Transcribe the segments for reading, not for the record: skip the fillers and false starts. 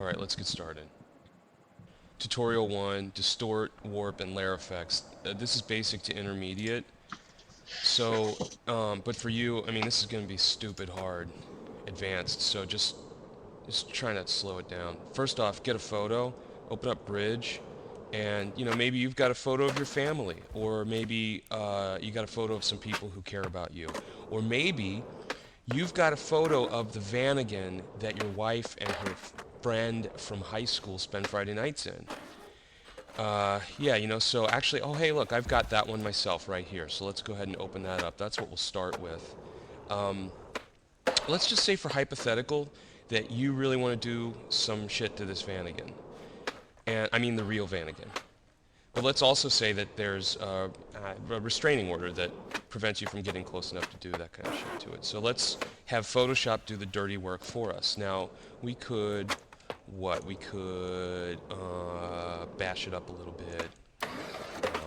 All right, let's get started. Tutorial 1, Distort, Warp, and Layer Effects. This is basic to intermediate. So, but for you, I mean, this is going to be stupid hard, advanced, so just try not to slow it down. First off, get a photo, open up Bridge, and, maybe you've got a photo of your family, or maybe you got a photo of some people who care about you, or maybe you've got a photo of the Vanagon that your wife and her friend from high school spend Friday nights in. Yeah, so actually, oh, hey, look, I've got that one myself right here. So let's go ahead and open that up. That's what we'll start with. Let's just say for hypothetical that you really want to do some shit to this Vanagon. And I mean the real Vanagon. But let's also say that there's a restraining order that prevents you from getting close enough to do that kind of shit to it. So let's have Photoshop do the dirty work for us. Now, we could, we could bash it up a little bit,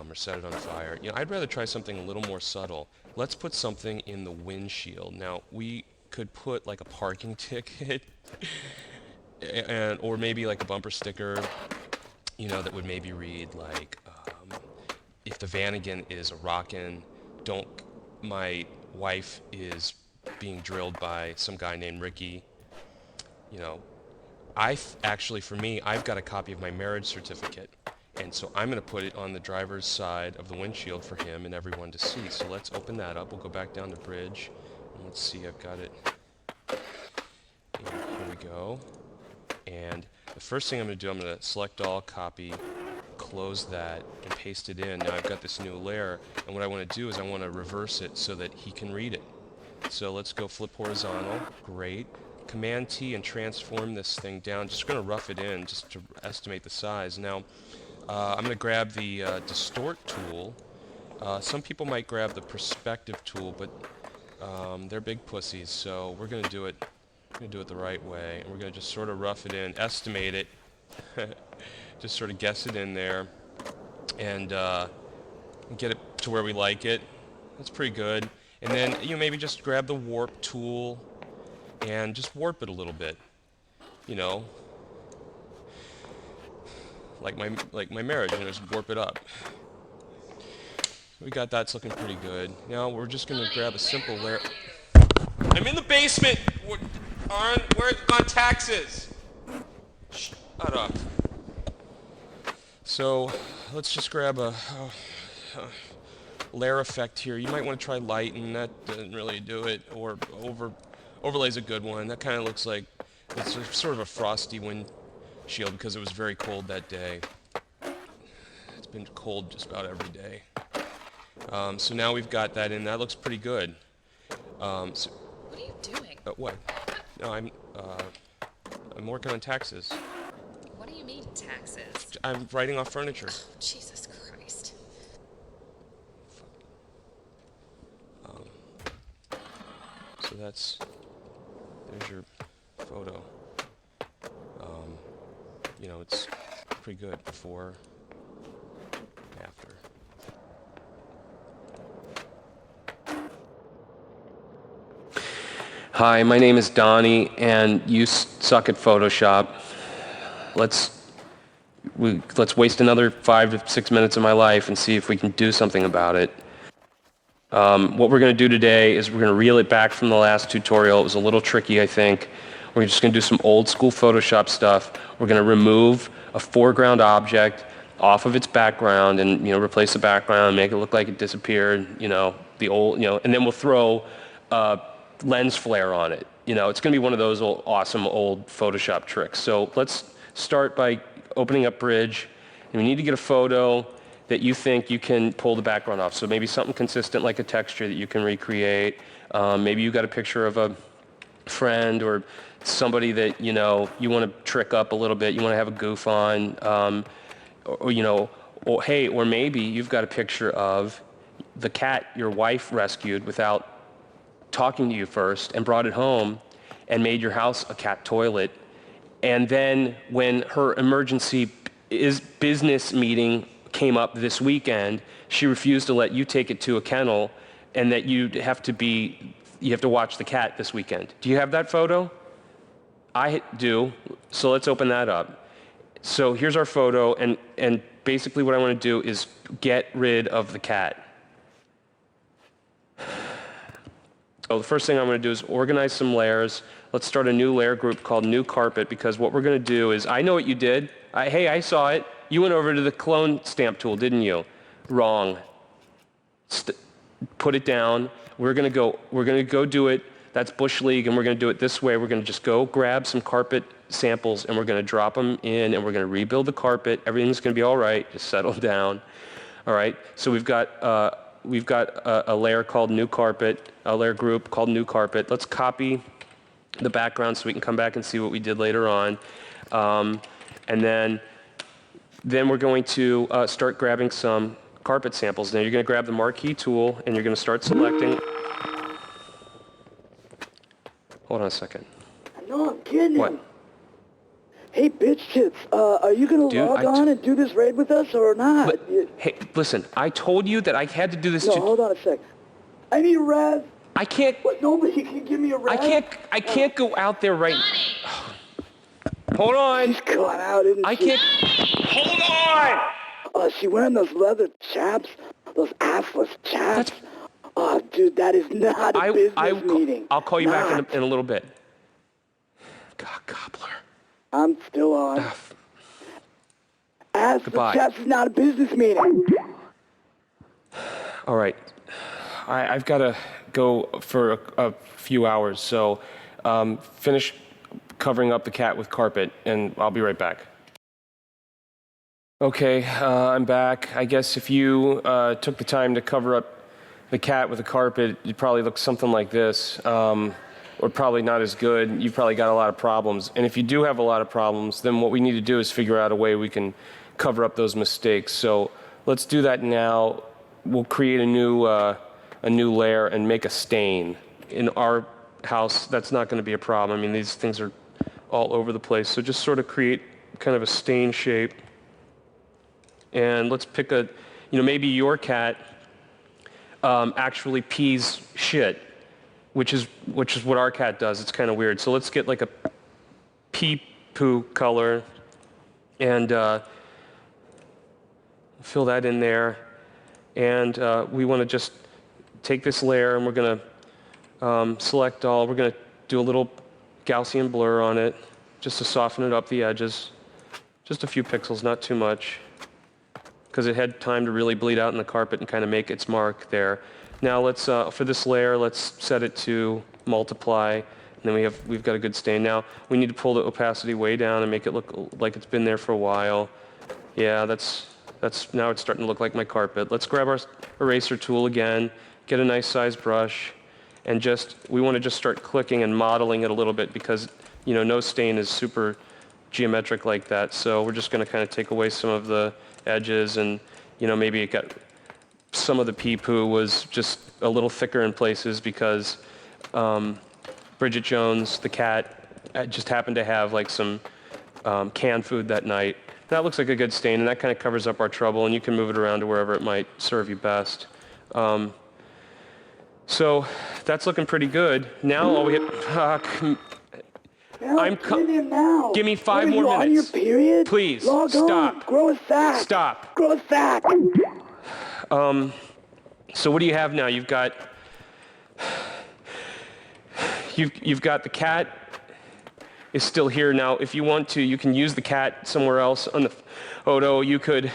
or set it on fire. I'd rather try something a little more subtle. Let's put something in the windshield. Now, we could put like a parking ticket, or maybe like a bumper sticker, that would maybe read like, if the Vanagon is a rockin', don't, my wife is being drilled by some guy named Ricky. You know, actually, for me, I've got a copy of my marriage certificate. And so I'm going to put it on the driver's side of the windshield for him and everyone to see. So let's open that up. We'll go back down to Bridge. And let's see, I've got it. And here we go. And the first thing I'm going to do, I'm going to select all, copy, close that, and paste it in. Now I've got this new layer. And what I want to do is I want to reverse it so that he can read it. So let's go flip horizontal. Great. Command T and transform this thing down. Just going to rough it in just to estimate the size. Now, I'm going to grab the distort tool. Some people might grab the perspective tool, but they're big pussies, so we're going to do it. We're going to do it the right way, and we're going to just sort of rough it in, estimate it, just sort of guess it in there, and get it to where we like it. That's pretty good. And then maybe just grab the warp tool and just warp it a little bit. Like my marriage, just warp it up. We got that's looking pretty good. Now we're just gonna grab a simple layer. I'm in the basement. We're on taxes. Shut up. So let's just grab a layer effect here. You might want to try lighten. That doesn't really do it. Or overlay's a good one. That kind of looks like it's sort of a frosty windshield because it was very cold that day. It's been cold just about every day. So now we've got that in. That looks pretty good. What are you doing? What? No, I'm working on taxes. What do you mean, taxes? I'm writing off furniture. Oh, Jesus Christ. So there's your photo. It's pretty good before, after. Hi, my name is Donnie, and you suck at Photoshop. Let's waste another 5 to 6 minutes of my life and see if we can do something about it. What we're going to do today is we're going to reel it back from the last tutorial. It was a little tricky, I think. We're just going to do some old school Photoshop stuff. We're going to remove a foreground object off of its background and replace the background, make it look like it disappeared. The old and then we'll throw lens flare on it. It's going to be one of those awesome old Photoshop tricks. So let's start by opening up Bridge, and we need to get a photo that you think you can pull the background off. So maybe something consistent like a texture that you can recreate. Maybe you got a picture of a friend or somebody that you want to trick up a little bit. You want to have a goof on, or maybe you've got a picture of the cat your wife rescued without talking to you first and brought it home and made your house a cat toilet. And then when her emergency business meeting came up this weekend, she refused to let you take it to a kennel, and that you have to watch the cat this weekend. Do you have that photo? I do. So let's open that up. So here's our photo, and basically what I want to do is get rid of the cat. So the first thing I'm going to do is organize some layers. Let's start a new layer group called New Carpet, because what we're going to do is, I know what you did. Hey, I saw it. You went over to the clone stamp tool, didn't you? Wrong. Put it down. We're going to go do it. That's Bush League, and we're going to do it this way. We're going to just go grab some carpet samples, and we're going to drop them in, and we're going to rebuild the carpet. Everything's going to be all right. Just settle down. All right. So we've got a layer called New Carpet, a layer group called New Carpet. Let's copy the background so we can come back and see what we did later on. And then we're going to start grabbing some carpet samples. Now you're going to grab the marquee tool, and you're going to start selecting. Hold on a second. No, I'm kidding. What? Hey, bitch tits, are you gonna Dude, log on and do this raid with us or not? Hey, listen, I told you that I had to do this No, hold on a sec. I need a res. I can't. What, nobody can give me a res? I can't go out there right. Hold on. She's going out, isn't I she? can't. Hold on. She wearing those leather chaps, those assless chaps. Oh, dude, that is not a business meeting. I'll call you back in a little bit. God, Gobbler. I'm still on. Goodbye. Assless chaps is not a business meeting. All right. I've got to go for a few hours, so finish covering up the cat with carpet, and I'll be right back. Okay, I'm back. I guess if you took the time to cover up the cat with the carpet, it'd probably look something like this, or probably not as good. You've probably got a lot of problems. And if you do have a lot of problems, then what we need to do is figure out a way we can cover up those mistakes. So let's do that now. We'll create a new layer and make a stain. In our house, that's not going to be a problem. I mean, these things are all over the place. So just sort of create kind of a stain shape. And let's pick maybe your cat actually pees shit, which is what our cat does. It's kind of weird. So let's get like a pee poo color and fill that in there. And we want to just take this layer, and we're going to select all. We're going to do a little Gaussian blur on it just to soften it up the edges. Just a few pixels, not too much, because it had time to really bleed out in the carpet and kind of make its mark there. Now let's, for this layer, let's set it to multiply, and then we've got a good stain. Now we need to pull the opacity way down and make it look like it's been there for a while. Yeah, now it's starting to look like my carpet. Let's grab our eraser tool again, get a nice size brush, and we want to just start clicking and modeling it a little bit, because no stain is super geometric like that. So we're just going to kind of take away some of the edges, and maybe it got some of the pee poo was just a little thicker in places because Bridget Jones, the cat, just happened to have like some canned food that night. That looks like a good stain, and that kind of covers up our trouble, and you can move it around to wherever it might serve you best. So that's looking pretty good. Now all we give me 5 more minutes. On your period? Please, Log stop. On. Grow a sack. Stop. Grow a sack. So what do you have now? You've got the cat is still here now. If you want to, you can use the cat somewhere else on the photo. You could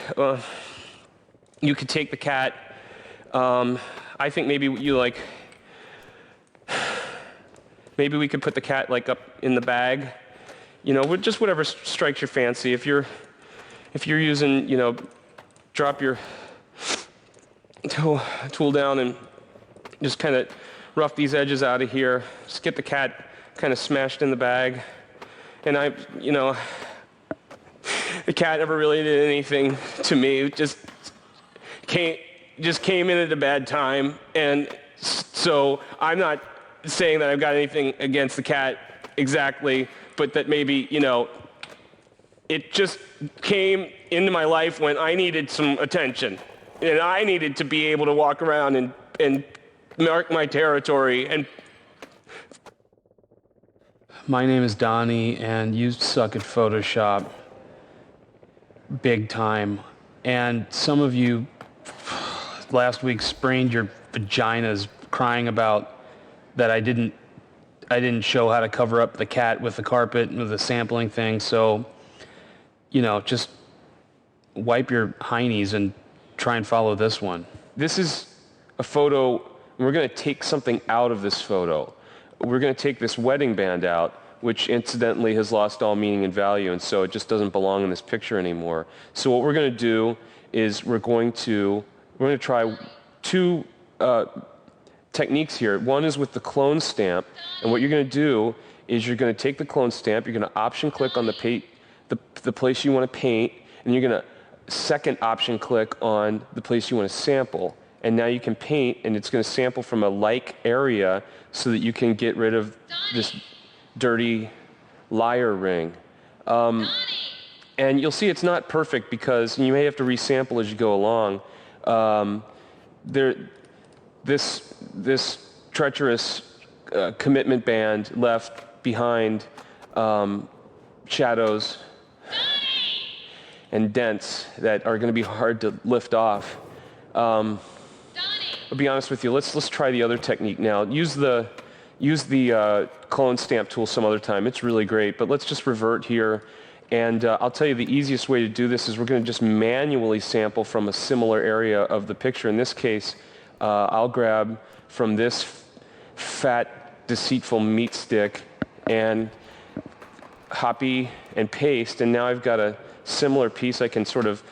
take the cat. I think maybe maybe we could put the cat like up in the bag. Just whatever strikes your fancy. If you're using, drop your tool down and just kind of rough these edges out of here. Just get the cat kind of smashed in the bag. And the cat never really did anything to me. It just came in at a bad time. And so I'm not saying that I've got anything against the cat exactly, but that maybe, it just came into my life when I needed some attention. And I needed to be able to walk around and mark my territory. And My name is Donnie, and you suck at Photoshop big time. And some of you last week sprained your vaginas crying about that I didn't show how to cover up the cat with the carpet and with the sampling thing. So, just wipe your heinies and try and follow this one. This is a photo, and we're going to take something out of this photo. We're going to take this wedding band out, which incidentally has lost all meaning and value, and so it just doesn't belong in this picture anymore. So what we're going to do is we're going to try two techniques here. One is with the clone stamp, and what you're going to do is you're going to take the clone stamp, you're going to option click on the place you want to paint, and you're going to second option click on the place you want to sample. And now you can paint, and it's going to sample from a like area so that you can get rid of this dirty liar ring. And you'll see it's not perfect because you may have to resample as you go along. This treacherous commitment band left behind shadows and dents that are going to be hard to lift off. I'll be honest with you. Let's try the other technique now. Use the clone stamp tool some other time. It's really great, but let's just revert here. And I'll tell you the easiest way to do this is we're going to just manually sample from a similar area of the picture. In this case, I'll grab from this fat, deceitful meat stick and copy and paste, and now I've got a similar piece I can sort of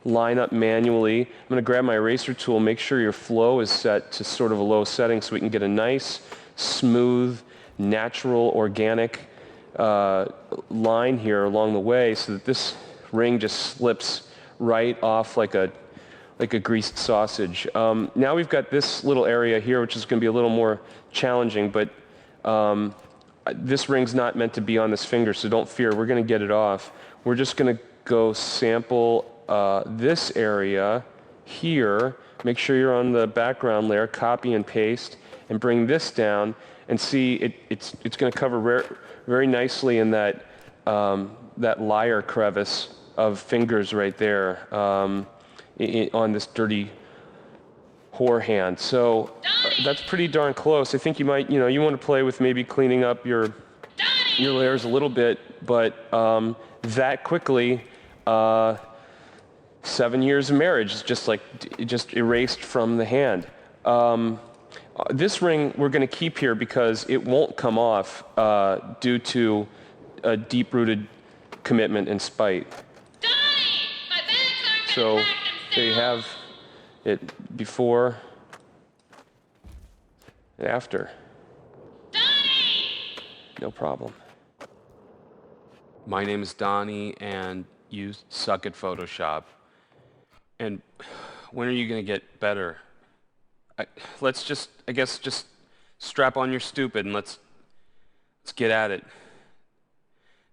line up manually. I'm going to grab my eraser tool, make sure your flow is set to sort of a low setting so we can get a nice, smooth, natural, organic line here along the way so that this ring just slips right off like a greased sausage. Now we've got this little area here, which is going to be a little more challenging, but this ring's not meant to be on this finger, so don't fear. We're going to get it off. We're just going to go sample this area here. Make sure you're on the background layer, copy and paste, and bring this down, and see it's going to cover very nicely in that liar crevice of fingers right there on this dirty whore hand. So that's pretty darn close. I think you might, you want to play with maybe cleaning up your layers a little bit, but that quickly, 7 years of marriage is just erased from the hand. This ring we're going to keep here because it won't come off due to a deep-rooted commitment and spite. So there you have it before and after. No problem. My name is Donnie, and you suck at Photoshop. And when are you going to get better? Let's just strap on your stupid and let's get at it.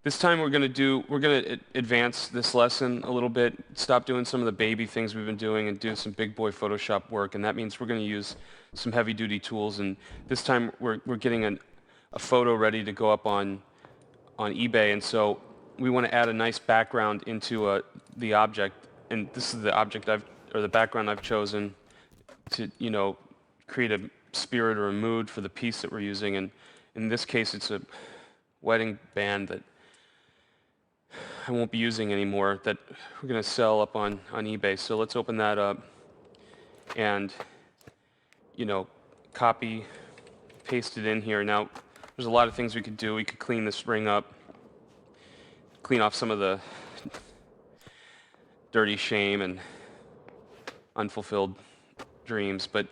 This time we're going to advance this lesson a little bit, stop doing some of the baby things we've been doing and do some big boy Photoshop work, and that means we're going to use some heavy duty tools, and this time we're getting a photo ready to go up on eBay, and so we want to add a nice background into the object, and this is the object the background I've chosen to, create a spirit or a mood for the piece that we're using, and in this case it's a wedding band that I won't be using anymore, that we're going to sell up on eBay. So let's open that up and, copy, paste it in here. Now, there's a lot of things we could do. We could clean this ring up, clean off some of the dirty shame and unfulfilled dreams, but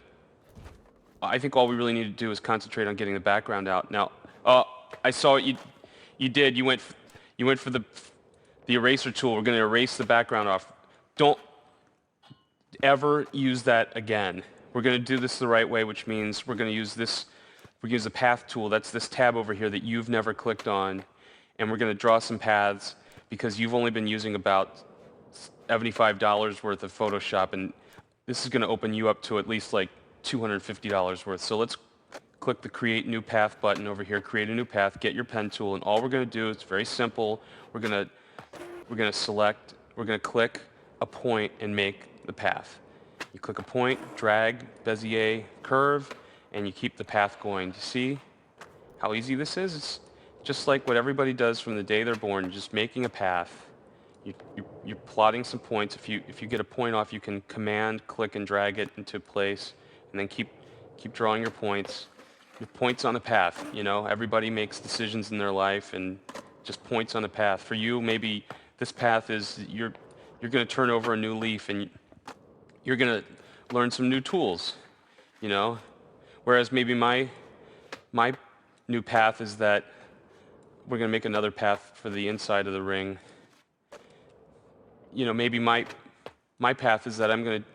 I think all we really need to do is concentrate on getting the background out. Now, I saw what you did. You went for the eraser tool. We're going to erase the background off. Don't ever use that again. We're going to do this the right way, which means we're going to use the path tool. That's this tab over here that you've never clicked on, and we're going to draw some paths because you've only been using about $75 worth of Photoshop, and this is going to open you up to at least like $250 worth. So let's click the Create New Path button over here, create a new path, get your pen tool, and all we're going to do, it's very simple, we're going to click a point and make the path. You click a point, drag, Bezier curve, and you keep the path going. Do you see how easy this is? It's just like what everybody does from the day they're born, just making a path. You're plotting some points. If you get a point off, you can command, click, and drag it into place, and then keep drawing your points. Your points on the path. You know, everybody makes decisions in their life, and just points on the path. For you, maybe this path is you're going to turn over a new leaf, and you're going to learn some new tools. You know, whereas maybe my new path is that we're going to make another path for the inside of the ring. You know, maybe my path is that I'm going to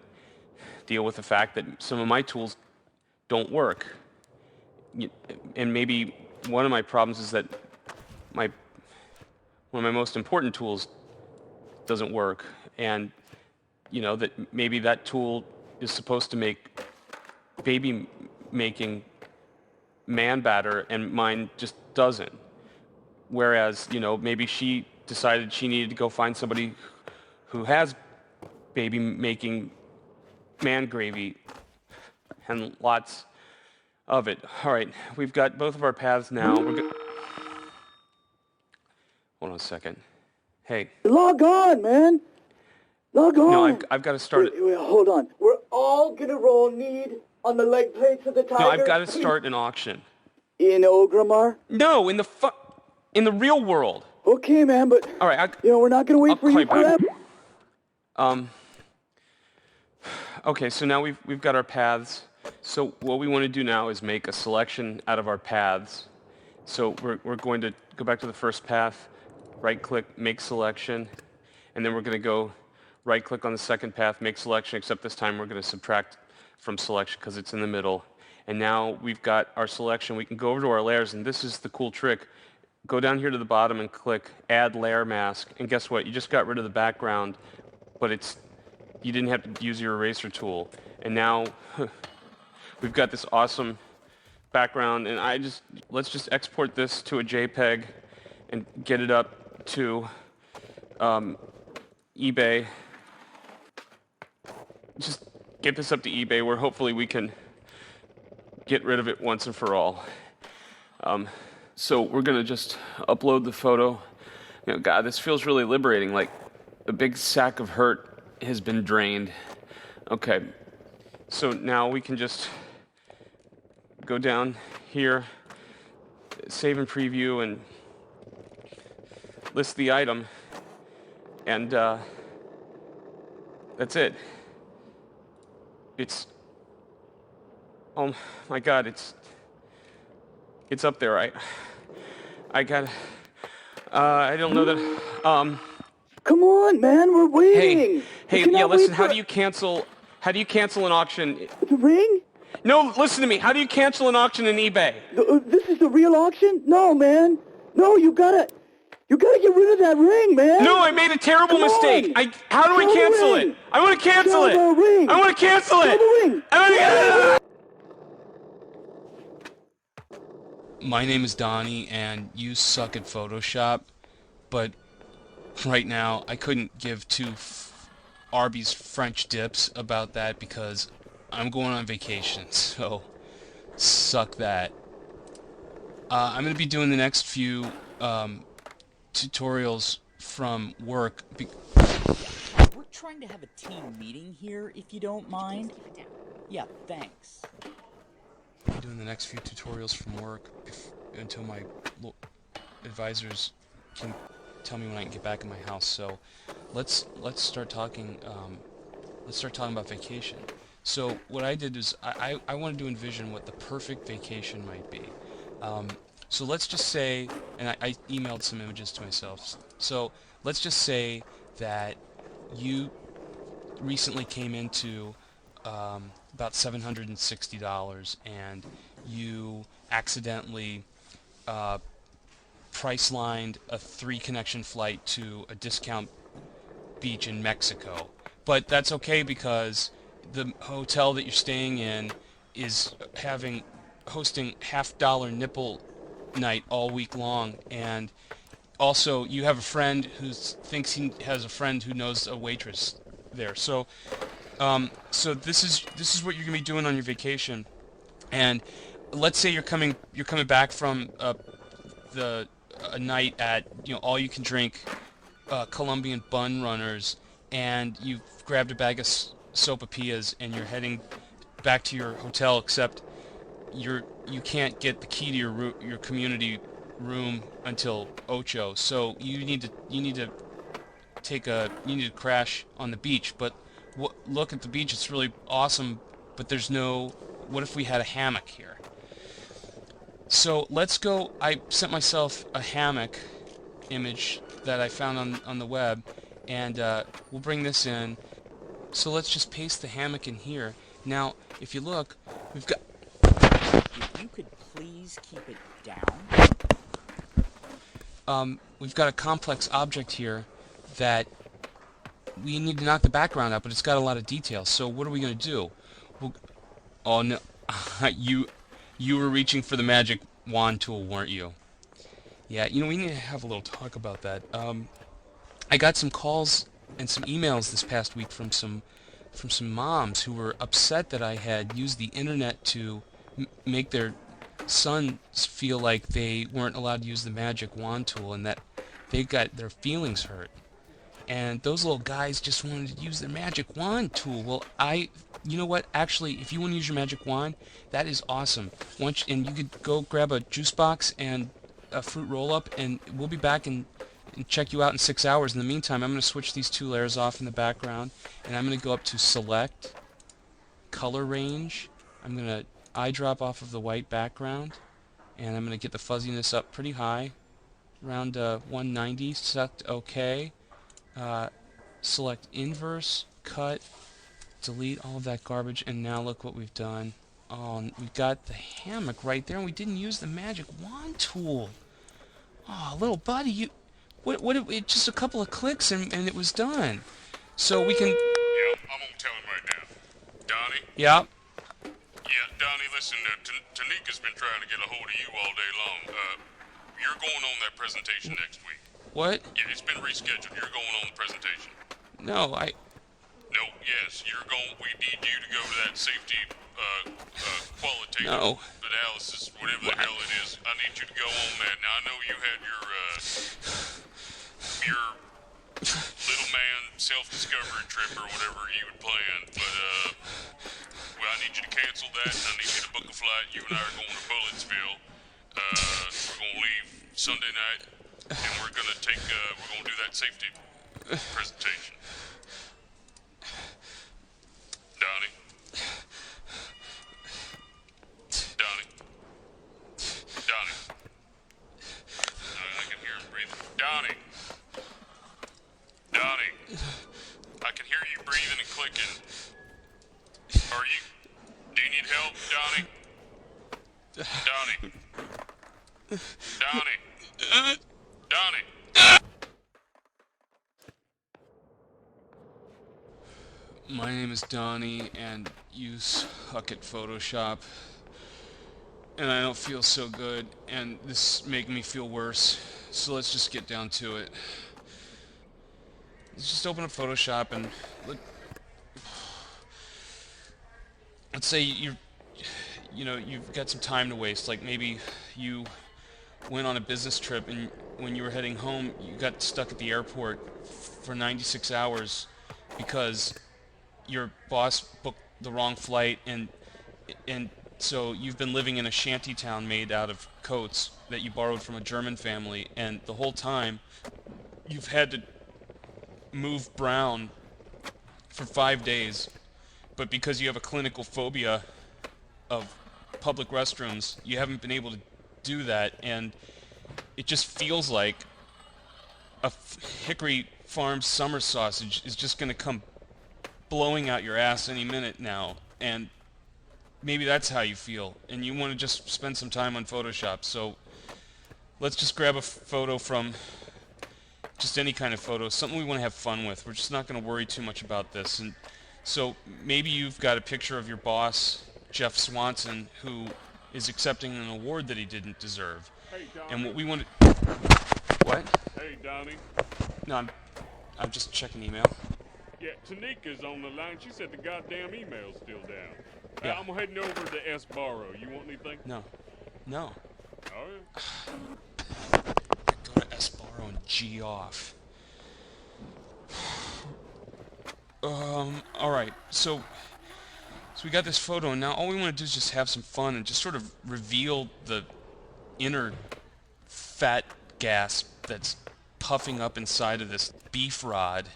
deal with the fact that some of my tools don't work. And maybe one of my problems is that one of my most important tools doesn't work. And, you know, that maybe that tool is supposed to make baby making man batter and mine just doesn't. Whereas, you know, maybe she decided she needed to go find somebody who has baby making man gravy and lots of it. All right, we've got both of our paths now. Hold on a second. Hey. Log on, man. Log on. No, I've got to start it. Wait, hold on. We're all gonna roll need on the leg plates of the tiger. No, I've got to start an auction. In Ogrimmar? No, in the real world. Okay, man, but all right, we're not gonna wait for you forever. Okay, so now we've got our paths. So what we want to do now is make a selection out of our paths. So we're going to go back to the first path, right-click, make selection, and then we're going to go right-click on the second path, make selection, except this time we're going to subtract from selection because it's in the middle. And now we've got our selection. We can go over to our layers, and this is the cool trick. Go down here to the bottom and click Add Layer Mask, and guess what? You just got rid of the background, but you didn't have to use your eraser tool. And now we've got this awesome background, and let's just export this to a JPEG and get it up to eBay. Just get this up to eBay where hopefully we can get rid of it once and for all. So we're gonna just upload the photo. You know, God, this feels really liberating, like a big sack of hurt has been drained. Okay, so now we can just go down here, save and preview, and list the item, and that's it. Oh my God, it's up there. I don't know that. Come on, man, we're waiting. Hey, yeah, listen. How do you cancel an auction? The ring? No, listen to me. How do you cancel an auction in eBay? This is the real auction? No, man. No, you gotta get rid of that ring, man. No, I made a terrible mistake. How do I cancel it? I want to cancel it. Show the ring. I want to cancel it. Show the ring. My name is Donnie, and you suck at Photoshop, but right now I couldn't give two Arby's French dips about that because I'm going on vacation, so suck that. I'm going to be doing the next few tutorials from work. We're trying to have a team meeting here, if you don't mind. Yeah, thanks. I'll be doing the next few tutorials from work until my advisors can tell me when I can get back in my house. So let's start talking. Let's start talking about vacation. So what I did is I wanted to envision what the perfect vacation might be. So let's just say, and I emailed some images to myself. So let's just say that you recently came into about $760, and you accidentally price-lined a 3-connection flight to a discount beach in Mexico. But that's okay because the hotel that you're staying in is having hosting $50 nipple night all week long, and also you have a friend who thinks he has a friend who knows a waitress there. So this is what you're gonna be doing on your vacation. And let's say you're coming back from a night at all you can drink Colombian bun runners, and you've grabbed a bag of sopapillas and you're heading back to your hotel, except you can't get the key to your community room until Ocho, so you need to crash on the beach. But look at the beach, it's really awesome, but there's no, what if we had a hammock here? So let's go. I sent myself a hammock image that I found on the web, and we'll bring this in. So let's just paste the hammock in here. Now, if you look, we've got... If you could please keep it down. We've got a complex object here that we need to knock the background out, but it's got a lot of details. So what are we going to do? Oh no, you were reaching for the magic wand tool, weren't you? Yeah, we need to have a little talk about that. I got some calls and some emails this past week from some moms who were upset that I had used the internet to make their sons feel like they weren't allowed to use the magic wand tool, and that they got their feelings hurt. And those little guys just wanted to use their magic wand tool. Well, you know what? Actually, if you want to use your magic wand, that is awesome. And you could go grab a juice box and a fruit roll-up, and we'll be back and check you out in 6 hours. In the meantime, I'm going to switch these two layers off in the background, and I'm going to go up to Select, Color Range. I'm going to eyedrop off of the white background, and I'm going to get the fuzziness up pretty high, around 190. Select OK. Select Inverse, Cut, delete all of that garbage, and now look what we've done. Oh, we've got the hammock right there, and we didn't use the magic wand tool. Oh, little buddy, just a couple of clicks and it was done. So we can... Yeah, I'm gonna tell him right now. Donnie? Yeah? Yeah, Donnie, listen, Tanika's been trying to get a hold of you all day long. You're going on that presentation next week. What? Yeah, it's been rescheduled. You're going on the presentation. No, No, yes, you're going. We need you to go to that safety qualitative analysis, whatever the hell it is. I need you to go on that. Now, I know you had your little man self-discovery trip or whatever you had planned, but well, I need you to cancel that. I need you to book a flight. You and I are going to Bulletsville. We're going to leave Sunday night, and we're going to do that safety presentation. Donnie? I can hear him breathing. Donnie? I can hear you breathing and clicking. Do you need help, Donnie? My name is Donnie, and you suck at Photoshop. And I don't feel so good, and this is making me feel worse. So let's just get down to it. Let's just open up Photoshop and let's say you've got some time to waste. Like maybe you went on a business trip, and when you were heading home, you got stuck at the airport for 96 hours because your boss booked the wrong flight, and so you've been living in a shanty town made out of coats that you borrowed from a German family, and the whole time you've had to move brown for 5 days, but because you have a clinical phobia of public restrooms, you haven't been able to do that, and it just feels like a Hickory Farms summer sausage is just going to come blowing out your ass any minute now, and maybe that's how you feel, and you want to just spend some time on Photoshop. So let's just grab a photo from just any kind of photo, something we want to have fun with. We're just not going to worry too much about this. And so maybe you've got a picture of your boss, Jeff Swanson, who is accepting an award that he didn't deserve. Hey, Donnie. And what we want What? Hey, Donnie. No, I'm just checking email. Yeah, Tanika's on the line. She said the goddamn email's still down. Yeah. I'm heading over to S. Barrow. You want anything? No. No. Oh, yeah. Go to S Barrow and G off. Alright, so we got this photo, and now all we want to do is just have some fun and just sort of reveal the inner fat gas that's puffing up inside of this beef rod.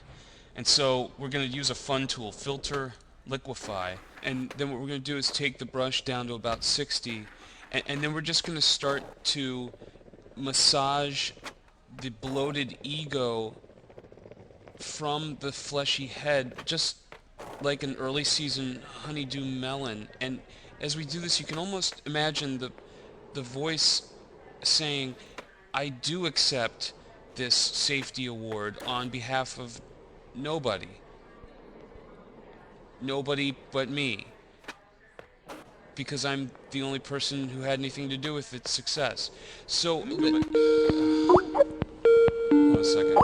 And so we're going to use a fun tool, filter, liquefy, and then what we're going to do is take the brush down to about 60, and then we're just going to start to massage the bloated ego from the fleshy head, just like an early season honeydew melon. And as we do this, you can almost imagine the voice saying, I do accept this safety award on behalf of nobody. Nobody but me. Because I'm the only person who had anything to do with its success. So, hold on a second.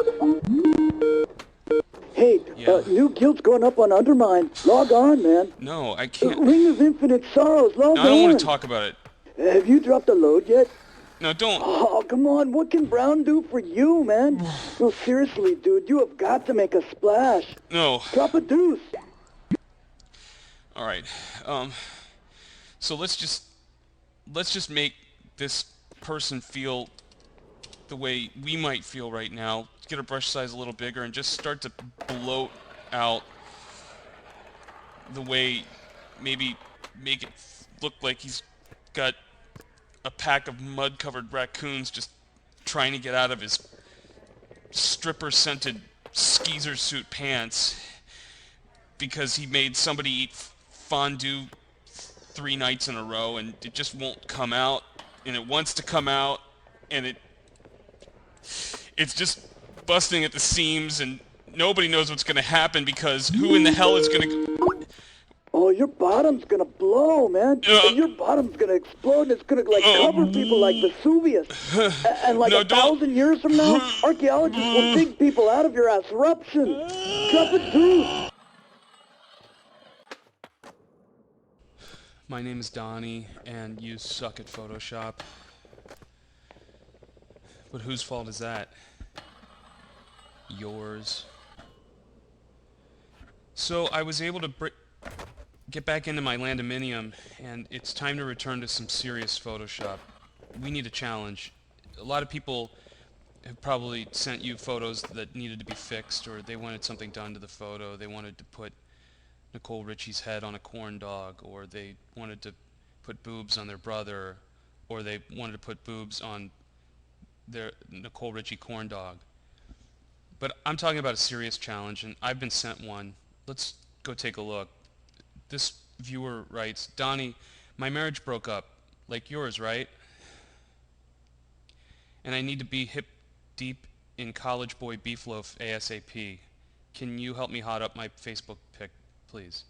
Hey, Yeah. new guild's going up on Undermine. Log on, man. No, I can't. Ring of Infinite Sorrows, log No, on. I don't want to talk about it. Have you dropped a load yet? No, don't. Oh, come on, what can Brown do for you, man? No, seriously, dude, you have got to make a splash. No. Drop a deuce. All right. So let's just make this person feel the way we might feel right now. Get our brush size a little bigger and just start to bloat out the way, maybe make it look like he's got a pack of mud-covered raccoons just trying to get out of his stripper-scented skeezer suit pants because he made somebody eat fondue 3 nights in a row and it just won't come out, and it wants to come out, and it's just busting at the seams, and nobody knows what's going to happen because who in the hell is going to... Oh, your bottom's gonna blow, man. Your bottom's gonna explode and it's gonna, like, cover people like Vesuvius. And like No, 1,000 years from now, archaeologists will dig people out of your ass eruption. Drop a deuce. My name is Donnie, and you suck at Photoshop. But whose fault is that? Yours. So I was able to get back into my Landominium, and it's time to return to some serious Photoshop. We need a challenge. A lot of people have probably sent you photos that needed to be fixed, or they wanted something done to the photo. They wanted to put Nicole Richie's head on a corn dog, or they wanted to put boobs on their brother, or they wanted to put boobs on their Nicole Richie corn dog. But I'm talking about a serious challenge, and I've been sent one. Let's go take a look. This viewer writes, Donnie, my marriage broke up, like yours, right? And I need to be hip deep in college boy beefloaf ASAP. Can you help me hot up my Facebook pic, please?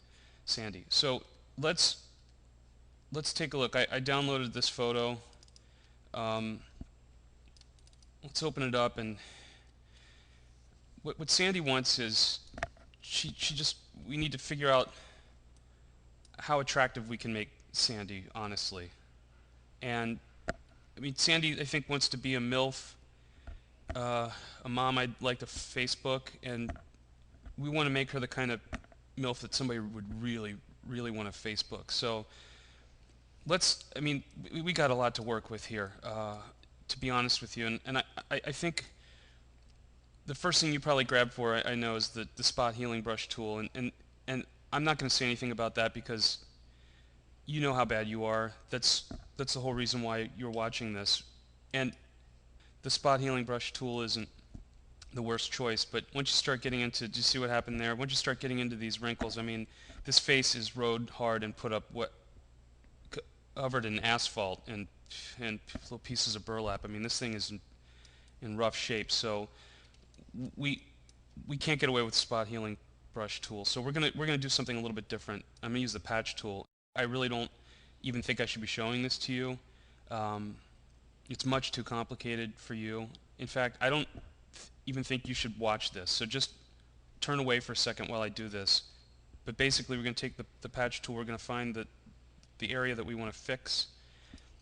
Sandy. So let's take a look. I downloaded this photo. Let's open it up, and what Sandy wants is we need to figure out how attractive we can make Sandy, honestly. And I mean, Sandy, I think, wants to be a MILF, a mom I'd like to Facebook, and we want to make her the kind of MILF that somebody would really, really want to Facebook. So I mean, we got a lot to work with here, to be honest with you. And I think the first thing you probably grab for, I know, is the spot healing brush tool. And I'm not going to say anything about that because you know how bad you are. That's the whole reason why you're watching this. And the spot healing brush tool isn't the worst choice, but once you start getting into, do you see what happened there? Once you start getting into these wrinkles, I mean, this face is rode hard and put up covered in asphalt and little pieces of burlap. I mean, this thing is in rough shape, so we can't get away with the spot healing brush tool. So we're gonna do something a little bit different. I'm gonna use the patch tool. I really don't even think I should be showing this to you. It's much too complicated for you. In fact, I don't even think you should watch this. So just turn away for a second while I do this. But basically, we're going to take the patch tool. We're going to find the area that we want to fix.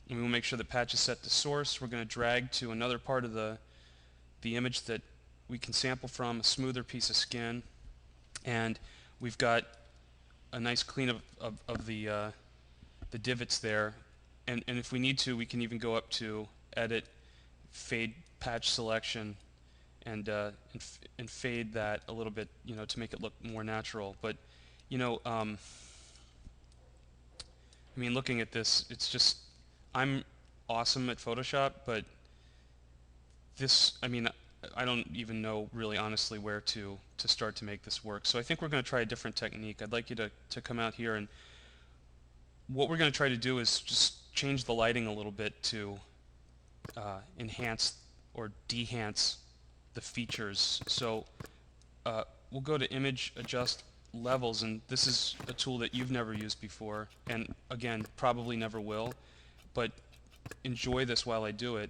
And we will make sure the patch is set to source. We're going to drag to another part of the image that we can sample from, a smoother piece of skin. And we've got a nice cleanup of the divots there. And if we need to, we can even go up to Edit, Fade Patch Selection, and fade that a little bit, to make it look more natural. But, I mean, looking at this, it's just, I'm awesome at Photoshop, but this, I mean, I don't even know really honestly where to start to make this work. So I think we're going to try a different technique. I'd like you to come out here, and what we're going to try to do is just change the lighting a little bit to enhance or dehance the features. So we'll go to Image, Adjust Levels, and this is a tool that you've never used before, and again, probably never will, but enjoy this while I do it.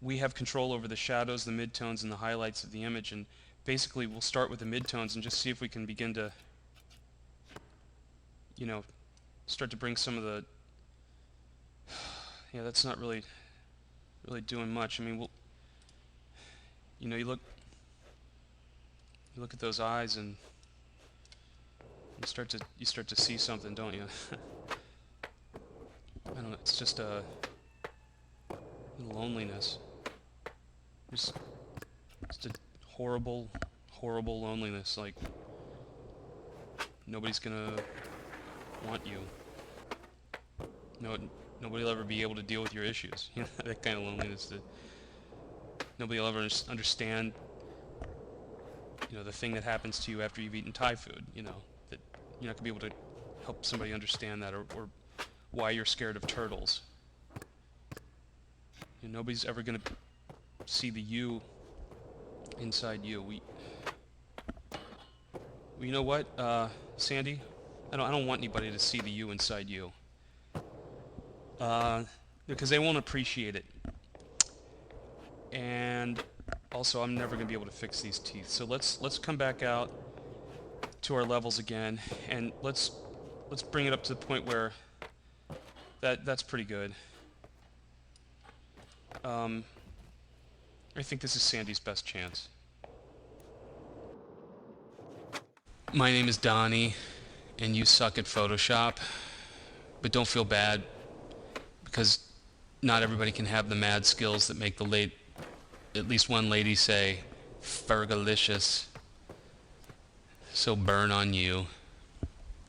We have control over the shadows, the midtones, and the highlights of the image, and basically we'll start with the midtones and just see if we can begin to, start to bring some of the, yeah, that's not really doing much. I mean, you look at those eyes and you start to see something, don't you? I don't know, it's just a loneliness. Just a horrible loneliness, like nobody's gonna want you. Nobody will ever be able to deal with your issues. That kind of loneliness. That nobody will ever understand, the thing that happens to you after you've eaten Thai food. That you're not gonna be able to help somebody understand that, or why you're scared of turtles. Nobody's ever gonna see the you inside you. You know what, Sandy? I don't want anybody to see the you inside you. Because they won't appreciate it. And also, I'm never going to be able to fix these teeth. So let's come back out to our levels again, and let's bring it up to the point where that's pretty good. I think this is Sandy's best chance. My name is Donnie, and you suck at Photoshop, but don't feel bad, because not everybody can have the mad skills that make at least one lady say, "Fergalicious." So burn on you.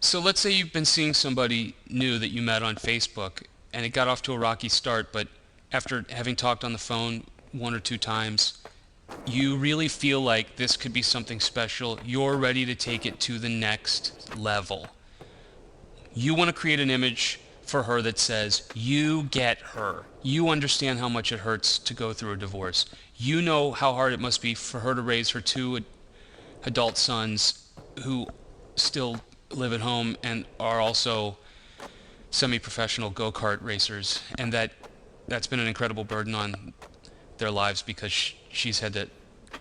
So let's say you've been seeing somebody new that you met on Facebook, and it got off to a rocky start, but after having talked on the phone one or two times, you really feel like this could be something special. You're ready to take it to the next level. You want to create an image for her that says, you get her. You understand how much it hurts to go through a divorce. You know how hard it must be for her to raise her two adult sons who still live at home and are also semi-professional go-kart racers, and that's been an incredible burden on their lives because she's had to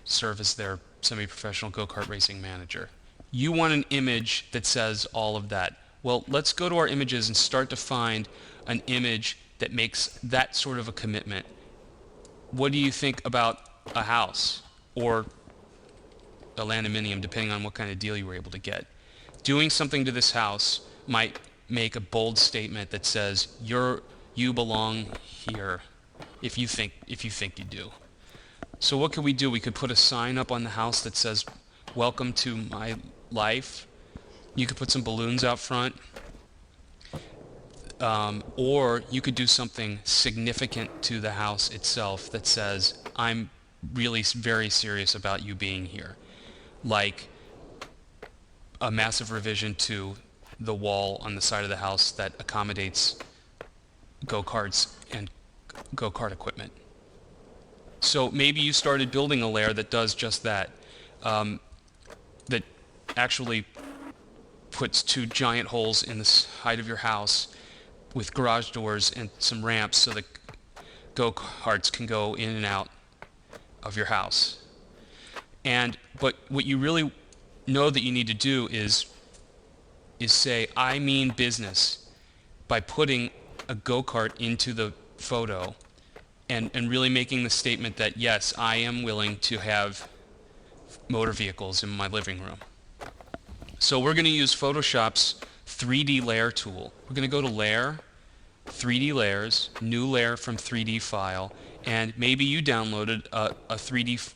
serve as their semi-professional go-kart racing manager. You want an image that says all of that. Well, let's go to our images and start to find an image that makes that sort of a commitment. What do you think about a house or a landominium, depending on what kind of deal you were able to get? Doing something to this house might make a bold statement that says you belong here, if you think you do. So what could we do? We could put a sign up on the house that says, "Welcome to my life." You could put some balloons out front, or you could do something significant to the house itself that says, "I'm really very serious about you being here," like a massive revision to the wall on the side of the house that accommodates go-karts and go-kart equipment. So maybe you started building a layer that does just that, that actually puts two giant holes in the side of your house with garage doors and some ramps so that go-karts can go in and out of your house. But what you really know that you need to do is say, I mean business, by putting a go-kart into the photo and really making the statement that, yes, I am willing to have motor vehicles in my living room. So we're going to use Photoshop's 3D layer tool. We're going to go to Layer, 3D Layers, New Layer from 3D File, and maybe you downloaded a 3D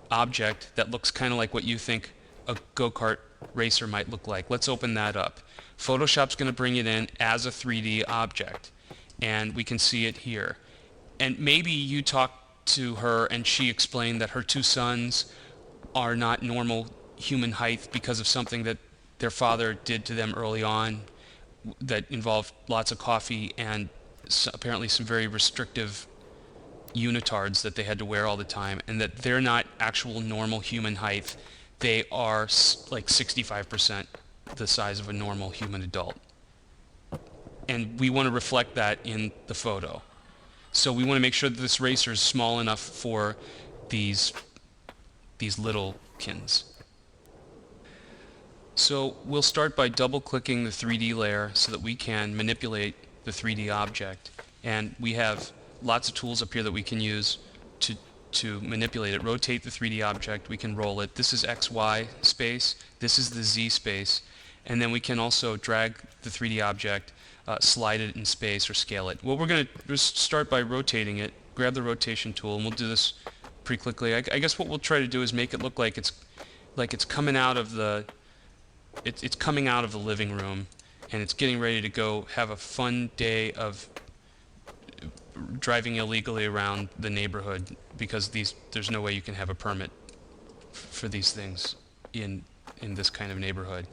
object that looks kind of like what you think a go-kart racer might look like. Let's open that up. Photoshop's going to bring it in as a 3D object, and we can see it here. And maybe you talked to her and she explained that her two sons are not normal human height because of something that their father did to them early on that involved lots of coffee and apparently some very restrictive unitards that they had to wear all the time, and that they're not actual normal human height. They are like 65% the size of a normal human adult. And we want to reflect that in the photo. So we want to make sure that this racer is small enough for these littlekins. So we'll start by double-clicking the 3D layer so that we can manipulate the 3D object. And we have lots of tools up here that we can use to manipulate it. Rotate the 3D object, we can roll it. This is XY space, this is the Z space, and then we can also drag the 3D object, slide it in space, or scale it. Well, we're going to just start by rotating it. Grab the rotation tool, and we'll do this pretty quickly. I guess what we'll try to do is make it look like it's coming out of the it's coming out of the living room, and it's getting ready to go have a fun day of driving illegally around the neighborhood, because there's no way you can have a permit for these things in this kind of neighborhood.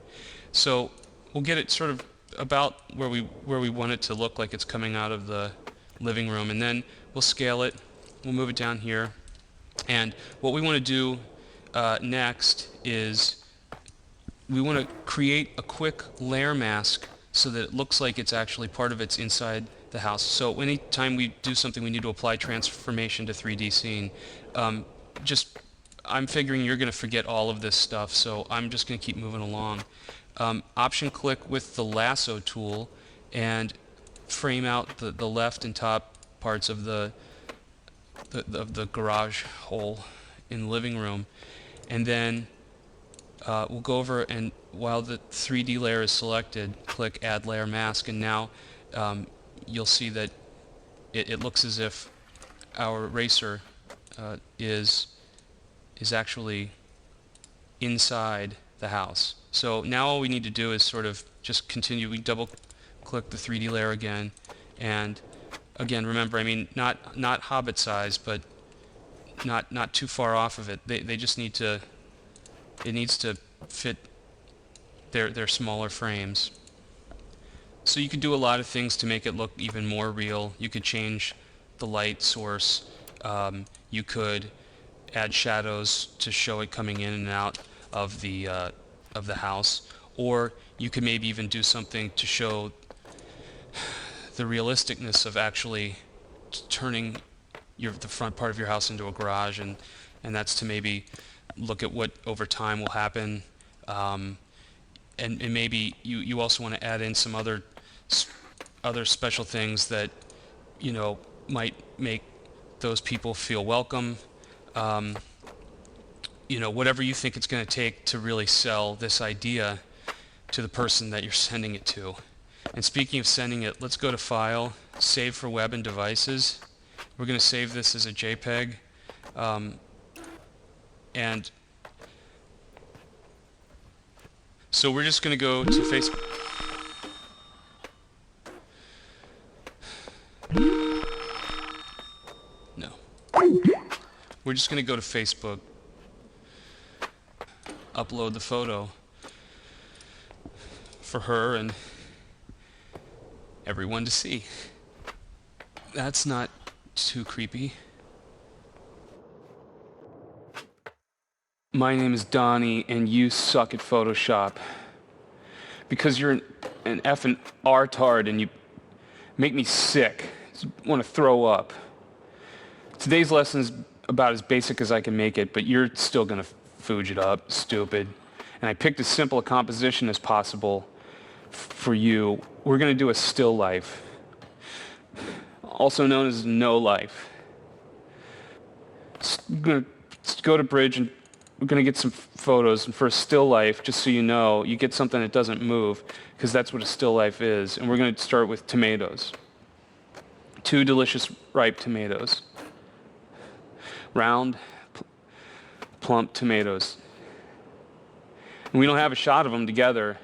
So we'll get it sort of about where we want it to look like it's coming out of the living room, and then we'll scale it. We'll move it down here, and what we want to do next is we want to create a quick layer mask so that it looks like it's actually part of it's inside the house. So anytime we do something, we need to apply transformation to 3D scene. I'm figuring you're going to forget all of this stuff, so I'm just going to keep moving along. Option click with the lasso tool and frame out the left and top parts of the garage hole in the living room, and then we'll go over, and while the 3D layer is selected, click Add Layer Mask, and now you'll see that it looks as if our racer is actually inside the house. So now all we need to do is sort of just continue. We double click the 3D layer again, and again, remember, I mean, not Hobbit size, but not too far off of it. They just need to, it needs to fit their smaller frames. So you could do a lot of things to make it look even more real. You could change the light source. You could add shadows to show it coming in and out of the house, or you could maybe even do something to show the realisticness of actually turning the front part of your house into a garage, and that's to maybe look at what over time will happen, and maybe you also want to add in some other special things that might make those people feel welcome. Whatever you think it's going to take to really sell this idea to the person that you're sending it to. And speaking of sending it, let's go to File, Save for Web and Devices. We're going to save this as a JPEG. And so we're just going to go to Facebook. No. We're just going to go to Facebook, upload the photo for her and everyone to see. That's not too creepy. My name is Donnie, and you suck at Photoshop. Because you're an effing R-tard, and make me sick. I want to throw up. Today's lesson is about as basic as I can make it, but you're still going to fooge it up, stupid. And I picked as simple a composition as possible for you. We're going to do a still life, also known as no life. We're going to go to Bridge and we're going to get some photos. And for a still life, just so you know, you get something that doesn't move, because that's what a still life is. And we're going to start with tomatoes. 2 delicious ripe tomatoes. Round, plump tomatoes. And we don't have a shot of them together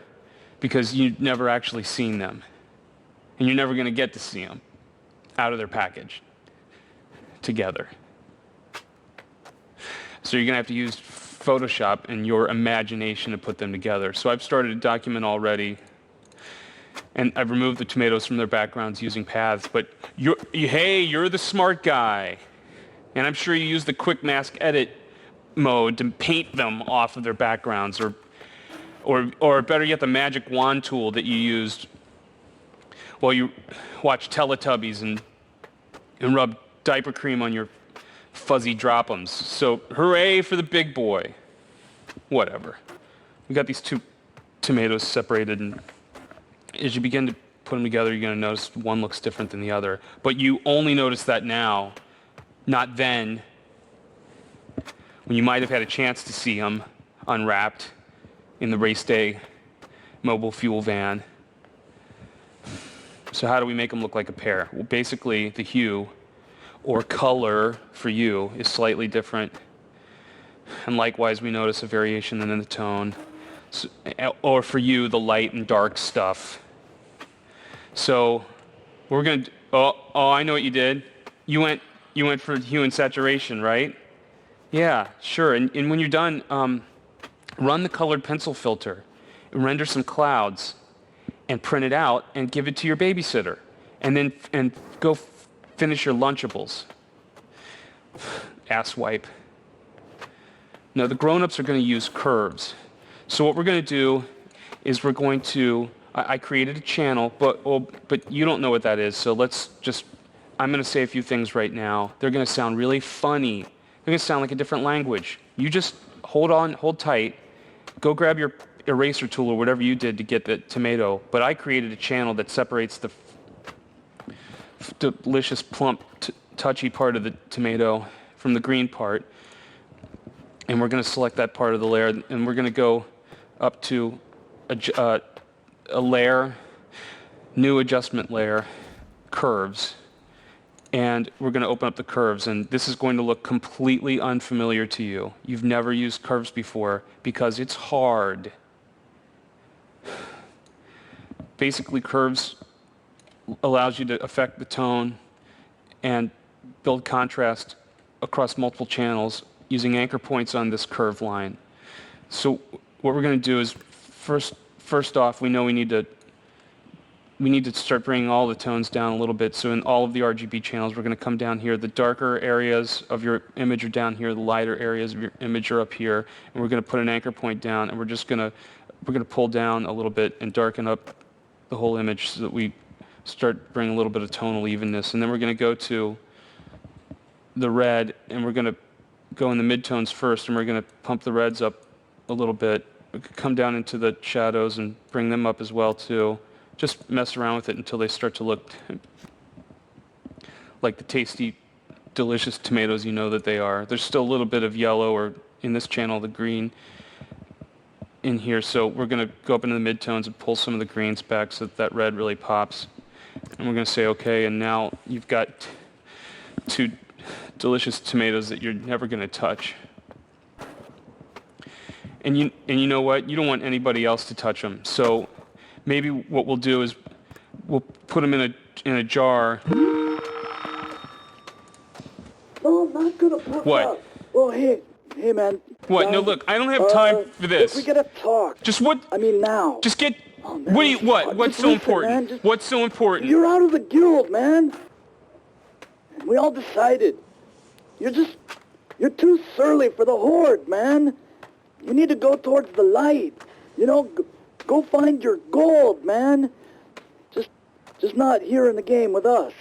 because you've never actually seen them. And you're never going to get to see them out of their package together. So you're going to have to use Photoshop and your imagination to put them together. So I've started a document already, and I've removed the tomatoes from their backgrounds using paths. But you're the smart guy. And I'm sure you use the quick mask edit mode to paint them off of their backgrounds, or better yet, the magic wand tool that you used while you watch Teletubbies and rub diaper cream on your fuzzy drop'ems. So hooray for the big boy. Whatever. We got these 2 tomatoes separated, and as you begin to put them together, you're going to notice one looks different than the other. But you only notice that now, not then, when you might have had a chance to see them unwrapped in the race day mobile fuel van. So how do we make them look like a pair? Well, basically, the hue or color for you is slightly different. And likewise, we notice a variation in the tone. So, or for you, the light and dark stuff. So we're going to... Oh, I know what you did. You went for hue and saturation, right? Yeah, sure. And when you're done, run the colored pencil filter, render some clouds, and print it out and give it to your babysitter. And then go finish your Lunchables. Asswipe. No, the grown-ups are going to use curves. So what we're going to do is we're going to... I created a channel, but you don't know what that is, so let's just... I'm going to say a few things right now. They're going to sound really funny. They're going to sound like a different language. You just hold tight, go grab your eraser tool or whatever you did to get the tomato, but I created a channel that separates the delicious, plump, touchy part of the tomato from the green part, and we're going to select that part of the layer, and we're going to go up to a layer, new adjustment layer, curves. And we're going to open up the curves, and this is going to look completely unfamiliar to you. You've never used curves before because it's hard. Basically, curves allows you to affect the tone and build contrast across multiple channels using anchor points on this curve line. So what we're going to do is first off, we know we need to start bringing all the tones down a little bit. So in all of the RGB channels, we're going to come down here. The darker areas of your image are down here. The lighter areas of your image are up here. And we're going to put an anchor point down, and we're going to pull down a little bit and darken up the whole image so that we start bringing a little bit of tonal evenness. And then we're going to go to the red, and we're going to go in the midtones first, and we're going to pump the reds up a little bit. We could come down into the shadows and bring them up as well too. Just mess around with it until they start to look like the tasty, delicious tomatoes you know that they are. There's still a little bit of yellow, or in this channel, the green in here. So we're going to go up into the midtones and pull some of the greens back so that red really pops. And we're going to say, okay, and now you've got 2 delicious tomatoes that you're never going to touch. And you know what? You don't want anybody else to touch them. So maybe what we'll do is we'll put them in a jar. No, I'm not gonna put What? that. Well, hey, man. What? No, look, I don't have time for this. We gotta talk. Just what? I mean, now. Just get. Oh, man, What do you? What? just What's so listen, important? man, just- What's so important? You're out of the guild, man. We all decided. You're too surly for the horde, man. You need to go towards the light. You know, go find your gold, man. Just Just not here in the game with us.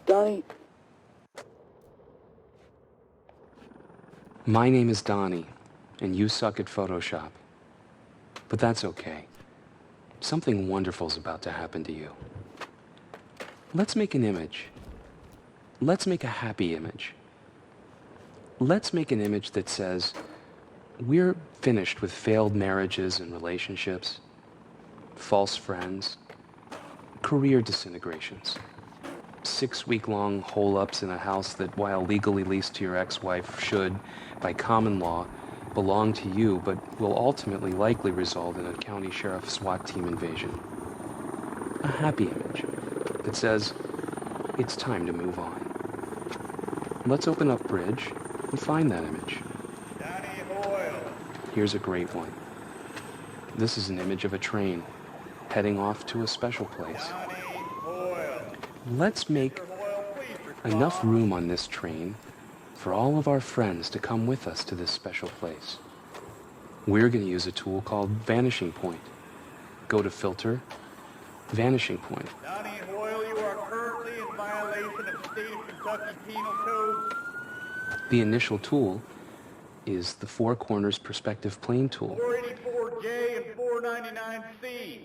Donnie? My name is Donnie, and you suck at Photoshop. But that's okay. Something wonderful's about to happen to you. Let's make an image. Let's make a happy image. Let's make an image that says, we're finished with failed marriages and relationships, false friends, career disintegrations, 6-week-long hole-ups in a house that, while legally leased to your ex-wife, should, by common law, belong to you, but will ultimately likely result in a county sheriff SWAT team invasion. A happy image that says, it's time to move on. Let's open up Bridge and find that image. Here's a great one. This is an image of a train heading off to a special place. Let's make enough room on this train for all of our friends to come with us to this special place. We're going to use a tool called Vanishing Point. Go to Filter, Vanishing Point. Donnie and Hoyle, you are currently in violation of state of Kentucky Penal Code. The initial tool is the Four Corners Perspective Plane tool. 484J and 499C,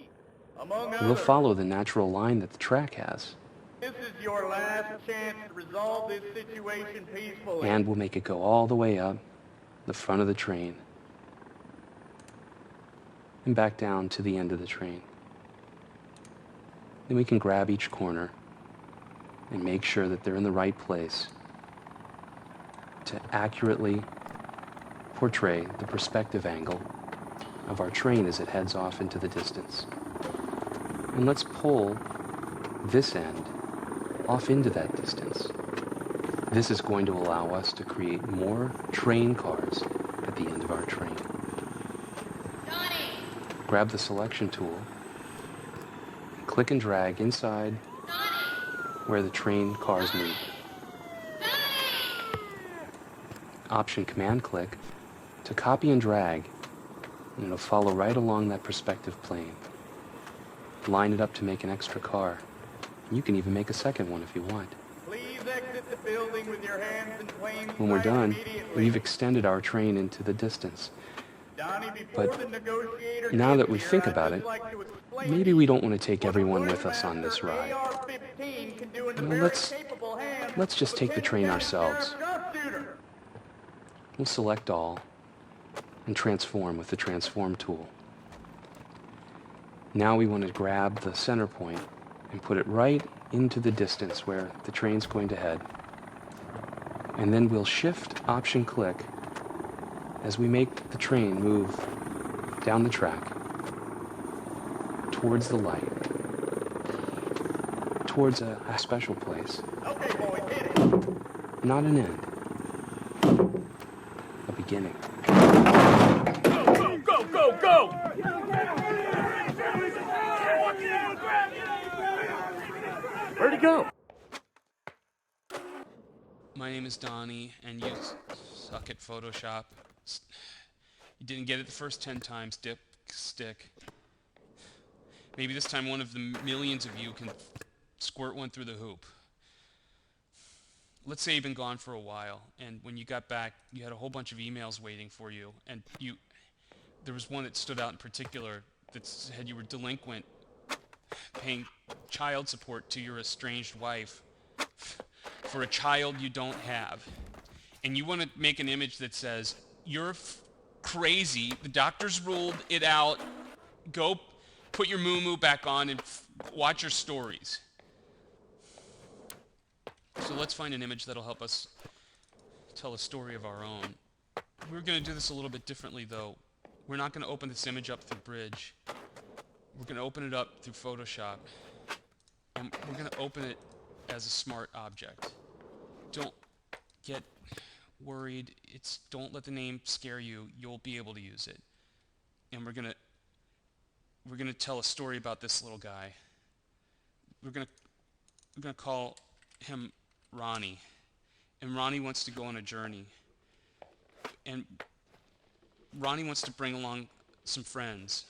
among others. We'll follow the natural line that the track has, This is your last chance to resolve this situation peacefully. and we'll make it go all the way up the front of the train and back down to the end of the train. Then we can grab each corner and make sure that they're in the right place to accurately portray the perspective angle of our train as it heads off into the distance. And let's pull this end off into that distance. This is going to allow us to create more train cars at the end of our train. Donnie! Grab the selection tool, and click and drag inside where the train cars meet. Option Command click to copy and drag, and it'll follow right along that perspective plane. Line it up to make an extra car. You can even make a second one if you want. Please exit the building with your hands in plain When we're sight done, immediately. we've extended our train into the distance. Donnie, before But the negotiator now that gets we here, think I'd about just it, like to explain maybe to we you don't want to take what a everyone good with us on this master ride. AR-15 can do in the Well, very let's capable hands just of take the train Lieutenant ourselves. Sheriff Sharpshooter. We'll select all and transform with the transform tool. Now we want to grab the center point and put it right into the distance where the train's going to head. And then we'll shift option click as we make the train move down the track towards the light, towards a special place. Okay, boys, hit it. Not an end, a beginning. Go, go, go! Where'd he go? My name is Donnie, and you suck at Photoshop. You didn't get it the first 10 times, dipstick. Maybe this time one of the millions of you can squirt one through the hoop. Let's say you've been gone for a while, and when you got back, you had a whole bunch of emails waiting for you, and there was one that stood out in particular that said you were delinquent, paying child support to your estranged wife for a child you don't have. And you want to make an image that says, you're crazy, the doctors ruled it out, go put your moo-moo back on and watch your stories. So let's find an image that'll help us tell a story of our own. We're going to do this a little bit differently, though. We're not going to open this image up through Bridge. We're going to open it up through Photoshop. And we're going to open it as a smart object. Don't get worried. Don't let the name scare you. You'll be able to use it. And we're going to tell a story about this little guy. We're going to call him Ronnie. And Ronnie wants to go on a journey. And Ronnie wants to bring along some friends,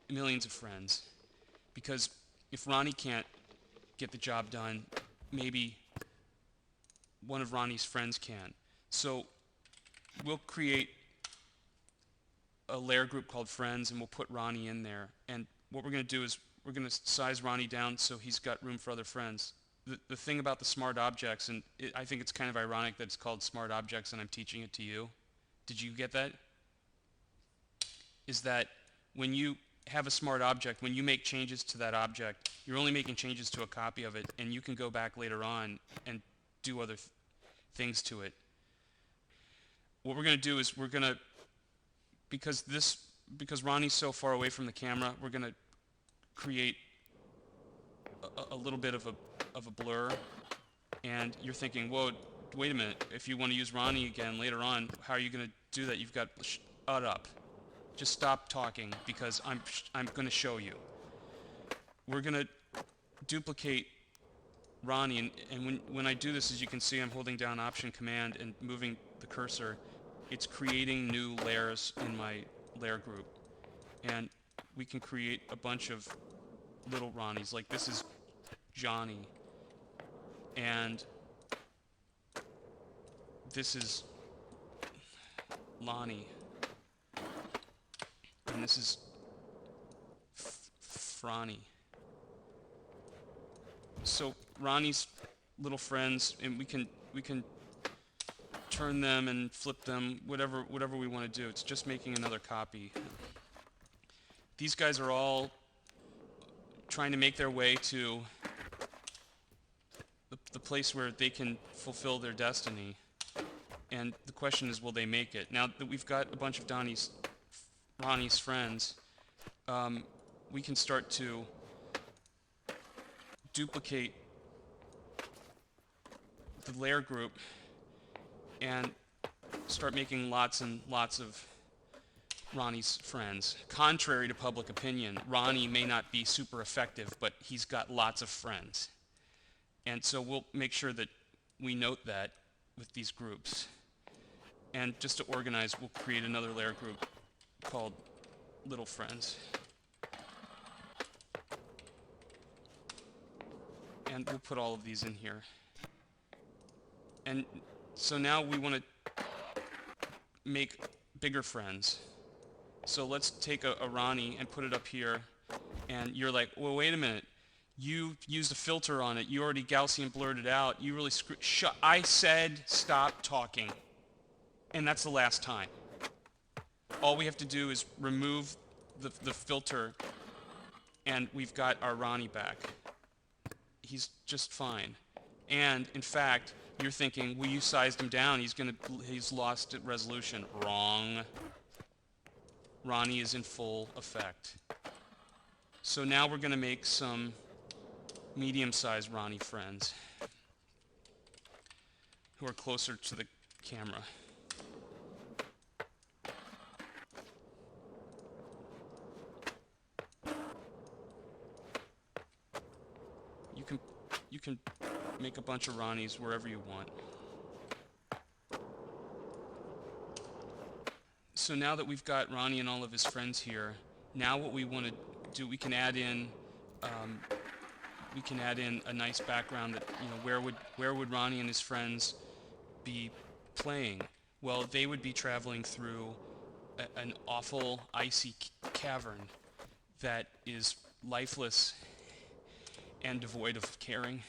millions of friends. because if Ronnie can't get the job done, maybe one of Ronnie's friends can. So we'll create a lair group called Friends, and we'll put Ronnie in there. And what we're going to do is we're going to size Ronnie down so he's got room for other friends. The thing about the smart objects, and I think it's kind of ironic that it's called smart objects and I'm teaching it to you. Did you get that? Is that when you have a smart object, when you make changes to that object, you're only making changes to a copy of it, and you can go back later on and do other things to it. What we're going to do is we're going to, because Ronnie's so far away from the camera, we're going to create a little bit of a blur. And you're thinking, whoa, wait a minute, if you want to use Ronnie again later on, how are you going to do that? You've got, shut up. Just stop talking, because I'm going to show you. We're going to duplicate Ronnie, and when I do this, as you can see, I'm holding down Option Command and moving the cursor. It's creating new layers in my layer group. And we can create a bunch of little Ronnies. Like this is Johnny. And this is Lonnie. And this is Franny. So Ronnie's little friends, and we can turn them and flip them, whatever we want to do. It's just making another copy. These guys are all trying to make their way to the place where they can fulfill their destiny. And the question is, will they make it? Now that we've got a bunch of Ronnie's friends, we can start to duplicate the layer group and start making lots and lots of Ronnie's friends. Contrary to public opinion, Ronnie may not be super effective, but he's got lots of friends. And so we'll make sure that we note that with these groups. And just to organize, we'll create another layer group called Little Friends. And we'll put all of these in here. And so now we want to make bigger friends. So let's take a Ronnie and put it up here. And you're like, well, wait a minute. You used a filter on it. You already Gaussian blurred it out. You really shut. I said stop talking. And that's the last time. All we have to do is remove the filter, and we've got our Ronnie back. He's just fine. And in fact, you're thinking, well, you sized him down. He's lost at resolution. Wrong. Ronnie is in full effect. So now we're going to make some medium-sized Ronnie friends who are closer to the camera. You can make a bunch of Ronnies wherever you want. So now that we've got Ronnie and all of his friends here, now what we want to do, we can add in a nice background that, you know, where would Ronnie and his friends be playing? Well, they would be traveling through an awful icy cavern that is lifeless and devoid of caring.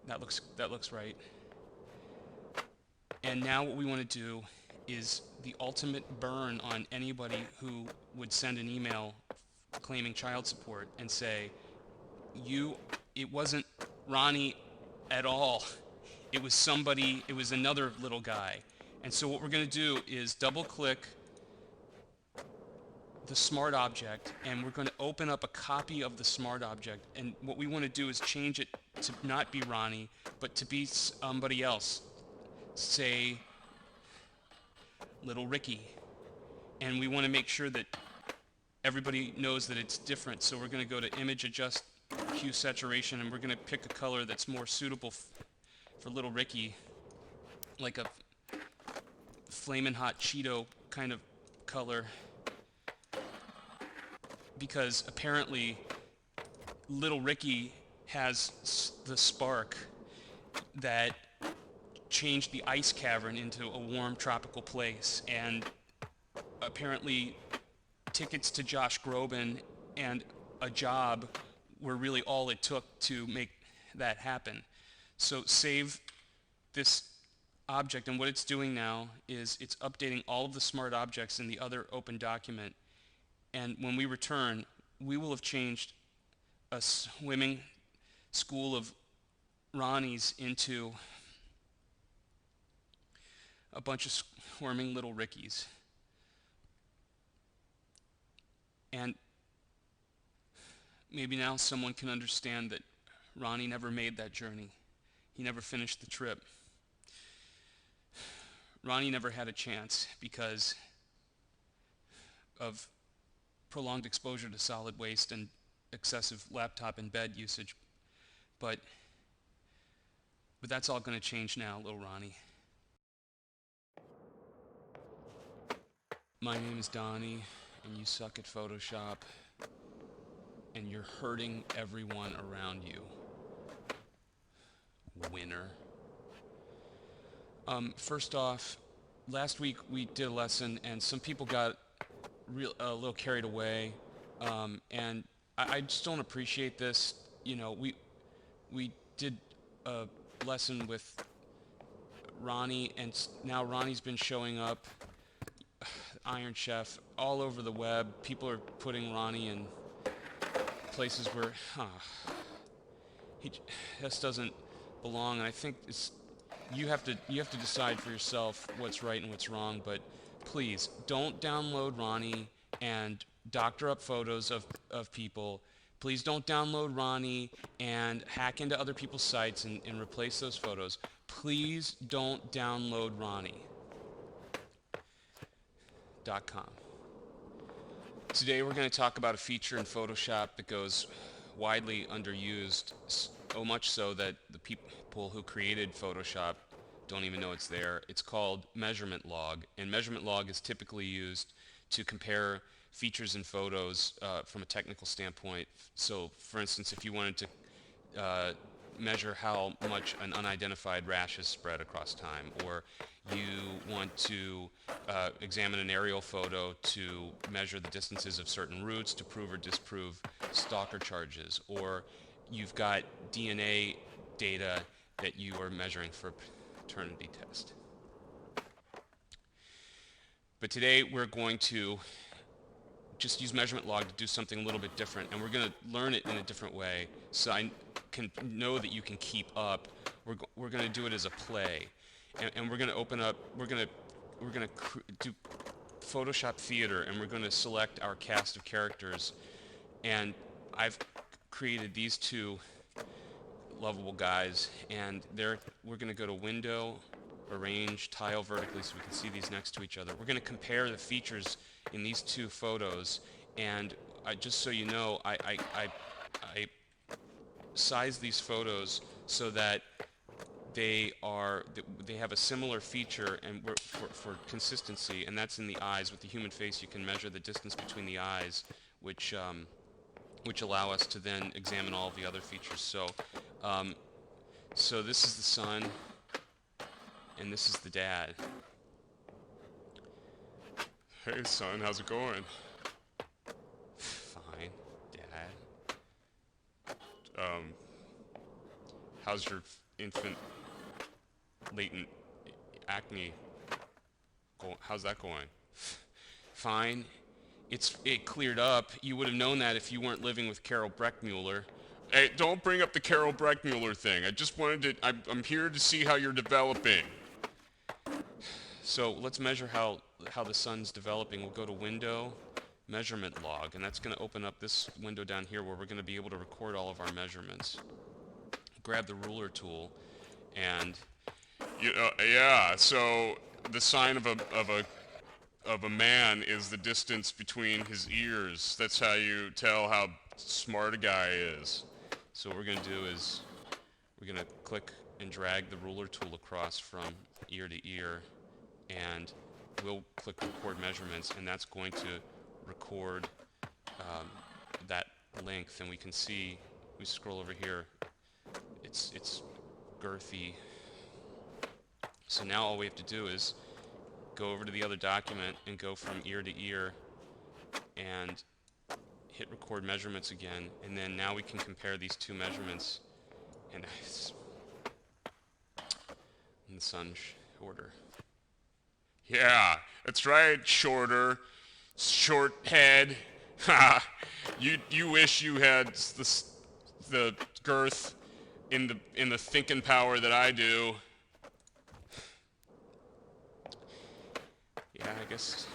That looks right. And now what we want to do is the ultimate burn on anybody who would send an email claiming child support and say, it wasn't Ronnie at all. It was another little guy. And so what we're going to do is double click the smart object, and we're going to open up a copy of the smart object, and what we want to do is change it to not be Ronnie, but to be somebody else. Say Little Ricky. And we want to make sure that everybody knows that it's different, so we're going to go to Image Adjust Hue Saturation, and we're going to pick a color that's more suitable for Little Ricky, like a flamin' hot Cheeto kind of color. because apparently Little Ricky has the spark that changed the ice cavern into a warm tropical place, and apparently tickets to Josh Groban and a job were really all it took to make that happen. So save this object, and what it's doing now is it's updating all of the smart objects in the other open document, and when we return, we will have changed a swimming school of Ronnies into a bunch of squirming little Rickies. And maybe now someone can understand that Ronnie never made that journey. He never finished the trip. Ronnie never had a chance because of prolonged exposure to solid waste and excessive laptop and bed usage. But that's all going to change now, little Ronnie. My name is Donnie, and you suck at Photoshop, and you're hurting everyone around you. Winner. First off, last week we did a lesson, and some people got a little carried away, and I just don't appreciate this. You know, we did a lesson with Ronnie, and now Ronnie's been showing up, Iron Chef, all over the web. People are putting Ronnie in places where he just doesn't belong, and I think you have to decide for yourself what's right and what's wrong. But please don't download Ronnie and doctor up photos of people. Please don't download Ronnie and hack into other people's sites and replace those photos. Please don't download Ronnie.com. Today we're going to talk about a feature in Photoshop that goes widely underused, so much so that the people who created Photoshop don't even know it's there. It's called measurement log, and measurement log is typically used to compare features in photos from a technical standpoint. So for instance, if you wanted to measure how much an unidentified rash is spread across time, or you want to examine an aerial photo to measure the distances of certain routes to prove or disprove stalker charges, or you've got DNA data that you are measuring for a paternity test. But today we're going to just use measurement log to do something a little bit different, and we're going to learn it in a different way so I can know that you can keep up. We're going to do it as a play, and we're going to open up, we're going to do Photoshop Theater, and we're going to select our cast of characters, and I've created these two lovable guys, and we're going to go to Window, Arrange, Tile vertically so we can see these next to each other. We're going to compare the features in these two photos, and just so you know, I size these photos so that they have a similar feature, and for consistency, and that's in the eyes. With the human face, you can measure the distance between the eyes, which allow us to then examine all of the other features. So this is the son, and this is the dad. Hey son, how's it going? Fine, Dad. How's your infant latent acne going? How's that going? Fine. It cleared up. You would have known that if you weren't living with Carol Breckmuller. Hey, don't bring up the Carol Breckmuller thing. I just wanted to, I'm here to see how you're developing. So let's measure how the sun's developing. We'll go to Window, Measurement Log, and that's going to open up this window down here where we're going to be able to record all of our measurements. Grab the ruler tool, and yeah. So the sign of a man is the distance between his ears. That's how you tell how smart a guy is. So what we're going to do is we're going to click and drag the ruler tool across from ear to ear, and we'll click record measurements, and that's going to record that length, and we can see, we scroll over here, it's girthy. So now all we have to do is go over to the other document and go from ear to ear and hit record measurements again, and then now we can compare these two measurements, and it's in the sun shorter. Yeah, that's right, shorter. Short head. Ha! You wish you had the girth in the thinking power that I do. Yeah, I guess.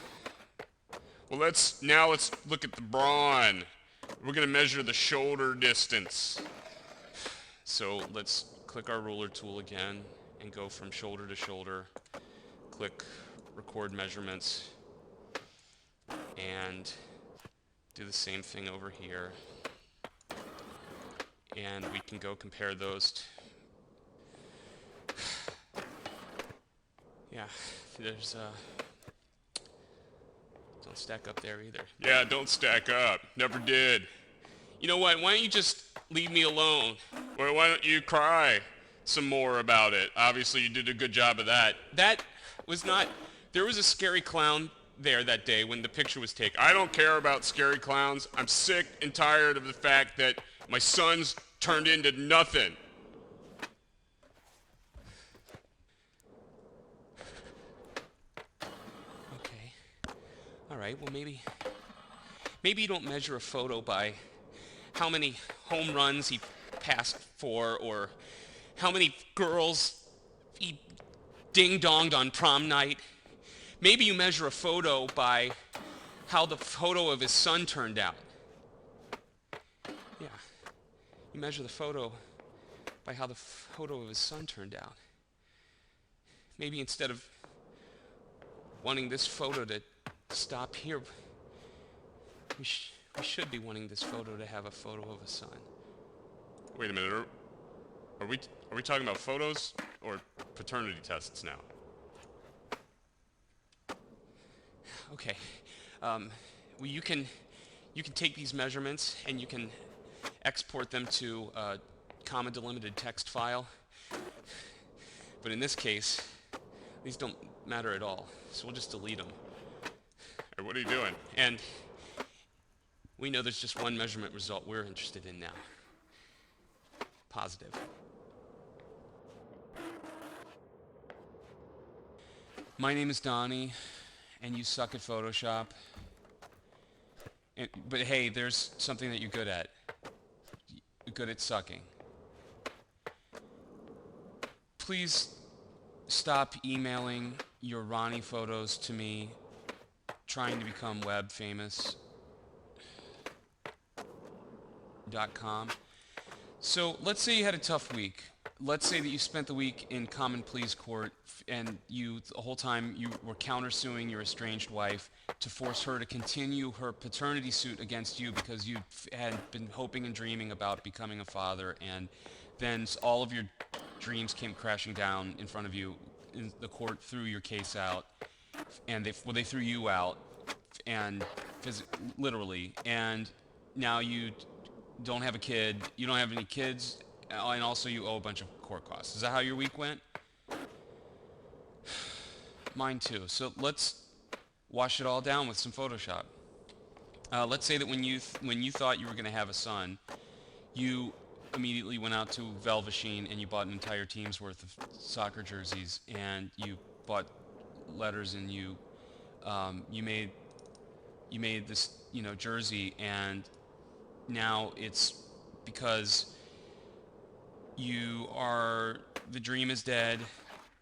Well, let's look at the brawn. We're gonna measure the shoulder distance. So let's click our ruler tool again and go from shoulder to shoulder. Click record measurements and do the same thing over here. And we can go compare those. Yeah, there's don't stack up there either. Yeah, don't stack up. Never did. You know what? Why don't you just leave me alone? Or why don't you cry some more about it? Obviously, you did a good job of that. That was not... There was a scary clown there that day when the picture was taken. I don't care about scary clowns. I'm sick and tired of the fact that my son's turned into nothing. Okay. All right, well maybe you don't measure a photo by how many home runs he passed for, or how many girls he ding-donged on prom night. Maybe you measure a photo by how the photo of his son turned out. Yeah, you measure the photo by how the photo of his son turned out. Maybe instead of wanting this photo to stop here, we should be wanting this photo to have a photo of a son. Wait a minute. Are we talking about photos or paternity tests now? Okay. Well, you can take these measurements and you can export them to a comma delimited text file. But in this case, these don't matter at all. So we'll just delete them. Hey, what are you doing? And we know there's just one measurement result we're interested in now. Positive. My name is Donnie, and you suck at Photoshop. But hey, there's something that you're good at. You're good at sucking. Please stop emailing your Ronnie photos to me, trying to become web famous. .com. So let's say you had a tough week. Let's say that you spent the week in common pleas court, and you the whole time you were countersuing your estranged wife to force her to continue her paternity suit against you because you had been hoping and dreaming about becoming a father, and then all of your dreams came crashing down in front of you. In the court threw your case out, and they threw you out, and literally, and now you don't have a kid, you don't have any kids, and also you owe a bunch of court costs. Is that how your week went? Mine too. So let's wash it all down with some Photoshop. Let's say that when you thought you were going to have a son, you immediately went out to Velveteen and you bought an entire team's worth of soccer jerseys, and you bought letters, and you made this jersey, and now it's because the dream is dead,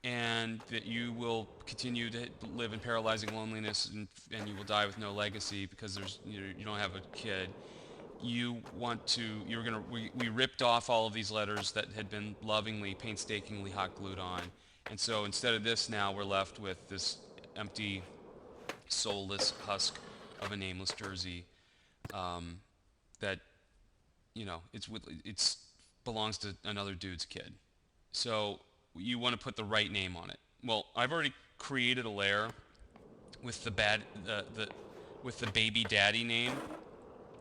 and that you will continue to live in paralyzing loneliness, and you will die with no legacy because you don't have a kid. We ripped off all of these letters that had been lovingly, painstakingly hot glued on, and so instead of this, now we're left with this empty, soulless husk of a nameless jersey that it's belongs to another dude's kid. So you want to put the right name on it. Well, I've already created a layer with the baby daddy name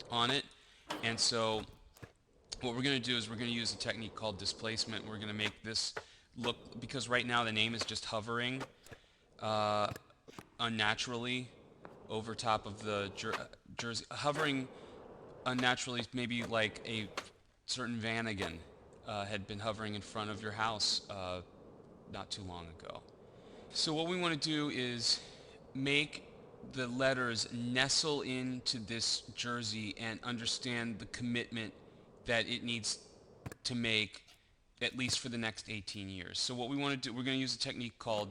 on it, And so what we're going to do is we're going to use a technique called displacement. We're going to make this look, because right now the name is just hovering unnaturally over top of the jersey, hovering unnaturally, maybe like a certain Vanagon had been hovering in front of your house not too long ago. So what we want to do is make the letters nestle into this jersey and understand the commitment that it needs to make, at least for the next 18 years. So what we want to do, we're going to use a technique called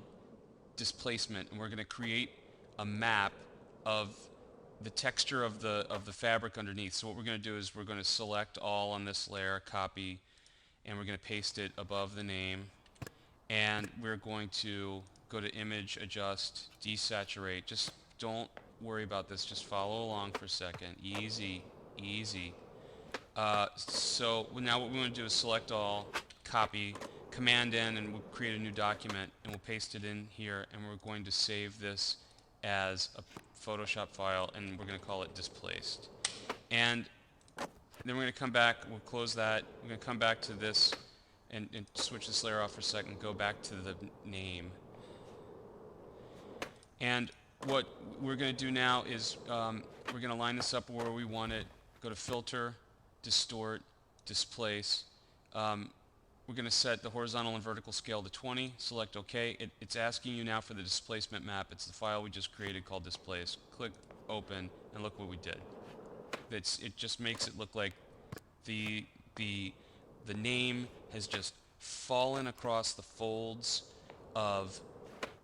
displacement, and we're going to create a map of the texture of the fabric underneath. So what we're going to do is we're going to select all on this layer, copy, and we're going to paste it above the name, and we're going to go to image, adjust, desaturate. Just don't worry about this, just follow along for a second. Easy, easy. So now what we want to do is select all, copy, Command N, and we'll create a new document, and we'll paste it in here, and we're going to save this as a Photoshop file, and we're going to call it displaced. And then we're going to come back, we'll close that, we're going to come back to this and switch this layer off for a second, go back to the name. And what we're going to do now is we're going to line this up where we want it, go to Filter, Distort, Displace. We're going to set the horizontal and vertical scale to 20, select OK. It's asking you now for the displacement map. It's the file we just created called Displace. Click Open, and look what we did. It just makes it look like the name has just fallen across the folds of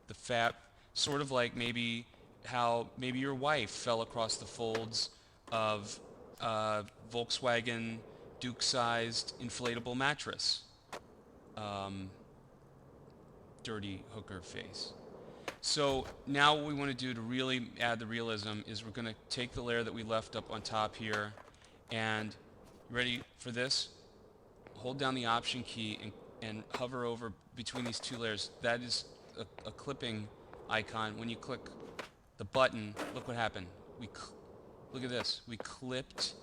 the fab, sort of like maybe how maybe your wife fell across the folds of Volkswagen Duke-sized inflatable mattress. Dirty hooker face. So now what we want to do to really add the realism is we're going to take the layer that we left up on top here, and ready for this? Hold down the Option key and hover over between these two layers. That is a clipping icon. When you click the button, look what happened. Look at this. We clipped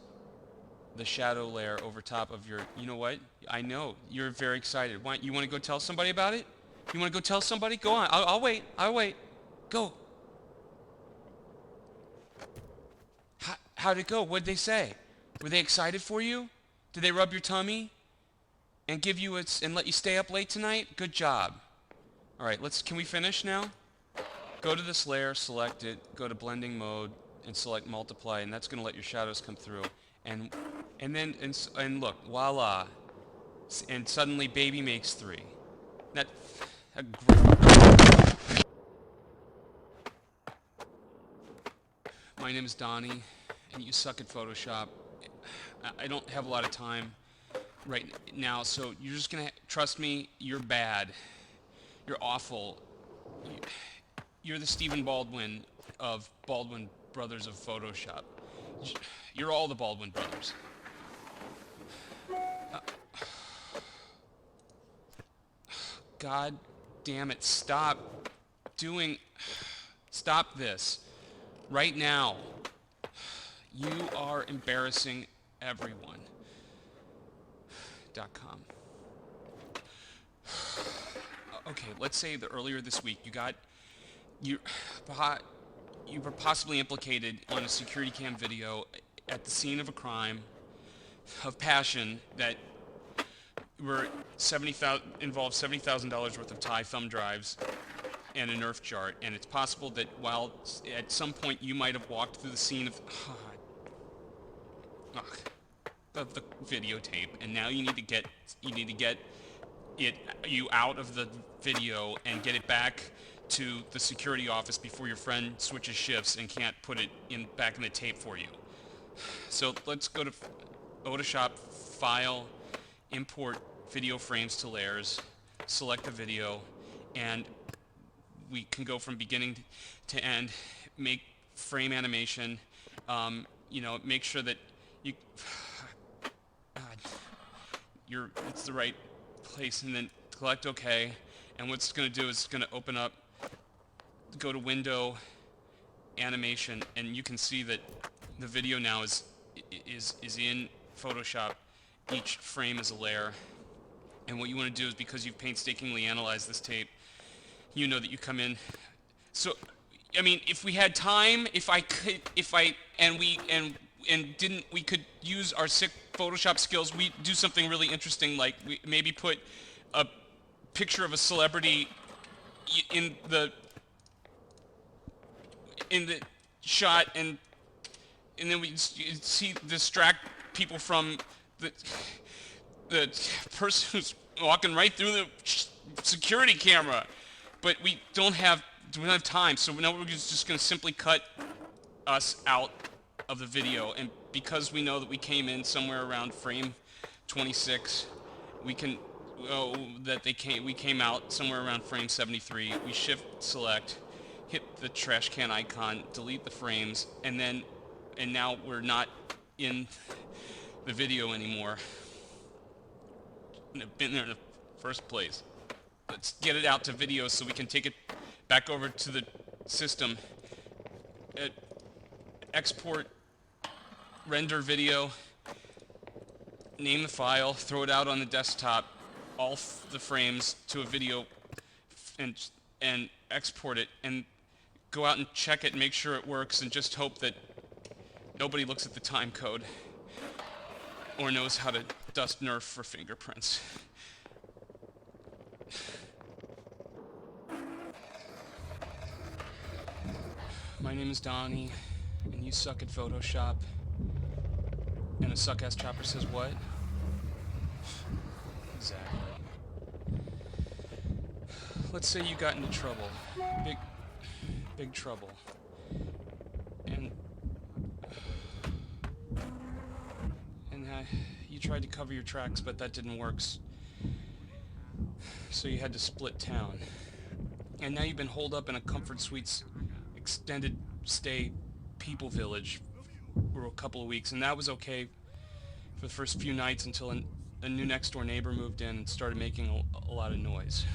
the shadow layer over top of your, you know what? I know, you're very excited. You want to go tell somebody about it? You want to go tell somebody? Go on. I'll wait. I'll wait. Go. How'd it go? What'd they say? Were they excited for you? Did they rub your tummy and give you and let you stay up late tonight? Good job. All right, can we finish now? Go to this layer, select it, go to blending mode, and select multiply, and that's going to let your shadows come through. And look, voila, and suddenly baby makes 3. My name is Donnie, and you suck at Photoshop. I don't have a lot of time right now, so you're just gonna trust me. You're bad. You're awful. You're the Stephen Baldwin of Baldwin Brothers of Photoshop. You're all the Baldwin brothers. God damn it, stop this right now. You are embarrassing everyone. .com. Okay, let's say that earlier this week you were possibly implicated on a security cam video at the scene of a crime of passion that involved $70,000 worth of Thai thumb drives and a Nerf chart, and it's possible that while at some point you might have walked through the scene of the videotape, and now you need to get you out of the video and get it back to the security office before your friend switches shifts and can't put it back in the tape for you. So let's go to Photoshop, File, Import Video Frames to Layers, select the video, and we can go from beginning to end, make frame animation, make sure that it's the right place, and then select OK. And what it's going to do is it's going to open up, go to Window, Animation, and you can see that the video now is is in Photoshop. Each frame is a layer. And what you want to do is, because you've painstakingly analyzed this tape, you know that you come in. So, I mean, if we had time, we could use our sick Photoshop skills, we do something really interesting, like we maybe put a picture of a celebrity in the shot, and then we see distract people from the person who's walking right through the security camera. But we don't have time, so now we're just going to simply cut us out of the video. And because we know that we came in somewhere around frame 26, we can we came out somewhere around frame 73. We shift select, hit the trash can icon, delete the frames, and now we're not in the video anymore. I've been there in the first place. Let's get it out to video so we can take it back over to the system. Export, render video, name the file, throw it out on the desktop, all the frames to a video, and export it, and go out and check it and make sure it works, and just hope that nobody looks at the time code or knows how to dust Nerf for fingerprints. My name is Donnie, and you suck at Photoshop. And a suck-ass chopper says what? Exactly. Let's say you got into trouble. Big trouble. And you tried to cover your tracks, but that didn't work. So you had to split town. And now you've been holed up in a Comfort Suites extended stay people village for a couple of weeks, and that was okay for the first few nights until a new next door neighbor moved in and started making a lot of noise.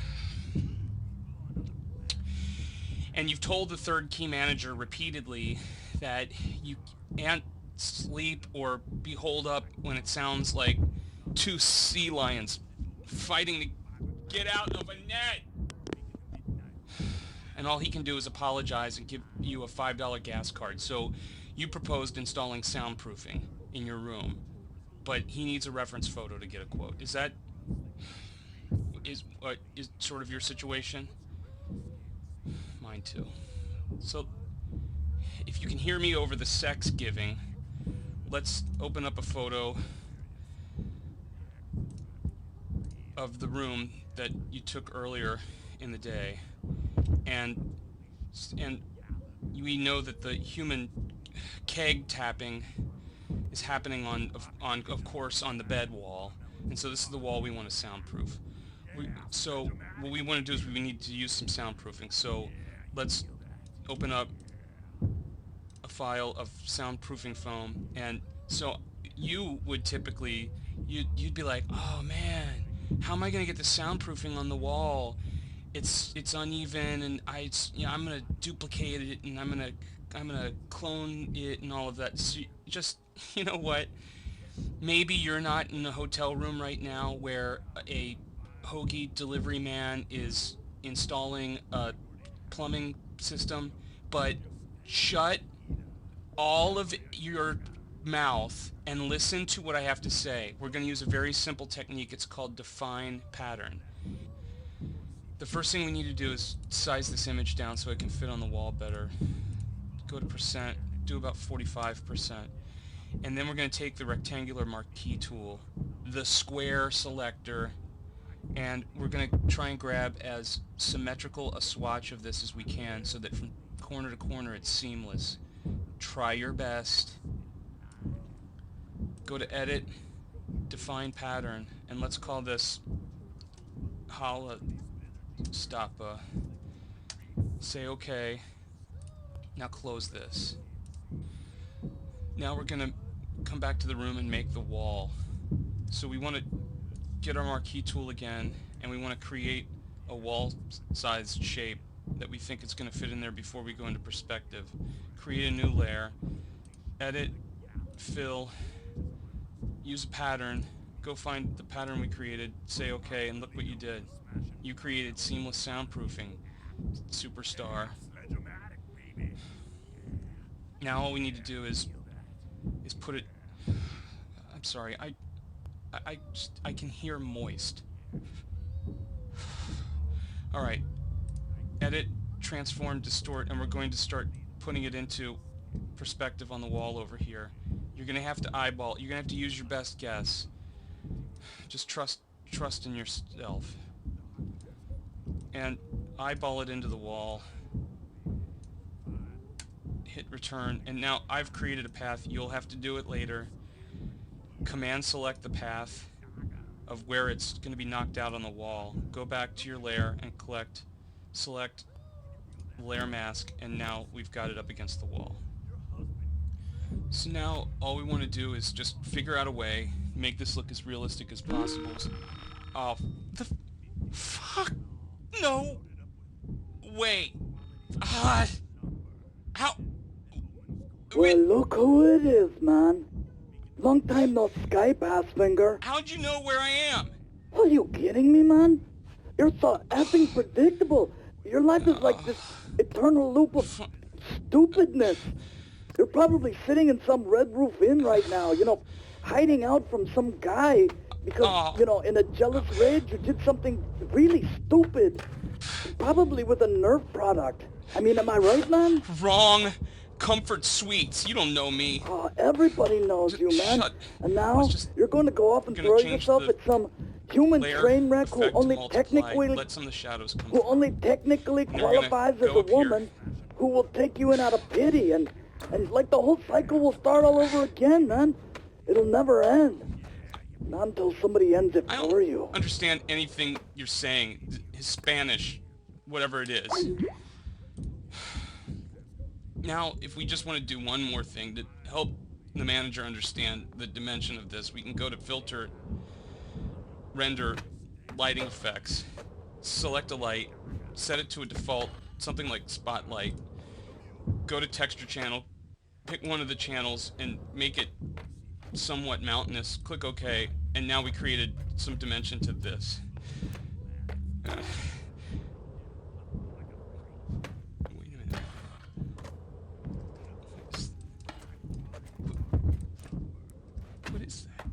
And you've told the third key manager repeatedly that you can't sleep or be holed up when it sounds like two sea lions fighting to get out of a net. And all he can do is apologize and give you a $5 gas card. So you proposed installing soundproofing in your room, but he needs a reference photo to get a quote. Is sort of your situation? Mine too. So if you can hear me over the sex giving, let's open up a photo of the room that you took earlier in the day. And we know that the human keg tapping is happening of course on the bed wall, and so this is the wall we want to soundproof. So what we want to do is we need to use some soundproofing. So let's open up a file of soundproofing foam, and so you would typically you'd be like, oh man, how am I gonna get the soundproofing on the wall? It's uneven, and I'm gonna duplicate it, and I'm gonna clone it and all of that. So just, you know what? Maybe you're not in a hotel room right now where a hoagie delivery man is installing a plumbing system, but shut all of your mouth and listen to what I have to say. We're going to use a very simple technique. It's called define pattern. The first thing we need to do is size this image down so it can fit on the wall better. Go to percent, do about 45%. And then we're going to take the rectangular marquee tool, the square selector, and we're going to try and grab as symmetrical a swatch of this as we can so that from corner to corner it's seamless. Try your best. Go to edit, define pattern, and let's call this Hala Stapa. Say OK. Now close this. Now we're going to come back to the room and make the wall. So we want to get our marquee tool again, and we want to create a wall-sized shape that we think is going to fit in there before we go into perspective. Create a new layer, edit, fill, use a pattern, go find the pattern we created, say okay, and look what you did. You created seamless soundproofing, superstar. Now all we need to do is put it. I'm sorry, I can hear moist. All right, edit, transform, distort, and we're going to start putting it into perspective on the wall over here. You're gonna have to eyeball. You're gonna have to use your best guess. Just trust in yourself, and eyeball it into the wall. Hit return, and now I've created a path. You'll have to do it later. Command select the path of where it's going to be knocked out on the wall. Go back to your layer and select layer mask, and now we've got it up against the wall. So now all we want to do is just figure out a way to make this look as realistic as possible. Oh, fuck! No way! How? Well, look who it is, man. Long time no Skype, ass-finger. How'd you know where I am? Are you kidding me, man? You're so effing predictable. Your life is like this eternal loop of stupidness. You're probably sitting in some Red Roof Inn right now, you know, hiding out from some guy because, you know, in a jealous rage you did something really stupid. Probably with a Nerf product. I mean, am I right, man? Wrong. Comfort Suites. You don't know me. Oh, everybody knows you, man. And now you're going to go off and throw yourself at some human train wreck who only technically let some of the shadows come who only technically qualifies as a woman, who will take you in out of pity, and like the whole cycle will start all over again, man. It'll never end. Not until somebody ends it for you. I don't understand anything you're saying. His Spanish, whatever it is. Now, if we just want to do one more thing to help the manager understand the dimension of this, we can go to Filter, Render, Lighting Effects, select a light, set it to a default, something like Spotlight, go to Texture Channel, pick one of the channels, and make it somewhat mountainous, click OK, and now we created some dimension to this. What is that?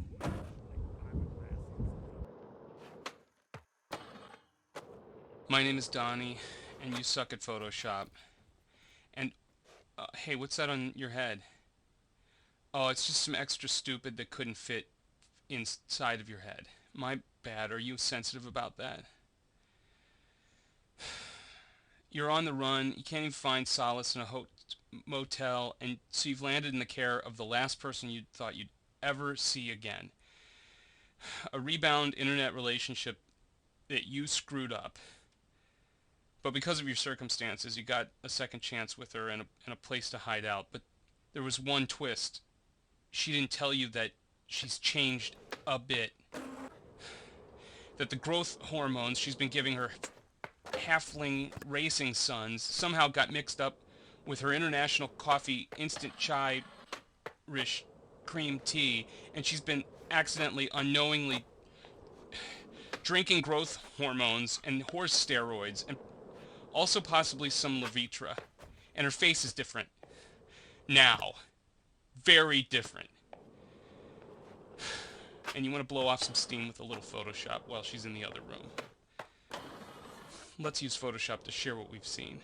My name is Donnie, and you suck at Photoshop. And, hey, what's that on your head? Oh, it's just some extra stupid that couldn't fit inside of your head. My bad. Are you sensitive about that? You're on the run. You can't even find solace in a motel, and so you've landed in the care of the last person you thought you'd ever see again. A rebound internet relationship that you screwed up. But because of your circumstances, you got a second chance with her and a place to hide out. But there was one twist. She didn't tell you that she's changed a bit. That the growth hormones she's been giving her halfling racing sons somehow got mixed up with her international coffee instant chai rish cream tea, and she's been accidentally, unknowingly drinking growth hormones and horse steroids, and also possibly some Levitra. And her face is different. Now. Very different. And you want to blow off some steam with a little Photoshop while she's in the other room. Let's use Photoshop to share what we've seen.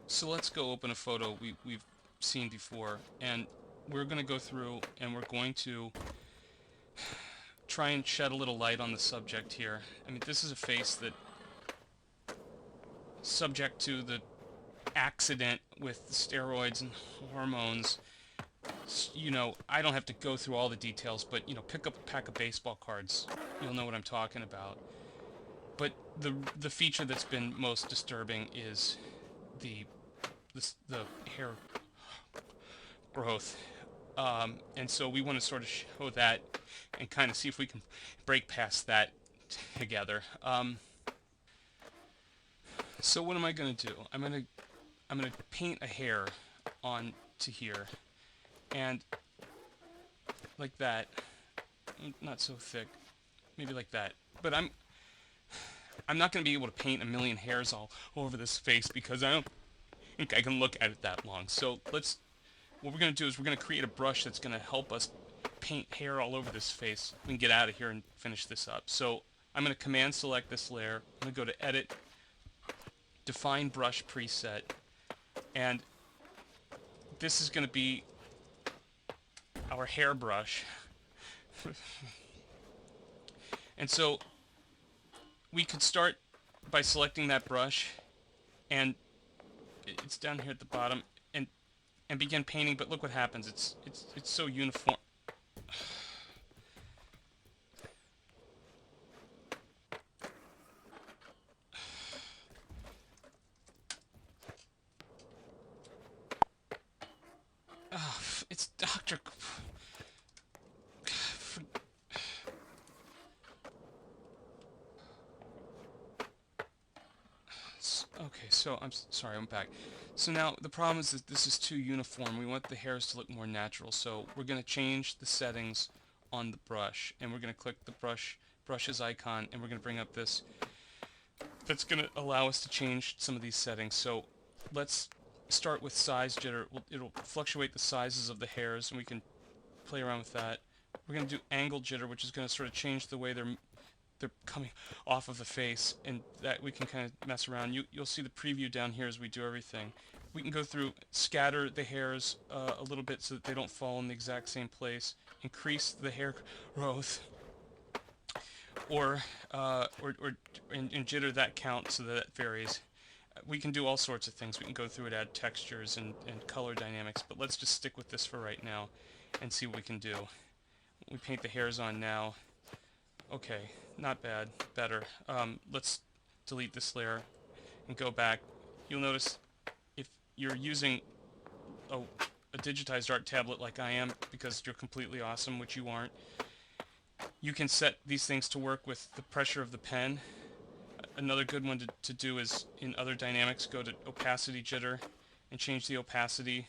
So let's go open a photo we've seen before, and we're going to go through and we're going to try and shed a little light on the subject here. I mean, this is a face that, subject to the accident with the steroids and hormones, you know, I don't have to go through all the details, but, you know, pick up a pack of baseball cards. You'll know what I'm talking about. But the feature that's been most disturbing is the hair growth. And so we want to sort of show that and kind of see if we can break past that together. So what am I going to do? I'm going to paint a hair on to here. and like that. Not so thick. Maybe like that. But I'm not going to be able to paint a million hairs all over this face because I don't think I can look at it that long. So what we're going to do is we're going to create a brush that's going to help us paint hair all over this face. We can get out of here and finish this up. So I'm going to command select this layer. I'm going to go to edit, define brush preset, and this is going to be our hair brush. And so we could start by selecting that brush, and it's down here at the bottom, and begin painting. But look what happens. It's so uniform. It's Dr. Okay, so I'm sorry, I'm back. So now the problem is that this is too uniform. We want the hairs to look more natural. So we're going to change the settings on the brush, and we're going to click the brushes icon, and we're going to bring up this. That's going to allow us to change some of these settings. So let's start with size jitter. It'll fluctuate the sizes of the hairs, and we can play around with that. We're going to do angle jitter, which is going to sort of change the way they're coming off of the face, and that we can kind of mess around. You'll see the preview down here as we do everything. We can go through, scatter the hairs a little bit so that they don't fall in the exact same place, increase the hair growth, or jitter that count so that it varies. We can do all sorts of things. We can go through and add textures and color dynamics, but let's just stick with this for right now and see what we can do. We paint the hairs on now. Okay, not bad, better. Let's delete this layer and go back. You'll notice if you're using a digitized art tablet like I am, because you're completely awesome, which you aren't, you can set these things to work with the pressure of the pen. Another good one to do is in other dynamics, go to opacity jitter and change the opacity.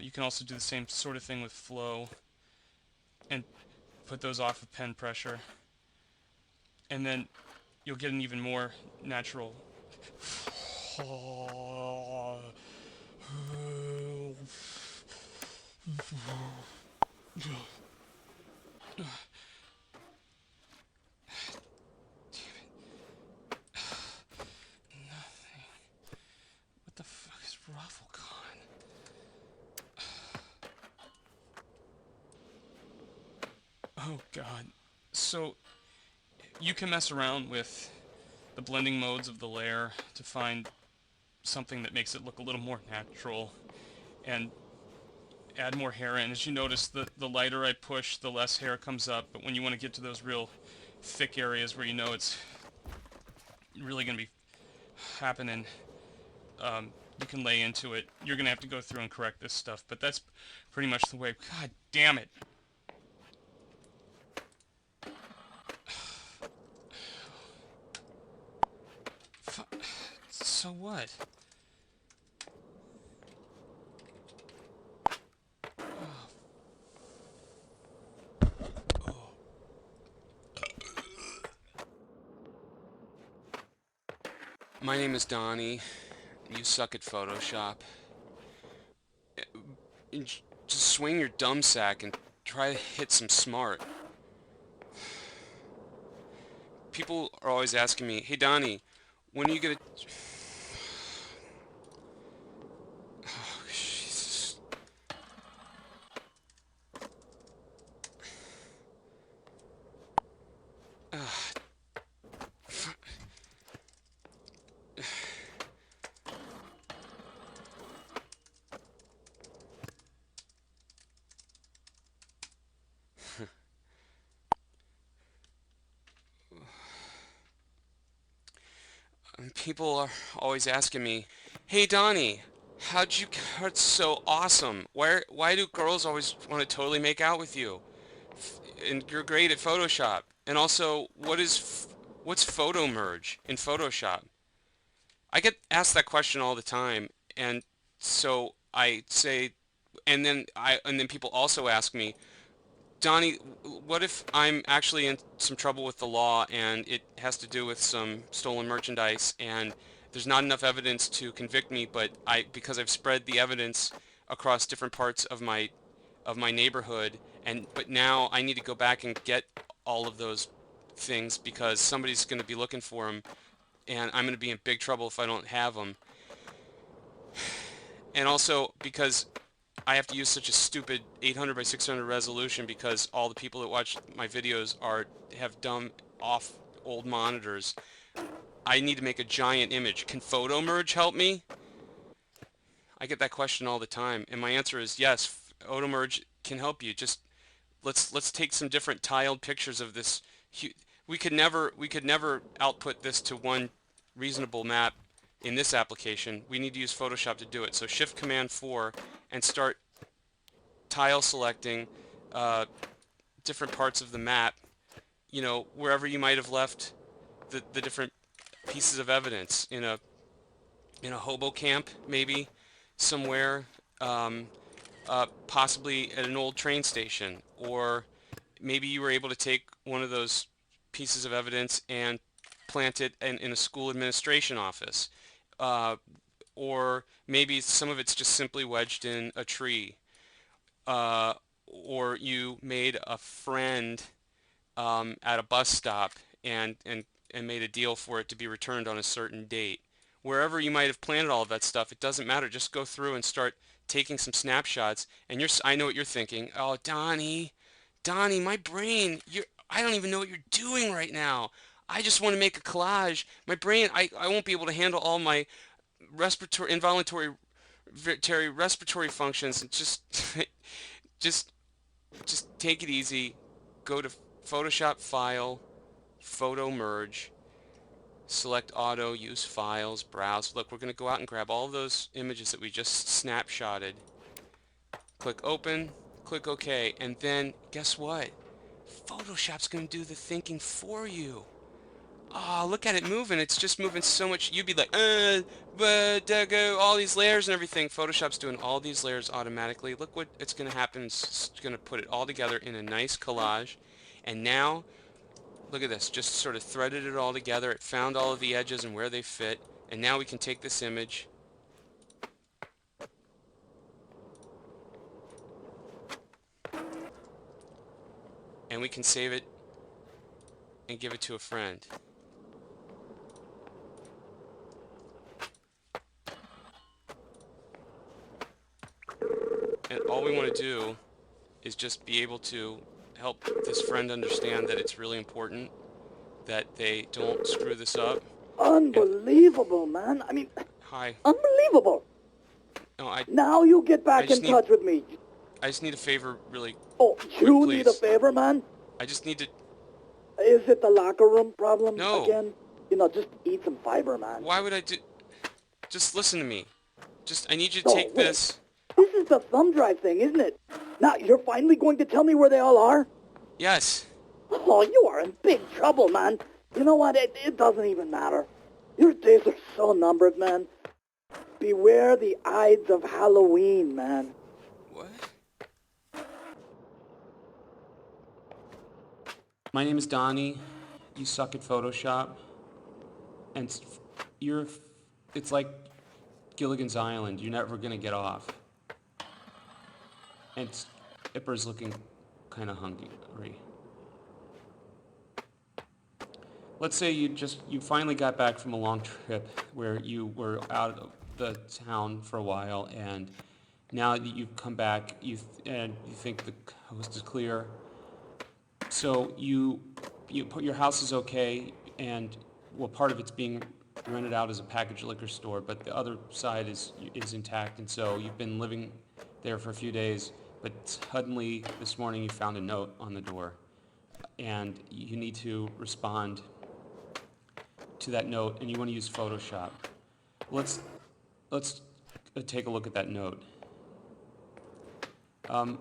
You can also do the same sort of thing with flow and put those off of pen pressure, and then you'll get an even more natural What the fuck is ruffle gone? Oh god. So you can mess around with the blending modes of the layer to find something that makes it look a little more natural and add more hair in. As you notice, the lighter I push, the less hair comes up, but when you want to get to those real thick areas where you know it's really going to be happening, you can lay into it. You're going to have to go through and correct this stuff, but that's pretty much the way. God damn it. So what? My name is Donnie. You suck at Photoshop. Just swing your dumb sack and try to hit some smart. People are always asking me, "Hey Donnie, when are you gonna..." Oh, Jesus. People are always asking me, "Hey Donnie, how'd you cut so awesome? Why do girls always want to totally make out with you? And you're great at Photoshop. And also, what's photo merge in Photoshop?" I get asked that question all the time, and so I say and then people also ask me, Donnie, what if I'm actually in some trouble with the law and it has to do with some stolen merchandise and there's not enough evidence to convict me, but because I've spread the evidence across different parts of my neighborhood, but now I need to go back and get all of those things because somebody's going to be looking for them, and I'm going to be in big trouble if I don't have them. And also because I have to use such a stupid 800 by 600 resolution because all the people that watch my videos have dumb off old monitors. I need to make a giant image. Can PhotoMerge help me? I get that question all the time, and my answer is yes. PhotoMerge can help you. Just let's take some different tiled pictures of this. We could never output this to one reasonable map in this application. We need to use Photoshop to do it. So Shift Command 4 and start tile selecting different parts of the map, you know, wherever you might have left the different pieces of evidence in a hobo camp, maybe somewhere, possibly at an old train station, or maybe you were able to take one of those pieces of evidence and plant it in a school administration office, or maybe some of it's just simply wedged in a tree, or you made a friend at a bus stop and made a deal for it to be returned on a certain date. Wherever you might have planted all of that stuff, it doesn't matter. Just go through and start taking some snapshots. And I know what you're thinking. Oh, Donnie, my brain, I don't even know what you're doing right now. I just want to make a collage. My brain, I won't be able to handle all my involuntary respiratory functions. Just take it easy. Go to Photoshop File, Photo Merge, select Auto, Use Files, Browse. Look, we're going to go out and grab all of those images that we just snapshotted. Click Open, click OK, and then guess what? Photoshop's going to do the thinking for you. Oh, look at it moving. It's just moving so much. You'd be like, but go all these layers and everything. Photoshop's doing all these layers automatically. Look what it's going to happen. It's going to put it all together in a nice collage. And now, look at this. Just sort of threaded it all together. It found all of the edges and where they fit. And now we can take this image and we can save it and give it to a friend. And all we want to do is just be able to help this friend understand that it's really important that they don't screw this up. Unbelievable, man. I mean, Hi. unbelievable. No, Now you get back in touch with me. I just need a favor, really. Oh, you need a please. favor, man? I just need to... Is it the locker room problem No. again? You know, just eat some fiber, man. Why would I do... Just listen to me. I need you to take wait. this. This is the thumb drive thing, isn't it? Now, you're finally going to tell me where they all are? Yes. Oh, you are in big trouble, man. You know what? It doesn't even matter. Your days are so numbered, man. Beware the Ides of Halloween, man. What? My name is Donnie. You suck at Photoshop. And it's like Gilligan's Island. You're never going to get off. And Ipper's looking kind of hungry. Let's say you finally got back from a long trip where you were out of the town for a while, and now that you've come back, you think the coast is clear. So you put your house is okay, and well, part of it's being rented out as a packaged liquor store, but the other side is intact, and so you've been living there for a few days, but suddenly this morning you found a note on the door, and you need to respond to that note, and you want to use Photoshop. Let's take a look at that note. But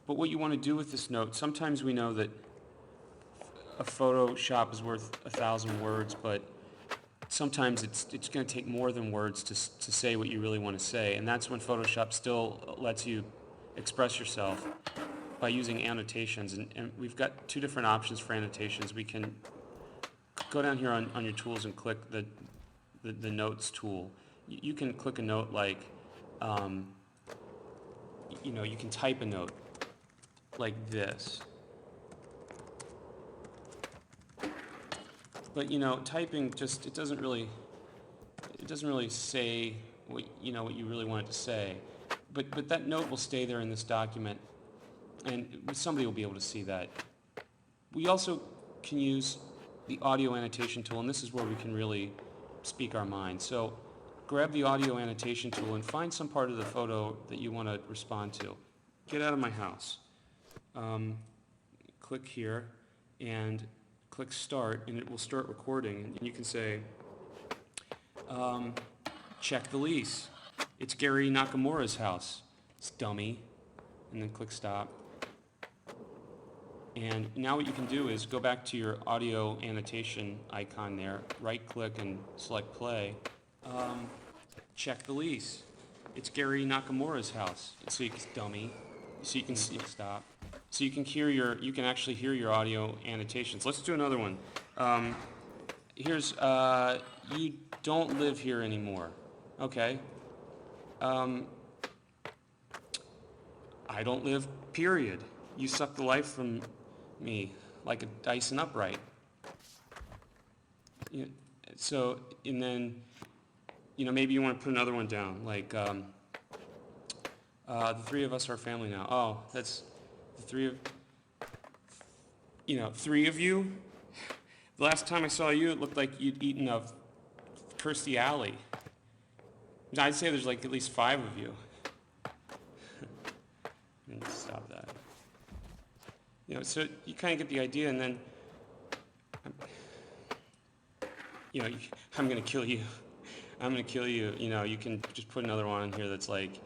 what you want to do with this note, sometimes we know that a Photoshop is worth 1,000 words, but sometimes it's going to take more than words to say what you really want to say, and that's when Photoshop still lets you express yourself by using annotations. And we've got two different options for annotations. We can go down here on your tools and click the notes tool. You can click a note like, you can type a note like this. But typing just it doesn't really say what you really want it to say. But that note will stay there in this document, and somebody will be able to see that. We also can use the audio annotation tool, and this is where we can really speak our mind. So grab the audio annotation tool and find some part of the photo that you want to respond to. Get out of my house. Click here and click start, and it will start recording. And you can say, check the lease. It's Gary Nakamura's house. It's dummy. And then click stop. And now what you can do is go back to your audio annotation icon there, right click and select play. Check the lease. It's Gary Nakamura's house. So you can dummy. So you can see stop. So you can actually hear your audio annotations. Let's do another one. Here's you don't live here anymore. Okay. I don't live, period. You suck the life from me like a Dyson upright. So, and then, maybe you want to put another one down, like, the three of us are family now. Oh, that's the three of you? The last time I saw you, it looked like you'd eaten a Kirstie Alley. I'd say there's like at least 5 of you. And stop that. So you kind of get the idea, and then, I'm going to kill you. I'm going to kill you. You can just put another one on here that's like,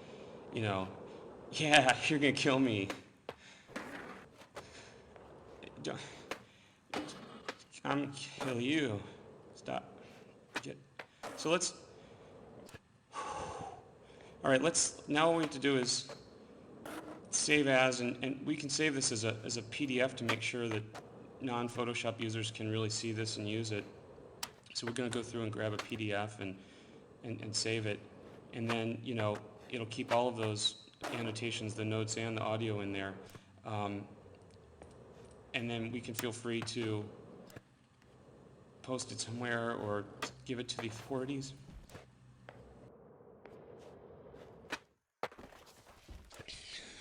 yeah, you're going to kill me. I'm going to kill you. Stop. So let's, all right, now what we have to do is save as, and we can save this as a PDF to make sure that non-Photoshop users can really see this and use it. So we're going to go through and grab a PDF and save it, and then it'll keep all of those annotations, the notes and the audio in there, and then we can feel free to post it somewhere or give it to the authorities.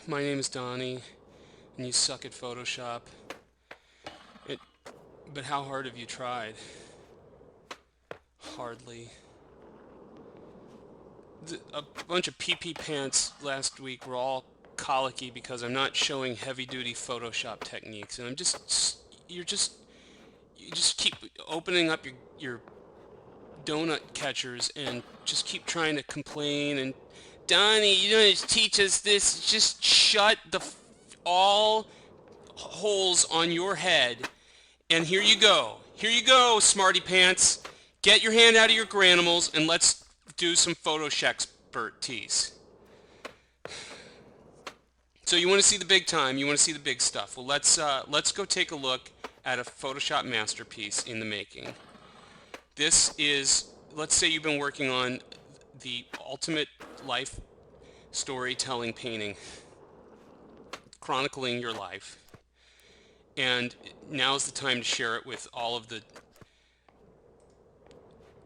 My name is Donnie, and you suck at Photoshop. But how hard have you tried? Hardly. A bunch of PP pants last week were all colicky because I'm not showing heavy-duty Photoshop techniques, and you just keep opening up your donut catchers and just keep trying to complain. And Donnie, you don't just teach us this. Just shut all holes on your head. And here you go. Here you go, smarty pants. Get your hand out of your granimals and let's do some Photoshop expertise. So you want to see the big time. You want to see the big stuff. Well, let's go take a look at a Photoshop masterpiece in the making. This is, let's say you've been working on the ultimate life storytelling painting, chronicling your life. And now's the time to share it with all of the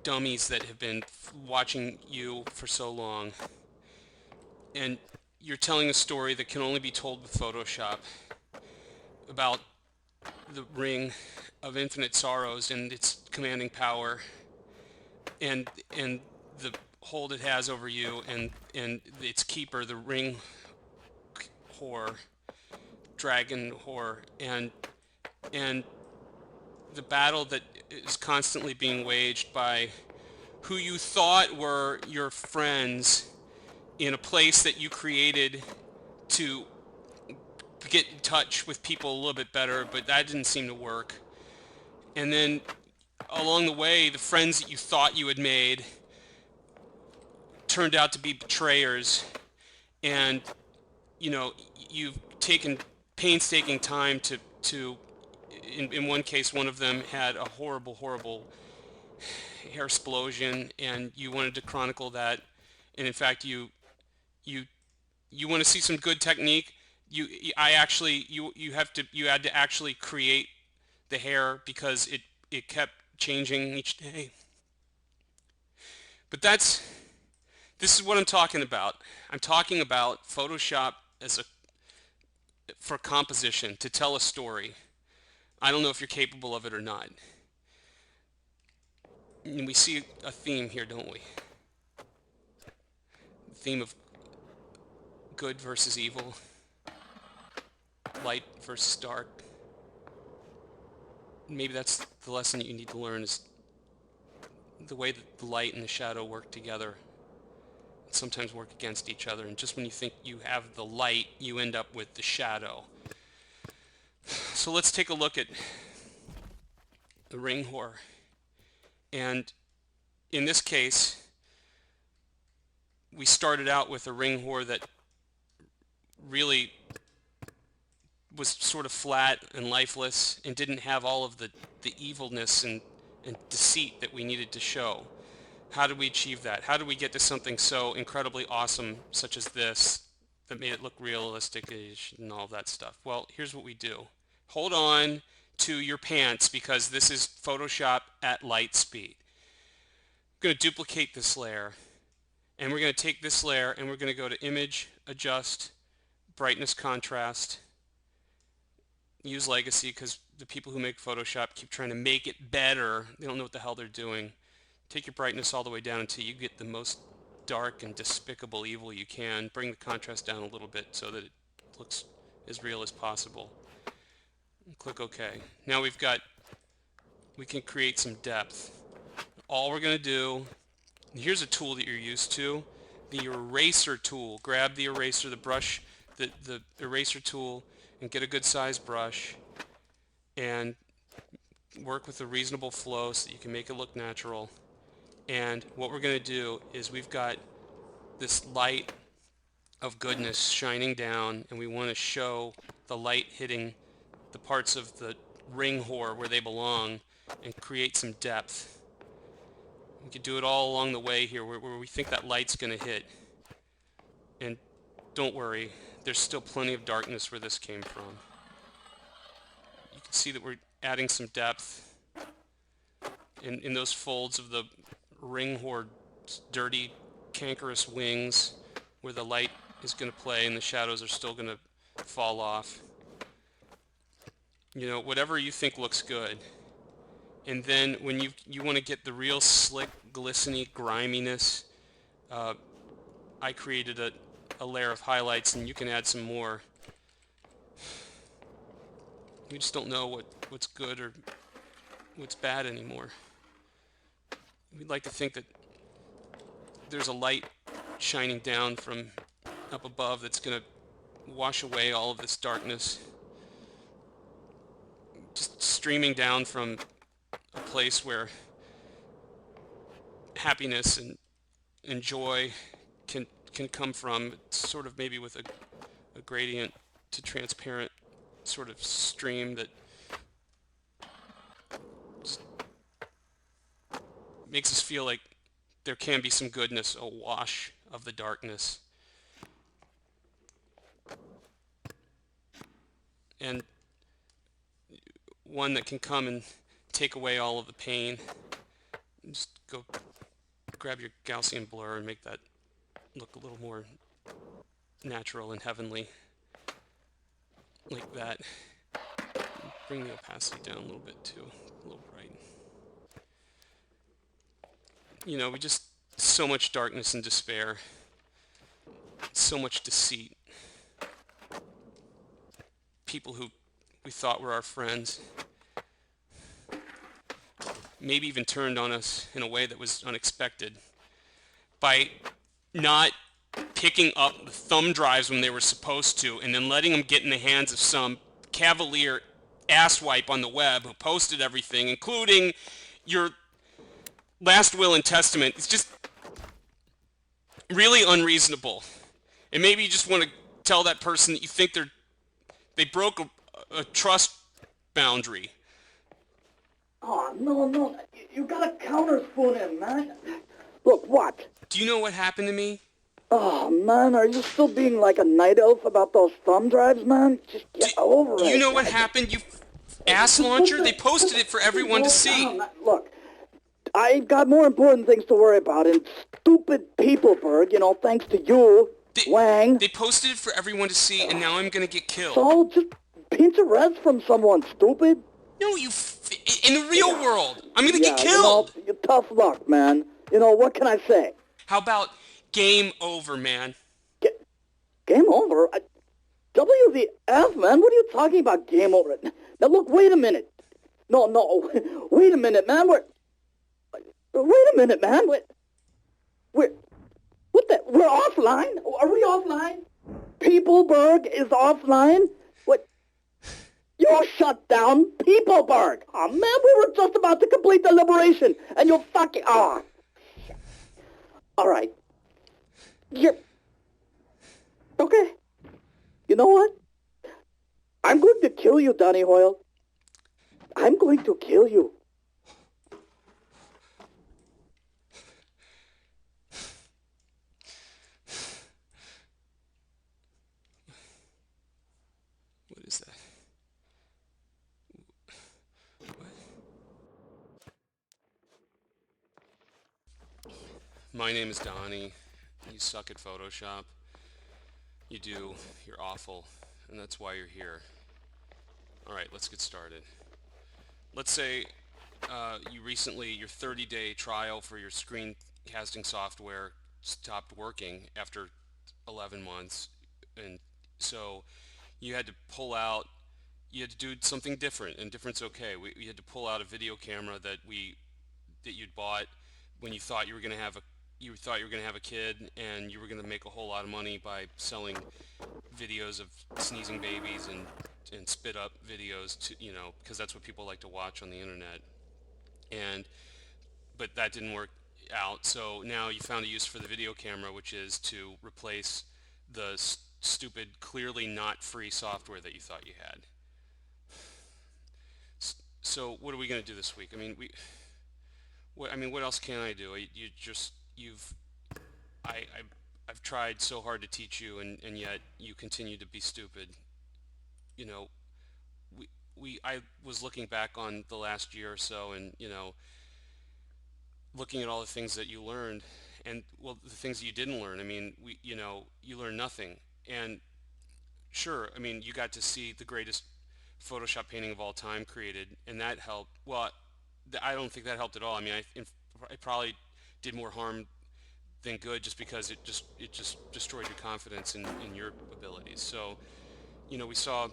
dummies that have been watching you for so long. And you're telling a story that can only be told with Photoshop about the Ring of Infinite Sorrows and its commanding power and the hold it has over you and its keeper, the Ring whore, dragon whore, and the battle that is constantly being waged by who you thought were your friends in a place that you created to get in touch with people a little bit better, but that didn't seem to work. And then along the way, the friends that you thought you had made turned out to be betrayers, and you've taken painstaking time to in one case, one of them had a horrible hair explosion, and you wanted to chronicle that. And in fact, you want to see some good technique. You had to actually create the hair because it kept changing each day. But this is what I'm talking about. I'm talking about Photoshop for composition, to tell a story. I don't know if you're capable of it or not. And we see a theme here, don't we? The theme of good versus evil, light versus dark. Maybe that's the lesson that you need to learn, is the way that the light and the shadow work together, and sometimes work against each other. And just when you think you have the light, you end up with the shadow. So let's take a look at the ring whore. And in this case, we started out with a ring whore that really was sort of flat and lifeless and didn't have all of the evilness and deceit that we needed to show. How did we achieve that? How did we get to something so incredibly awesome such as this that made it look realistic-ish and all that stuff? Well, here's what we do. Hold on to your pants, because this is Photoshop at light speed. I'm going to duplicate this layer, and we're going to take this layer and we're going to go to Image, Adjust, Brightness, Contrast, use Legacy, because the people who make Photoshop keep trying to make it better. They don't know what the hell they're doing. Take your brightness all the way down until you get the most dark and despicable evil you can. Bring the contrast down a little bit so that it looks as real as possible. And click OK. Now we can create some depth. All we're going to do, here's a tool that you're used to, the eraser tool. Grab the eraser, the brush, the eraser tool, and get a good sized brush and work with a reasonable flow so that you can make it look natural. And what we're going to do is we've got this light of goodness shining down, and we want to show the light hitting the parts of the ring whore where they belong and create some depth. We could do it all along the way here where we think that light's going to hit. And don't worry, there's still plenty of darkness where this came from. You can see that we're adding some depth in those folds of the ring whore's dirty, cankerous wings where the light is going to play and the shadows are still going to fall off. You know, whatever you think looks good. And then when you want to get the real slick, glistening griminess, I created a layer of highlights, and you can add some more. We just don't know what's good or what's bad anymore. We'd like to think that there's a light shining down from up above that's going to wash away all of this darkness. Just streaming down from a place where happiness and joy can come from. It's sort of maybe with a gradient to transparent sort of stream that just makes us feel like there can be some goodness, a wash of the darkness. And one that can come and take away all of the pain. Just go grab your Gaussian blur and make that look a little more natural and heavenly, like that. Bring the opacity down a little bit too, a little bright. You know, so much darkness and despair, so much deceit. People who we thought were our friends maybe even turned on us in a way that was unexpected by not picking up the thumb drives when they were supposed to and then letting them get in the hands of some cavalier asswipe on the web who posted everything, including your last will and testament is just really unreasonable. And maybe you just want to tell that person that you think they broke a trust boundary. Oh, no. You gotta counter spoon him, man. Look, what? Do you know what happened to me? Oh, man, are you still being like a night elf about those thumb drives, man? Just get over it. Do you know what happened, you ass launcher? They posted it for everyone to see. Look, I've got more important things to worry about, and stupid Peopleburg, thanks to you, Wang. They posted it for everyone to see, and now I'm gonna get killed. So, just pinch a rest from someone, stupid. No, in the real world, I'm gonna get killed. Tough luck, man. What can I say? How about game over, man? Game over? WTF, man? What are you talking about, game over? Now, look, wait a minute. No, wait a minute, man. Wait a minute, man. We're offline? Are we offline? Peopleburg is offline? What? You shut down Peopleburg. Oh, man, we were just about to complete the liberation, and you're fucking... Oh. All right. Okay. You know what? I'm going to kill you, Donny Hoyle. I'm going to kill you. What is that? What? My name is Donnie. You suck at Photoshop. You do. You're awful. And that's why you're here. Alright, let's get started. Let's say your 30-day trial for your screencasting software stopped working after 11 months. And so you had to pull out, you had to do something different, and different's okay. We had to pull out a video camera that you'd bought when you thought you were going to have a kid, and you were going to make a whole lot of money by selling videos of sneezing babies and spit up videos to, because that's what people like to watch on the internet. But that didn't work out, so now you found a use for the video camera, which is to replace the stupid, clearly not free software that you thought you had. So what are we going to do this week? I mean, what else can I do? I've tried so hard to teach you, and yet you continue to be stupid. I was looking back on the last year or so, and looking at all the things that you learned, and the things that you didn't learn. I mean, you learned nothing. And sure, I mean, you got to see the greatest Photoshop painting of all time created, and that helped. Well, I don't think that helped at all. I mean, I probably did more harm than good, just because it just destroyed your confidence in your abilities. So, we saw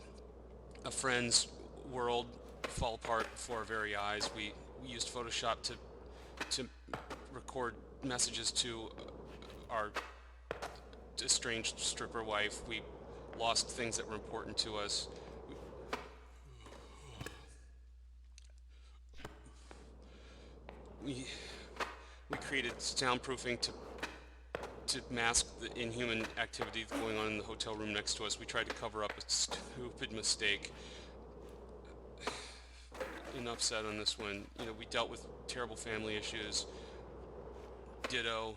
a friend's world fall apart before our very eyes. We used Photoshop to record messages to our estranged stripper wife. We lost things that were important to us. We created soundproofing to mask the inhuman activity going on in the hotel room next to us. We tried to cover up a stupid mistake. Enough said on this one. We dealt with terrible family issues. Ditto.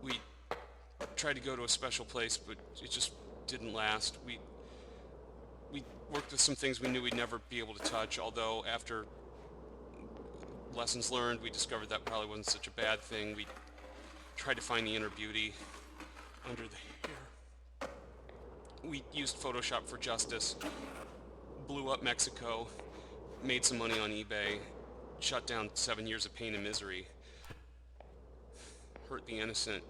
We tried to go to a special place, but it just didn't last. We worked with some things we knew we'd never be able to touch, although after lessons learned, we discovered that probably wasn't such a bad thing. We tried to find the inner beauty under the hair. We used Photoshop for justice, blew up Mexico, made some money on eBay, shut down 7 years of pain and misery, hurt the innocent,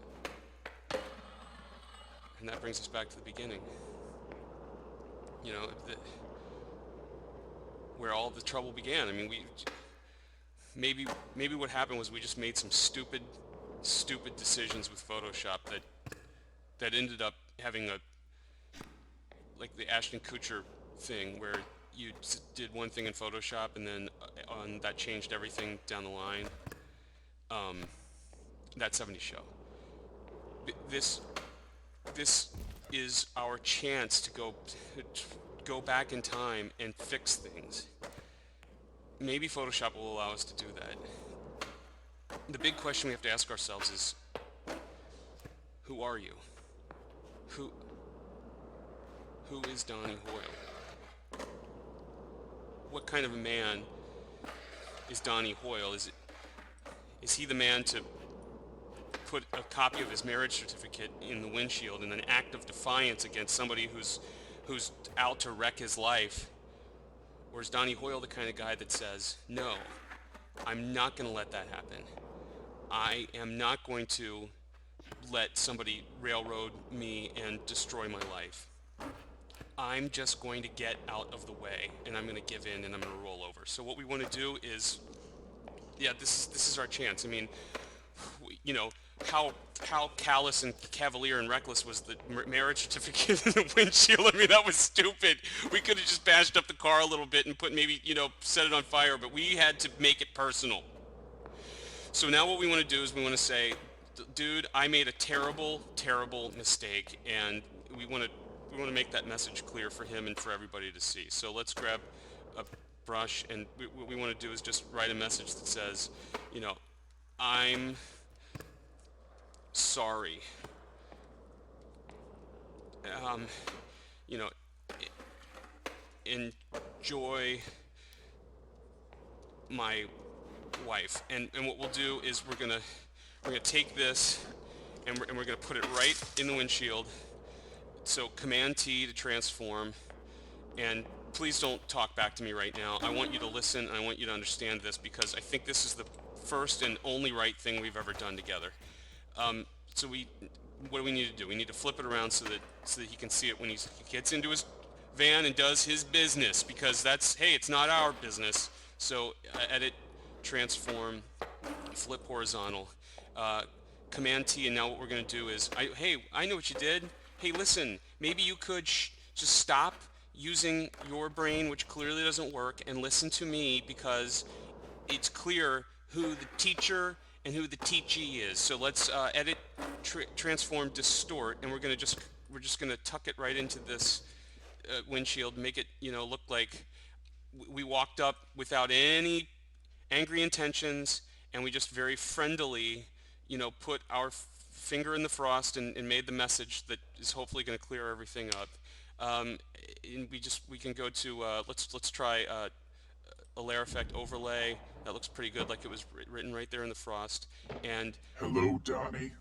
and that brings us back to the beginning. Where all the trouble began. I mean, maybe what happened was we just made some stupid decisions with Photoshop that ended up having like the Ashton Kutcher thing, where you did one thing in Photoshop and then that changed everything down the line. That 70s show. This is our chance to go back in time and fix things. Maybe Photoshop will allow us to do that. The big question we have to ask ourselves is, who are you? Who is Donnie Hoyle? What kind of a man is Donnie Hoyle? Is he the man to put a copy of his marriage certificate in the windshield in an act of defiance against somebody who's out to wreck his life? Or is Donnie Hoyle the kind of guy that says, no, I'm not going to let that happen. I am not going to let somebody railroad me and destroy my life. I'm just going to get out of the way, and I'm going to give in, and I'm going to roll over. So what we want to do is, yeah, this is our chance. I mean, you know, how callous and cavalier and reckless was the marriage certificate in the windshield? I mean, that was stupid. We could have just bashed up the car a little bit and put maybe, you know, set it on fire, but we had to make it personal. So now what we want to do is we want to say, dude, I made a terrible, terrible mistake, and we want to make that message clear for him and for everybody to see. So let's grab a brush, and what we want to do is just write a message that says, you know, I'm sorry. You know, enjoy my wife. And what we'll do is we're gonna take this and we're gonna put it right in the windshield. So Command T to transform, and please don't talk back to me right now. I want you to listen, and I want you to understand this, because I think this is the first and only right thing we've ever done together. So what do we need to do? We need to flip it around so that he can see it when he gets into his van and does his business, because hey, it's not our business. So edit, transform, flip horizontal, Command T, and now what we're going to do is, hey, I know what you did. Hey, listen, maybe you could just stop using your brain, which clearly doesn't work, and listen to me, because it's clear who the teacher and who the teachee is. So let's edit, transform, distort, and we're just gonna tuck it right into this windshield, make it, you know, look like we walked up without any angry intentions, and we just very friendly, you know, put our finger in the frost and made the message that is hopefully going to clear everything up. And we can go to let's try a layer effect overlay. That looks pretty good, like it was written right there in the frost. And hello, Donnie.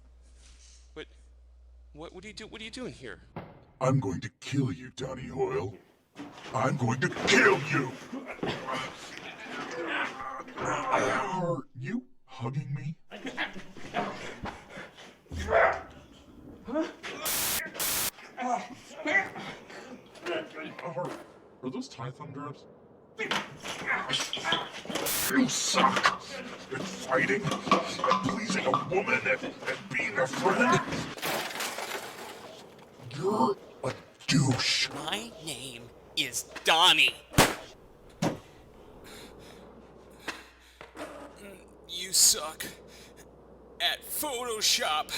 What are you doing here? I'm going to kill you, Donnie Hoyle. I'm going to kill you. Are you hugging me? Are those Tython drops? You suck at fighting, at pleasing a woman, and being a friend. You're a douche. My name is Donnie. You suck at Photoshop.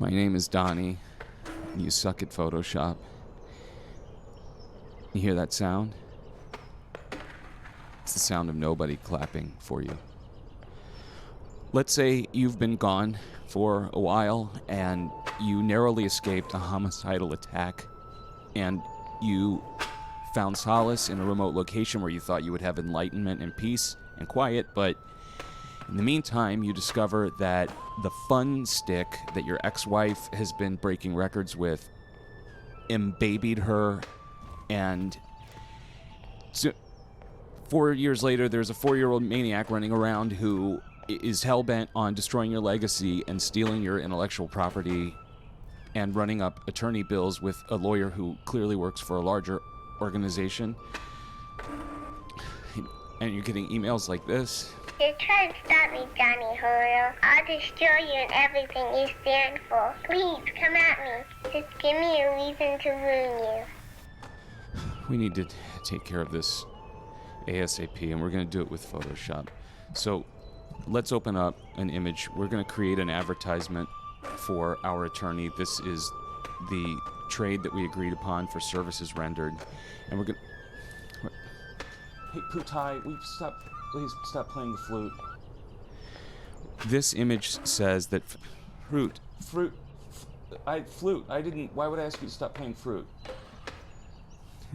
My name is Donnie, and you suck at Photoshop. You hear that sound? It's the sound of nobody clapping for you. Let's say you've been gone for a while, and you narrowly escaped a homicidal attack, and you found solace in a remote location where you thought you would have enlightenment and peace and quiet, but In the meantime, you discover that the fun stick that your ex-wife has been breaking records with embabied her, and so 4 years later, there's a 4-year-old maniac running around who is hell-bent on destroying your legacy and stealing your intellectual property and running up attorney bills with a lawyer who clearly works for a larger organization. And you're getting emails like this. You're trying to stop me, Johnny Julio. I'll destroy you and everything you stand for. Please, come at me. Just give me a reason to ruin you. We need to take care of this ASAP, and we're going to do it with Photoshop. So let's open up an image. We're going to create an advertisement for our attorney. This is the trade that we agreed upon for services rendered. And we're going to... Hey, Putai, please stop playing the flute. This image says that... Flute. I didn't... Why would I ask you to stop playing fruit?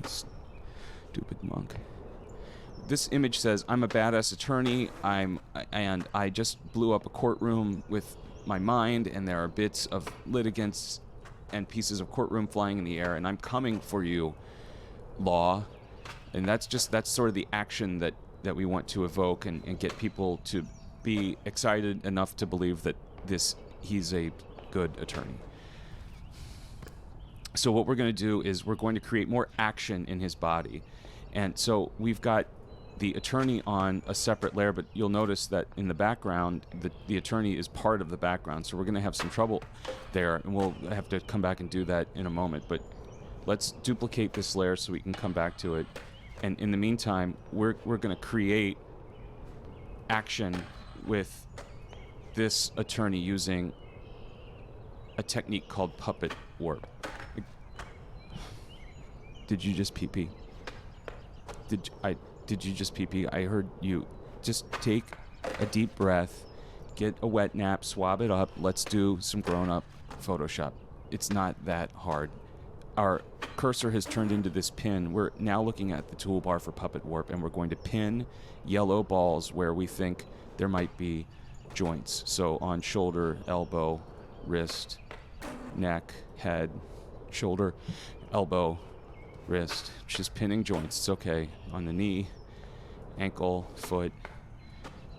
Stupid monk. This image says, I'm a badass attorney, and I just blew up a courtroom with my mind, and there are bits of litigants and pieces of courtroom flying in the air, and I'm coming for you, law. And that's sort of the action that we want to evoke and get people to be excited enough to believe that he's a good attorney. So what we're going to do is we're going to create more action in his body. And so we've got the attorney on a separate layer, but you'll notice that in the background, the attorney is part of the background. So we're going to have some trouble there, and we'll have to come back and do that in a moment. But let's duplicate this layer so we can come back to it. And in the meantime, we're going to create action with this attorney using a technique called puppet warp. Did you just pee-pee? Did you just pee-pee? I heard you. Just take a deep breath, get a wet nap, swab it up. Let's do some grown-up Photoshop. It's not that hard. Our cursor has turned into this pin. We're now looking at the toolbar for Puppet Warp, and we're going to pin yellow balls where we think there might be joints. So on shoulder, elbow, wrist, neck, head, shoulder, elbow, wrist. Just pinning joints. It's okay. On the knee, ankle, foot,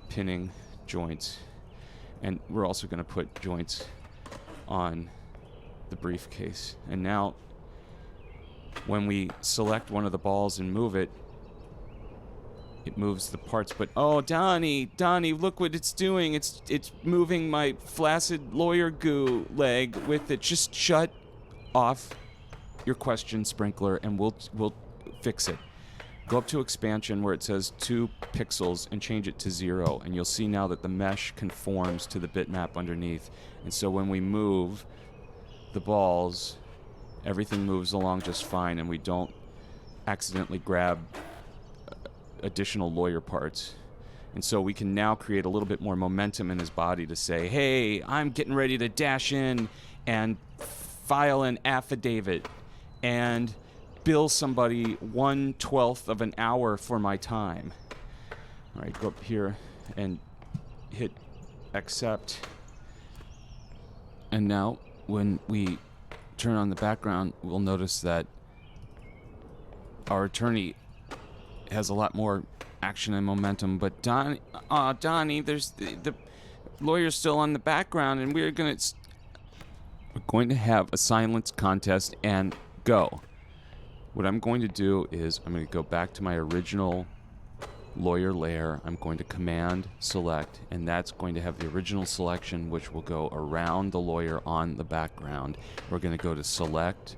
pinning joints. And we're also going to put joints on the briefcase. And now, when we select one of the balls and move it, it moves the parts. But oh, Donnie, look what it's doing. It's moving my flaccid lawyer goo leg with it. Just shut off your question, Sprinkler, and we'll fix it. Go up to expansion where it says 2 pixels and change it to 0, and you'll see now that the mesh conforms to the bitmap underneath. And so when we move the balls, everything moves along just fine, and we don't accidentally grab additional lawyer parts. And so we can now create a little bit more momentum in his body to say, hey, I'm getting ready to dash in and file an affidavit and bill somebody 1/12 of an hour for my time. All right, go up here and hit accept. And now when we turn on the background, we'll notice that our attorney has a lot more action and momentum, but Donnie, there's the lawyer's still on the background, and we're going to have a silence contest and go. What I'm going to do is I'm going to go back to my original lawyer layer. I'm going to command select, and that's going to have the original selection, which will go around the lawyer on the background. We're going to go to select,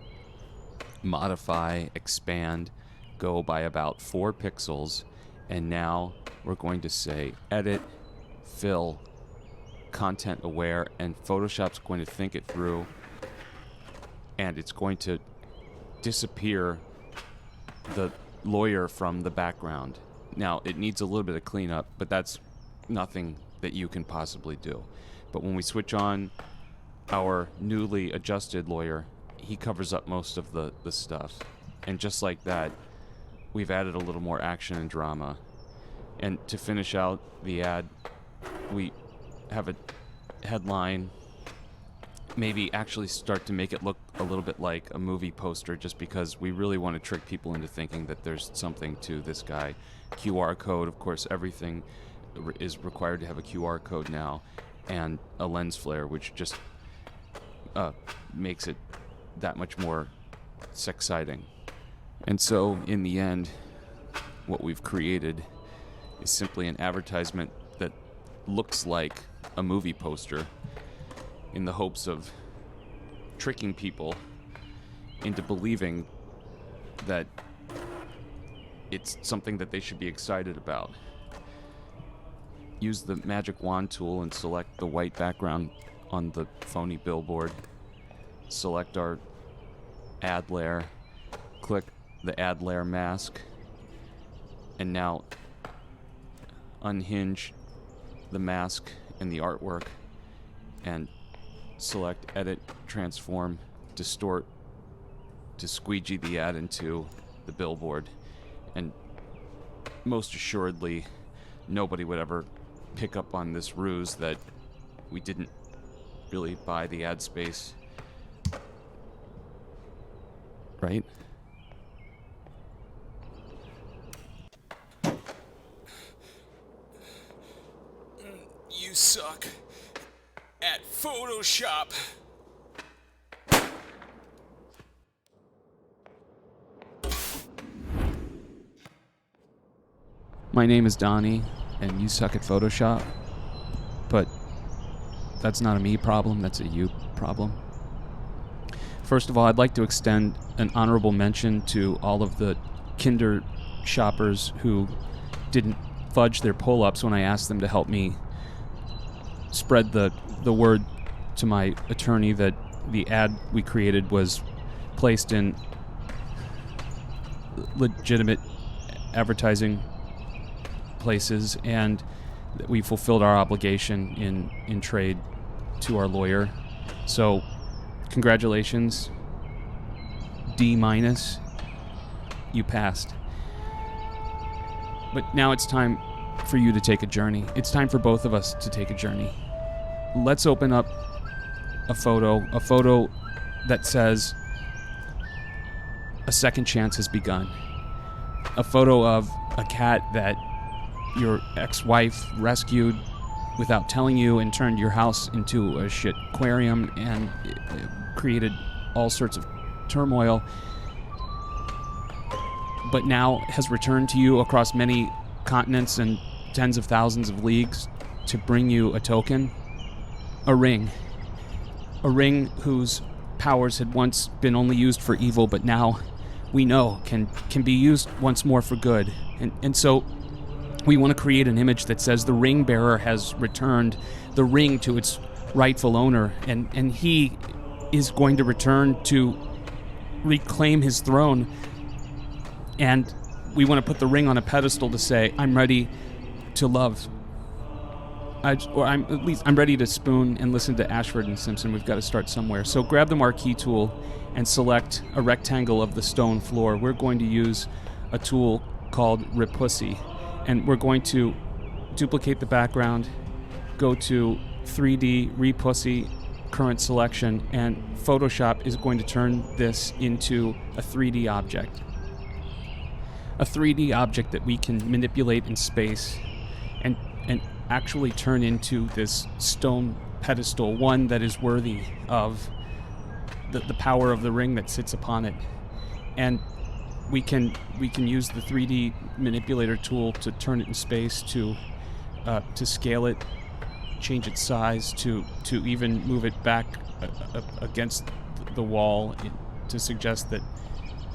modify, expand, go by about 4 pixels, and now we're going to say edit, fill, content aware, and Photoshop's going to think it through, and it's going to disappear the lawyer from the background. Now, it needs a little bit of cleanup, but that's nothing that you can possibly do. But when we switch on our newly adjusted lawyer, he covers up most of the stuff. And just like that, we've added a little more action and drama. And to finish out the ad, we have a headline, maybe actually start to make it look a little bit like a movie poster, just because we really want to trick people into thinking that there's something to this guy. QR code, of course, everything is required to have a QR code now, and a lens flare, which just makes it that much more exciting. And so, in the end, what we've created is simply an advertisement that looks like a movie poster, in the hopes of tricking people into believing that it's something that they should be excited about. Use the magic wand tool and select the white background on the phony billboard. Select our ad layer, click the ad layer mask, and now unhinge the mask and the artwork and select edit, transform, distort to squeegee the ad into the billboard. And most assuredly, nobody would ever pick up on this ruse that we didn't really buy the ad space. Right? You suck at Photoshop. My name is Donnie, and you suck at Photoshop. But that's not a me problem, that's a you problem. First of all, I'd like to extend an honorable mention to all of the Kinder shoppers who didn't fudge their pull-ups when I asked them to help me spread the word to my attorney that the ad we created was placed in legitimate advertising places, and that we fulfilled our obligation in trade to our lawyer. So, congratulations, D-, you passed. But now it's time for you to take a journey. It's time for both of us to take a journey. Let's open up a photo that says, "A second chance has begun." A photo of a cat that your ex-wife rescued without telling you and turned your house into a shit aquarium and created all sorts of turmoil, but now has returned to you across many continents and tens of thousands of leagues to bring you a token, a ring whose powers had once been only used for evil, but now we know can be used once more for good. And so we want to create an image that says the ring bearer has returned the ring to its rightful owner, and he is going to return to reclaim his throne. And we want to put the ring on a pedestal to say, "I'm ready to love." I'm ready to spoon and listen to Ashford and Simpson. We've got to start somewhere. So grab the marquee tool and select a rectangle of the stone floor. We're going to use a tool called Ripussy, and we're going to duplicate the background, go to 3D, Ripussy, current selection, and Photoshop is going to turn this into a 3D object. A 3D object that we can manipulate in space and actually turn into this stone pedestal, one that is worthy of the power of the ring that sits upon it. And we can use the 3D manipulator tool to turn it in space, to scale it, change its size, to even move it back against the wall to suggest that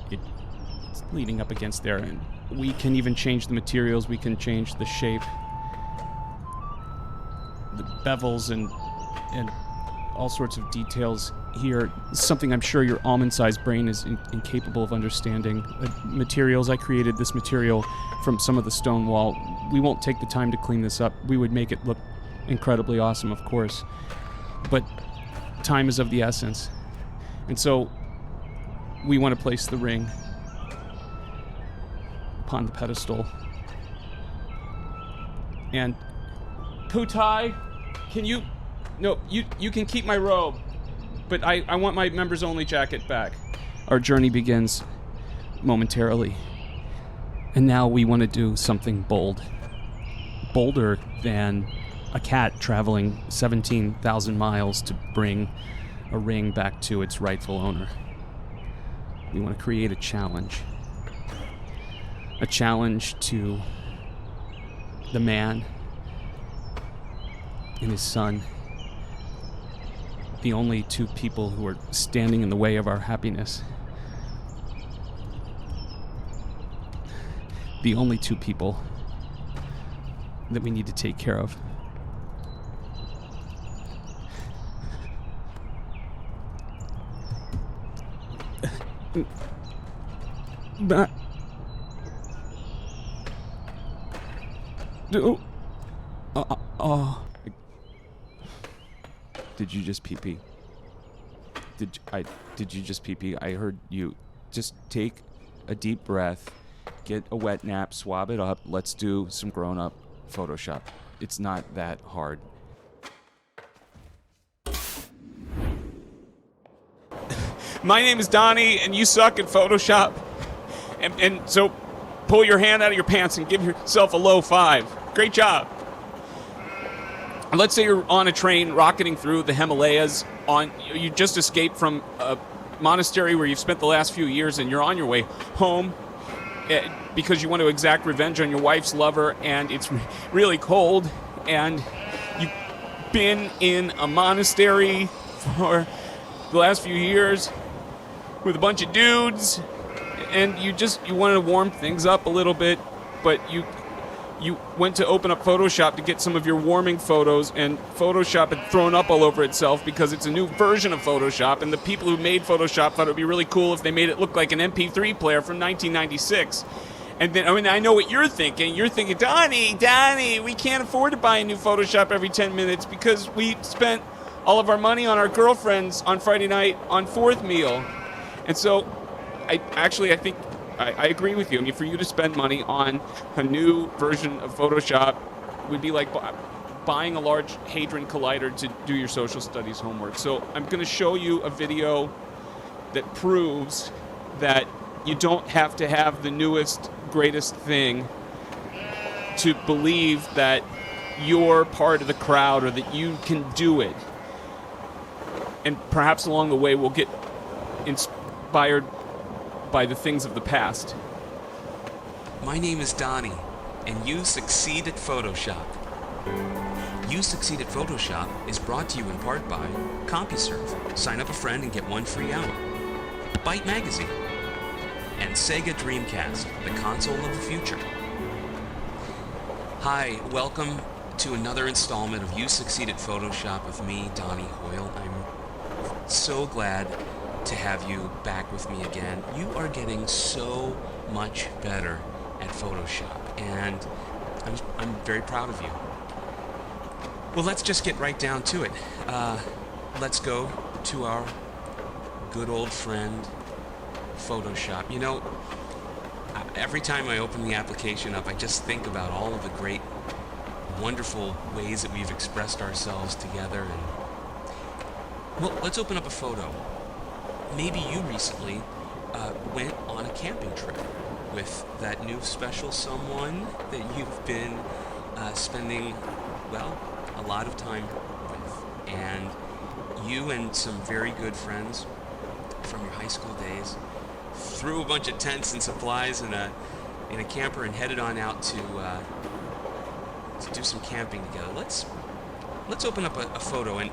it's leaning up against there. And we can even change the materials. We can change the shape, the bevels, and all sorts of details here. Something I'm sure your almond-sized brain is incapable of understanding. Materials, I created this material from some of the stone wall. We won't take the time to clean this up. We would make it look incredibly awesome, of course. But time is of the essence. And so we want to place the ring upon the pedestal. And Kutai, can you... No, you can keep my robe, but I want my members-only jacket back. Our journey begins momentarily, and now we want to do something bold. Bolder than a cat traveling 17,000 miles to bring a ring back to its rightful owner. We want to create a challenge. A challenge to the man and his son, the only two people who are standing in the way of our happiness. The only two people that we need to take care of. But Did you just pee-pee? Did you just pee-pee? I heard you. Just take a deep breath, get a wet nap, swab it up. Let's do some grown-up Photoshop. It's not that hard. My name is Donnie, and you suck at Photoshop. And so pull your hand out of your pants and give yourself a low 5. Great job. Let's say you're on a train rocketing through the Himalayas. You just escaped from a monastery where you've spent the last few years, and you're on your way home because you want to exact revenge on your wife's lover, and it's really cold, and you've been in a monastery for the last few years with a bunch of dudes, and you wanted to warm things up a little bit, but you went to open up Photoshop to get some of your warming photos, and Photoshop had thrown up all over itself because it's a new version of Photoshop, and the people who made Photoshop thought it would be really cool if they made it look like an MP3 player from 1996. And then, I know what you're thinking. You're thinking, Donnie, we can't afford to buy a new Photoshop every 10 minutes because we spent all of our money on our girlfriends on Friday night on fourth meal. And so, I think I agree with you. I mean, for you to spend money on a new version of Photoshop would be like buying a large Hadron Collider to do your social studies homework. So I'm going to show you a video that proves that you don't have to have the newest, greatest thing to believe that you're part of the crowd or that you can do it. And perhaps along the way we'll get inspired by the things of the past. My name is Donnie, and You Succeed at Photoshop. You Succeed at Photoshop is brought to you in part by CompuServe. Sign up a friend and get one free hour. Byte Magazine. And Sega Dreamcast, the console of the future. Hi, welcome to another installment of You Succeed at Photoshop with me, Donnie Hoyle. I'm so glad to have you back with me again. You are getting so much better at Photoshop, and I'm very proud of you. Well, let's just get right down to it. Let's go to our good old friend, Photoshop. You know, every time I open the application up, I just think about all of the great, wonderful ways that we've expressed ourselves together. And well, let's open up a photo. Maybe you recently went on a camping trip with that new special someone that you've been spending, well, a lot of time with. And you and some very good friends from your high school days threw a bunch of tents and supplies in a camper and headed on out to do some camping together. Let's open up a photo, and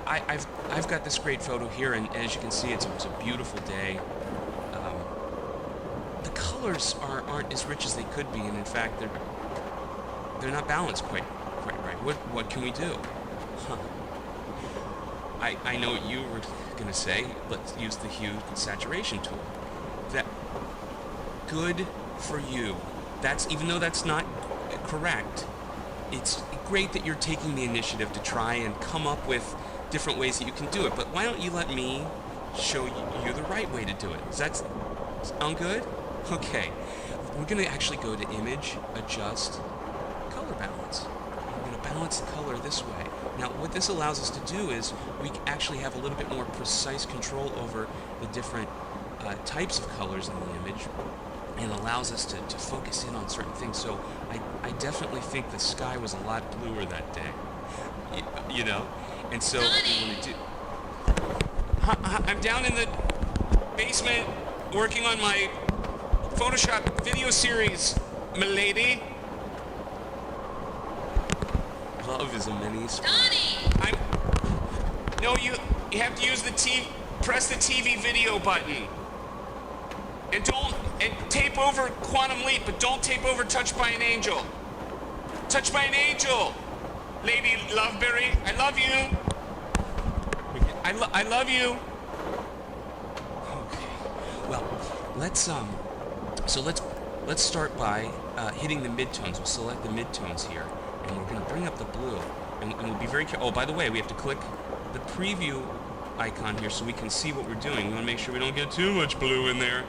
I've got this great photo here, and as you can see, it's a beautiful day. The colors aren't as rich as they could be, and in fact, they're not balanced quite right. What can we do? Huh. I know what you were gonna say. Let's use the hue and saturation tool. That good for you. That's, even though that's not correct, it's great that you're taking the initiative to try and come up with different ways that you can do it, but why don't you let me show you the right way to do it? Does that sound good? Okay. We're going to actually go to Image, Adjust, Color Balance. I'm balance the color this way. Now, what this allows us to do is we actually have a little bit more precise control over the different types of colors in the image, and allows us to focus in on certain things. So I definitely think the sky was a lot bluer that day, you know? And so what we want to do... I'm down in the basement working on my Photoshop video series, milady. Love is a mini Donnie! No, you have to use press the TV video button. And tape over Quantum Leap, but don't tape over Touched by an Angel. Touched by an Angel! Lady Loveberry, I love you! I love you! Okay, well, let's start by hitting the midtones. We'll select the midtones here, and we're going to bring up the blue. And we'll be very careful. Oh, by the way, we have to click the preview icon here so we can see what we're doing. We want to make sure we don't get too much blue in there.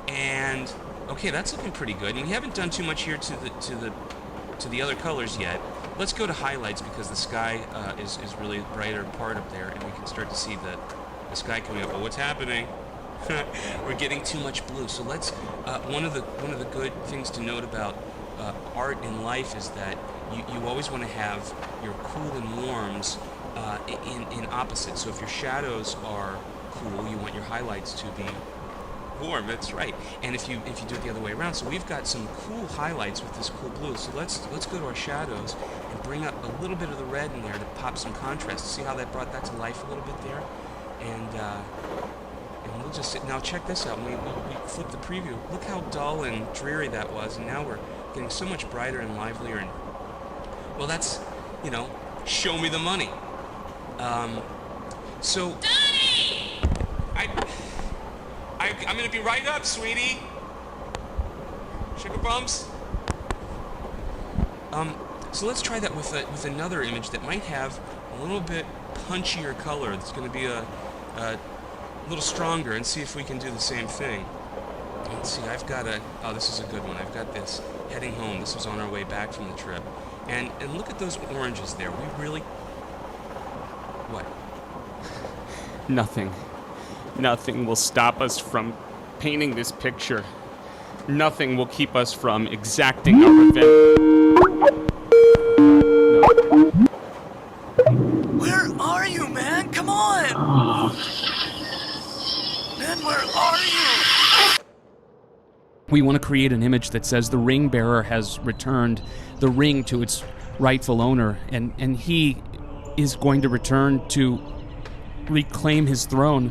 And okay, that's looking pretty good. And we haven't done too much here to the other colors yet. Let's go to highlights because the sky is really a brighter part up there, and we can start to see the sky coming up. Oh, what's happening? We're getting too much blue. So let's. One of the good things to note about art in life is that you always want to have your cool and warms in opposite. So if your shadows are cool, you want your highlights to be warm. That's right. And if you do it the other way around, so we've got some cool highlights with this cool blue. So let's go to our shadows and bring up a little bit of the red in there to pop some contrast. See how that brought that to life a little bit there, and we'll just now check this out. We flip the preview. Look how dull and dreary that was, and now we're getting so much brighter and livelier. And well, that's show me the money. So. Donnie! I'm gonna be right up, sweetie. Sugar bumps. So let's try that with another image that might have a little bit punchier color. It's gonna be a little stronger, and see if we can do the same thing. Let's see. Oh, this is a good one. I've got this heading home. This was on our way back from the trip, and look at those oranges there. We really. What? Nothing. Nothing will stop us from painting this picture. Nothing will keep us from exacting our revenge. Where are you, man? Come on! Man, where are you? We want to create an image that says the ring bearer has returned the ring to its rightful owner, and he is going to return to reclaim his throne.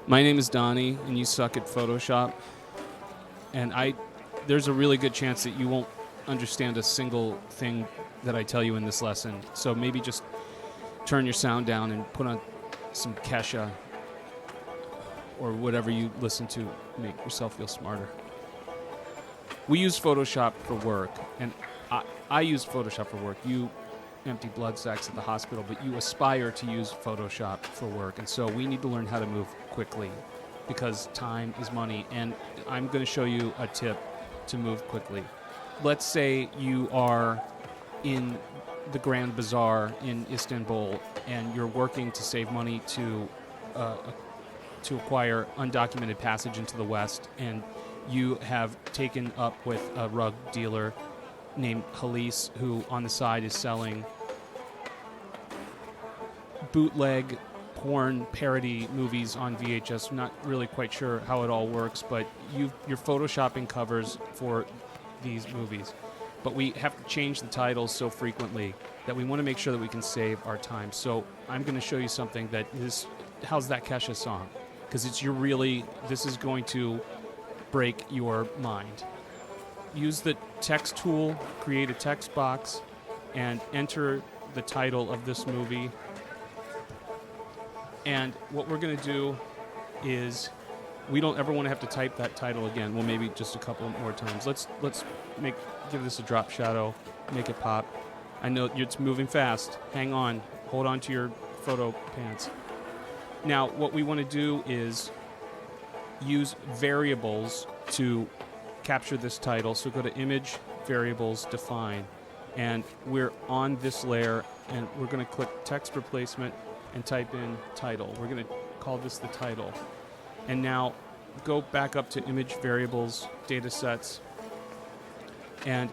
My name is Donnie, and you suck at Photoshop. And there's a really good chance that you won't understand a single thing that I tell you in this lesson. So maybe just turn your sound down and put on some Kesha or whatever you listen to, make yourself feel smarter. We use Photoshop for work, and I use Photoshop for work. You empty blood sacks at the hospital, but you aspire to use Photoshop for work, and so we need to learn how to move quickly because time is money, and I'm going to show you a tip to move quickly. Let's say you are in the Grand Bazaar in Istanbul and you're working to save money to acquire undocumented passage into the West, and you have taken up with a rug dealer named Halis, who on the side is selling bootleg porn parody movies on VHS. I'm not really quite sure how it all works, but you're photoshopping covers for these movies. But we have to change the titles so frequently that we want to make sure that we can save our time. So I'm going to show you something that is, how's that Kesha song? Because this is going to break your mind. Use the text tool, create a text box, and enter the title of this movie. And what we're going to do is, we don't ever want to have to type that title again. Well, maybe just a couple more times. Let's give this a drop shadow, make it pop. I know it's moving fast. Hang on. Hold on to your photo pants. Now, what we want to do is use variables to capture this title. So go to Image, Variables, Define. And we're on this layer, and we're going to click Text Replacement and type in title. We're going to call this the title. And now go back up to Image, Variables, Datasets, and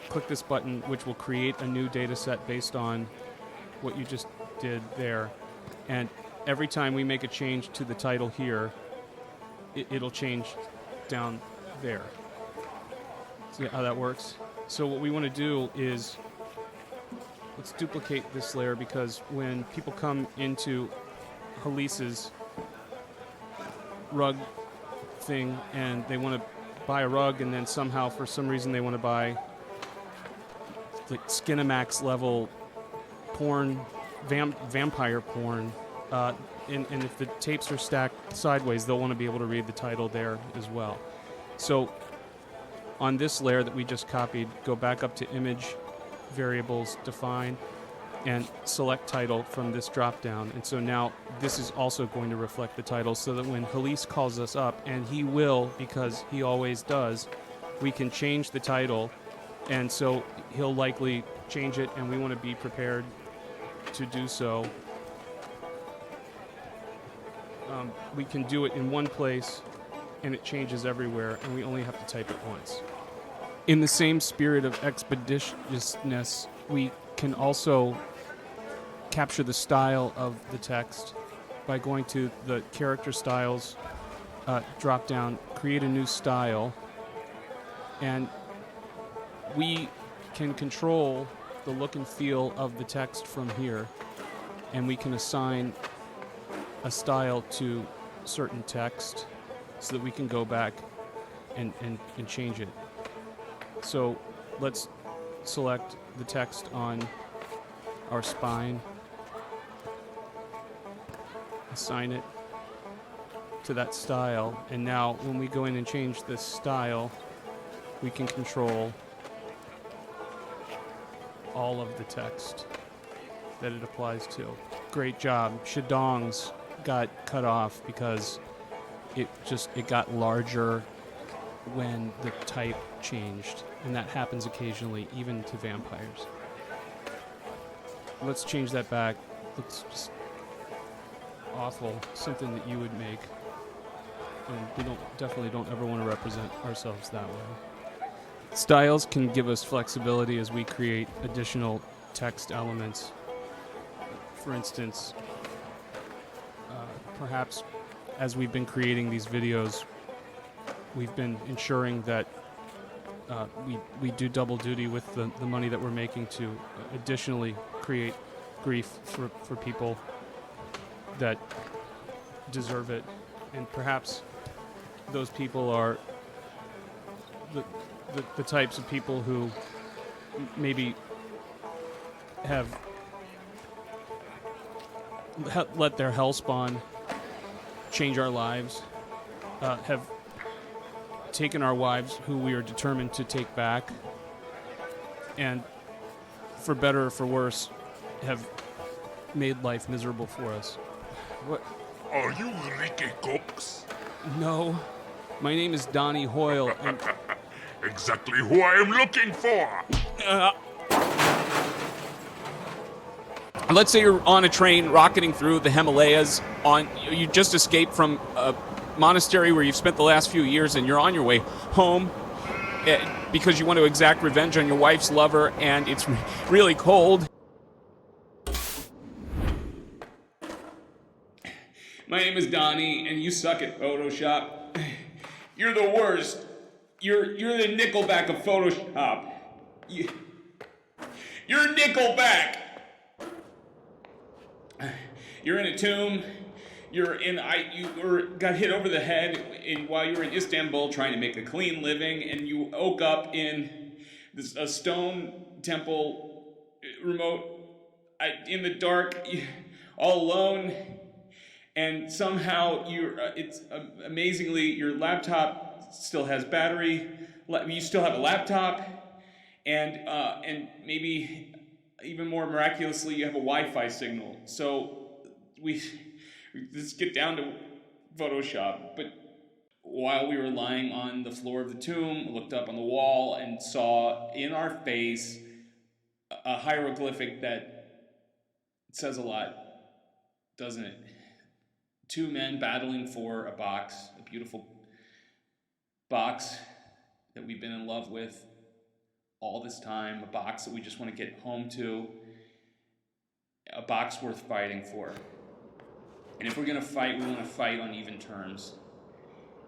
click this button, which will create a new data set based on what you just did there. And every time we make a change to the title here, it'll change down there. See how that works? So what we want to do is, let's duplicate this layer, because when people come into Helice's rug thing and they want to buy a rug, and then somehow for some reason they want to buy like Skinamax level porn, vampire porn, and if the tapes are stacked sideways, they'll want to be able to read the title there as well. So on this layer that we just copied, go back up to Image, Variables, Define, and select Title from this drop-down. And so now this is also going to reflect the title, so that when Helice calls us up, and he will, because he always does, we can change the title, and so he'll likely change it, and we want to be prepared to do so. We can do it in one place, and it changes everywhere, and we only have to type it once. In the same spirit of expeditiousness, we can also capture the style of the text by going to the Character Styles drop-down, create a new style, and we can control the look and feel of the text from here, and we can assign a style to certain text so that we can go back and change it. So let's select the text on our spine, assign it to that style, and now when we go in and change this style, we can control all of the text that it applies to. Great job. Shadongs got cut off because it got larger when the type changed, and that happens occasionally, even to vampires. Let's change that back. Looks just awful. Something that you would make, and we definitely don't ever want to represent ourselves that way. Styles can give us flexibility as we create additional text elements. For instance, perhaps as we've been creating these videos, we've been ensuring that we do double duty with the money that we're making to additionally create grief for people that deserve it. And perhaps those people are the types of people who maybe have let their hellspawn change our lives, have taken our wives, who we are determined to take back, and for better or for worse, have made life miserable for us. What? Are you Ricky Cox? No. My name is Donnie Hoyle, and... Exactly who I am looking for! Let's say you're on a train rocketing through the Himalayas. You just escaped from a monastery where you've spent the last few years, and you're on your way home because you want to exact revenge on your wife's lover, and it's really cold. My name is Donnie, and you suck at Photoshop. You're the worst. You're the Nickelback of Photoshop. You're Nickelback. You're in a tomb. You got hit over the head while you were in Istanbul trying to make a clean living, and you woke up in a stone temple, remote, in the dark, all alone. And somehow amazingly, your laptop still has battery. You still have a laptop, and maybe even more miraculously, you have a Wi-Fi signal. So let's get down to Photoshop. But while we were lying on the floor of the tomb, looked up on the wall and saw in our face a hieroglyphic that says a lot, doesn't it? Two men battling for a box, a beautiful box that we've been in love with all this time, a box that we just want to get home to, a box worth fighting for. And if we're going to fight, we want to fight on even terms.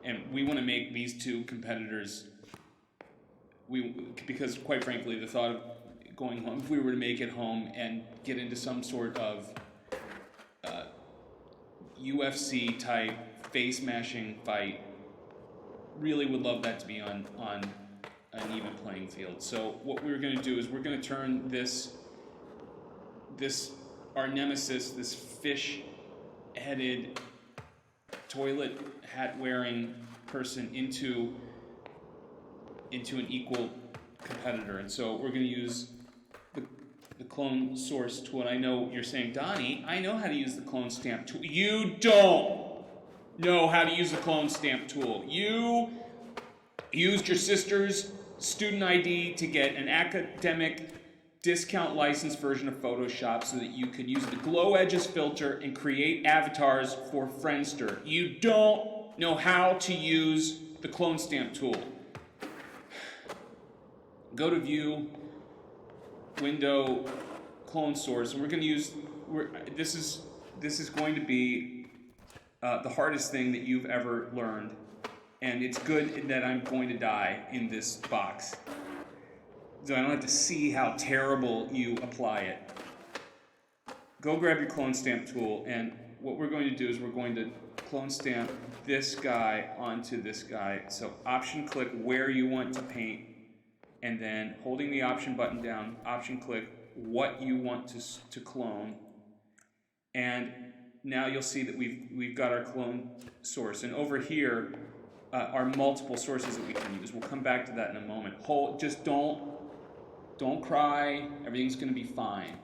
And we want to make these two competitors, because quite frankly, the thought of going home, if we were to make it home and get into some sort of UFC type face-mashing fight, really would love that to be on an even playing field. So what we're going to do is we're going to turn this our nemesis, this fish-headed toilet hat-wearing person into an equal competitor. And so we're going to use the clone source tool. And I know you're saying, Donnie, I know how to use the clone stamp tool. You don't know how to use the clone stamp tool. You used your sister's student ID to get an academic discount license version of Photoshop so that you could use the Glow Edges filter and create avatars for Friendster. You don't know how to use the clone stamp tool. Go to View, Window, Clone Source, and we're going to use. This is going to be the hardest thing that you've ever learned, and it's good that I'm going to die in this box, so I don't have to see how terrible you apply it. Go grab your clone stamp tool, and what we're going to do is we're going to clone stamp this guy onto this guy. So option click where you want to paint, and then holding the option button down, option click what you want to clone, and now you'll see that we've got our clone source, and over here are multiple sources that we can use. We'll come back to that in a moment. Just don't cry. Everything's going to be fine.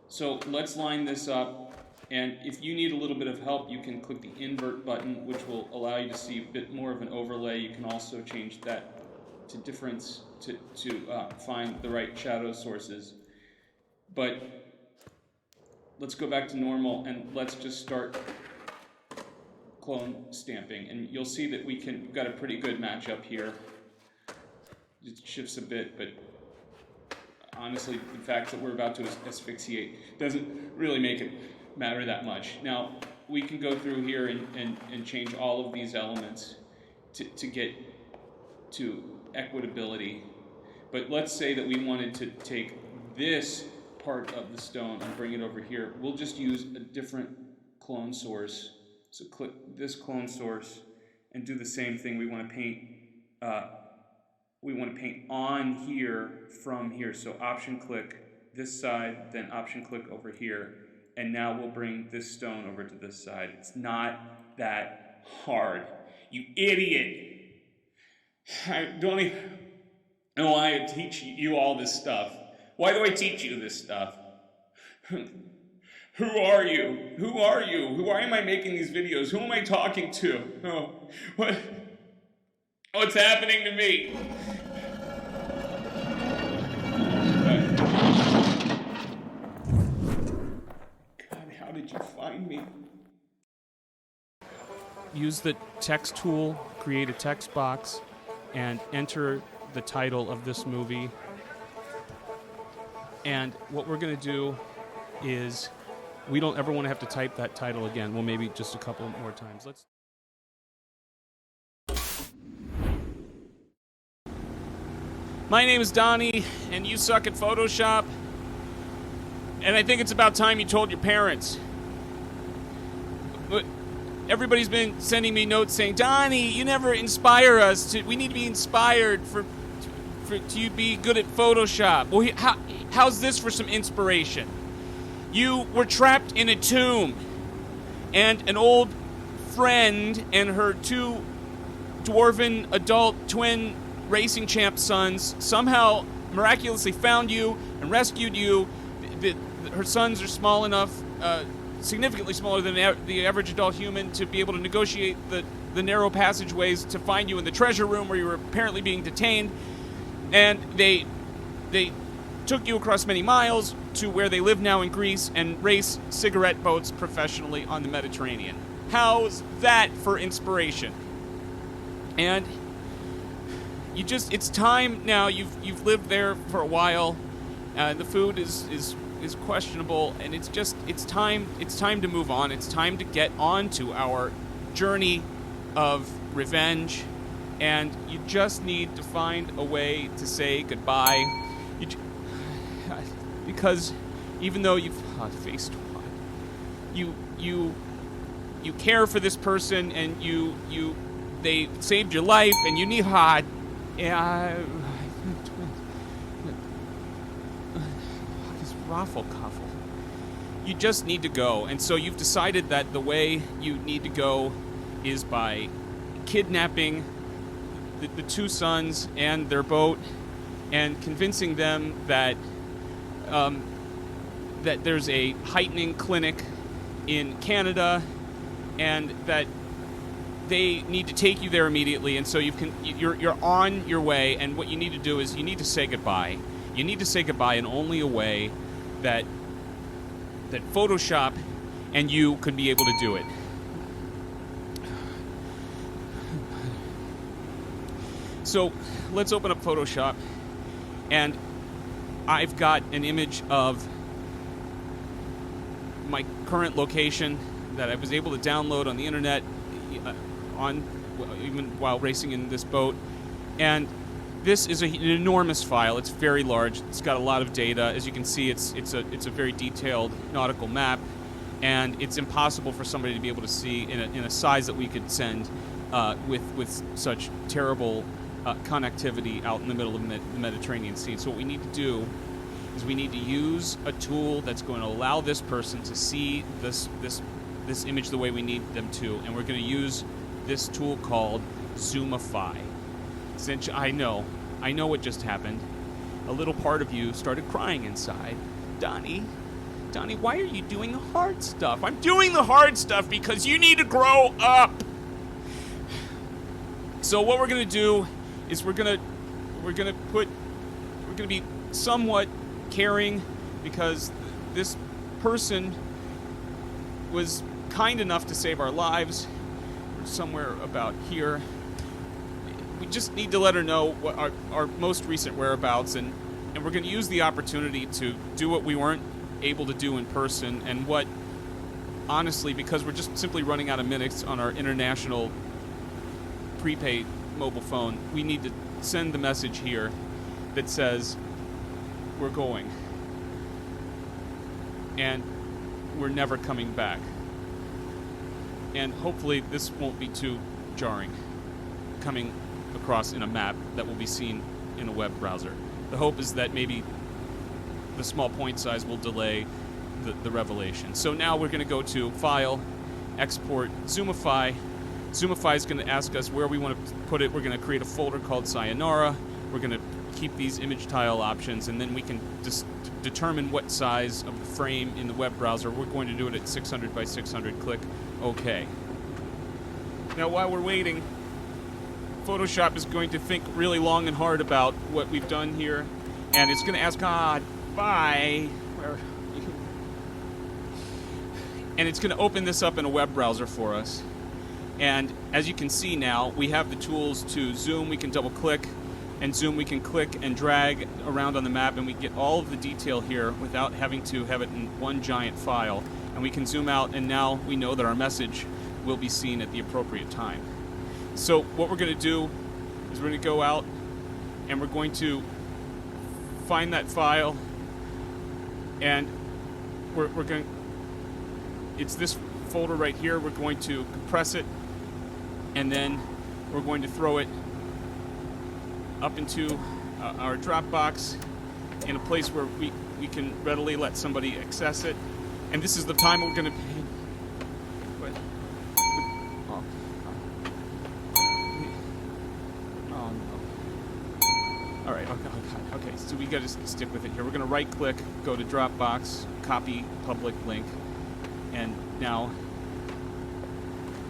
So let's line this up, and if you need a little bit of help, you can click the invert button, which will allow you to see a bit more of an overlay. You can also change that to difference to find the right shadow sources. But let's go back to normal and let's just start clone stamping, and you'll see that we've got a pretty good matchup here. It shifts a bit, but honestly, the fact that we're about to asphyxiate doesn't really make it matter that much. Now, we can go through here and change all of these elements to get to equitability. But let's say that we wanted to take this part of the stone and bring it over here. We'll just use a different clone source. So click this clone source and do the same thing. We want to paint on here from here. So option click this side, then option click over here, and now we'll bring this stone over to this side. It's not that hard, you idiot. I don't even know why I teach you all this stuff. Why do I teach you this stuff? Who are you? Who are you? Why am I making these videos? Who am I talking to? Oh, what's happening to me? God, how did you find me? Use the text tool, create a text box, and enter the title of this movie. And what we're going to do is we don't ever want to have to type that title again. Well, maybe just a couple more times. My name is Donnie, and you suck at Photoshop. And I think it's about time you told your parents. But everybody's been sending me notes saying, Donnie, you never inspire us. We need to be inspired to be good at Photoshop. Well, how's this for some inspiration? You were trapped in a tomb, and an old friend and her two dwarven adult twin racing champ sons somehow miraculously found you and rescued you. Her sons are small enough, significantly smaller than the average adult human, to be able to negotiate the the narrow passageways to find you in the treasure room where you were apparently being detained. And they took you across many miles to where they live now in Greece and race cigarette boats professionally on the Mediterranean. How's that for inspiration? And it's time now. You've lived there for a while. The food is questionable, and it's time to move on. It's time to get on to our journey of revenge, and you just need to find a way to say goodbye. Because even though you've faced what, you care for this person, and they saved your life, and you need Raffle-Cuffle. You just need to go, and so you've decided that the way you need to go is by kidnapping the two sons and their boat, and convincing them that that there's a heightening clinic in Canada, and that they need to take you there immediately. And so you're on your way, and what you need to do is you need to say goodbye. You need to say goodbye in only a way that Photoshop and you could be able to do it. So let's open up Photoshop, and I've got an image of my current location that I was able to download on the internet even while racing in this boat. And this is an enormous file. It's very large. It's got a lot of data. As you can see, it's a very detailed nautical map, and it's impossible for somebody to be able to see in a size that we could send with such terrible connectivity out in the middle of the Mediterranean Sea. So what we need to do is we need to use a tool that's going to allow this person to see this image the way we need them to, and we're going to use this tool called Zoomify. Since I know what just happened. A little part of you started crying inside. Donnie, why are you doing the hard stuff? I'm doing the hard stuff because you need to grow up. So what we're gonna do is we're gonna be somewhat caring, because this person was kind enough to save our lives. We're somewhere about here. We just need to let her know what our most recent whereabouts, and we're going to use the opportunity to do what we weren't able to do in person, and what, honestly, because we're just simply running out of minutes on our international prepaid mobile phone, we need to send the message here that says, we're going, and we're never coming back. And hopefully this won't be too jarring, coming across in a map that will be seen in a web browser. The hope is that maybe the small point size will delay the revelation. So now we're going to go to File, Export, Zoomify. Zoomify is going to ask us where we want to put it. We're going to create a folder called Sayonara. We're going to keep these image tile options, and then we can just determine what size of the frame in the web browser. We're going to do it at 600 by 600. Click OK. Now while we're waiting, Photoshop is going to think really long and hard about what we've done here, and it's going to ask, bye. And it's going to open this up in a web browser for us. And as you can see now, we have the tools to zoom. We can double click and zoom. We can click and drag around on the map, and we get all of the detail here without having to have it in one giant file. And we can zoom out, and now we know that our message will be seen at the appropriate time. So what we're going to do is we're going to go out, and we're going to find that file, and we're going. It's this folder right here. We're going to compress it, and then we're going to throw it up into our Dropbox in a place where we can readily let somebody access it. And this is the time we're going to. Okay, so we got to stick with it here. We're going to right-click, go to Dropbox, copy public link, and now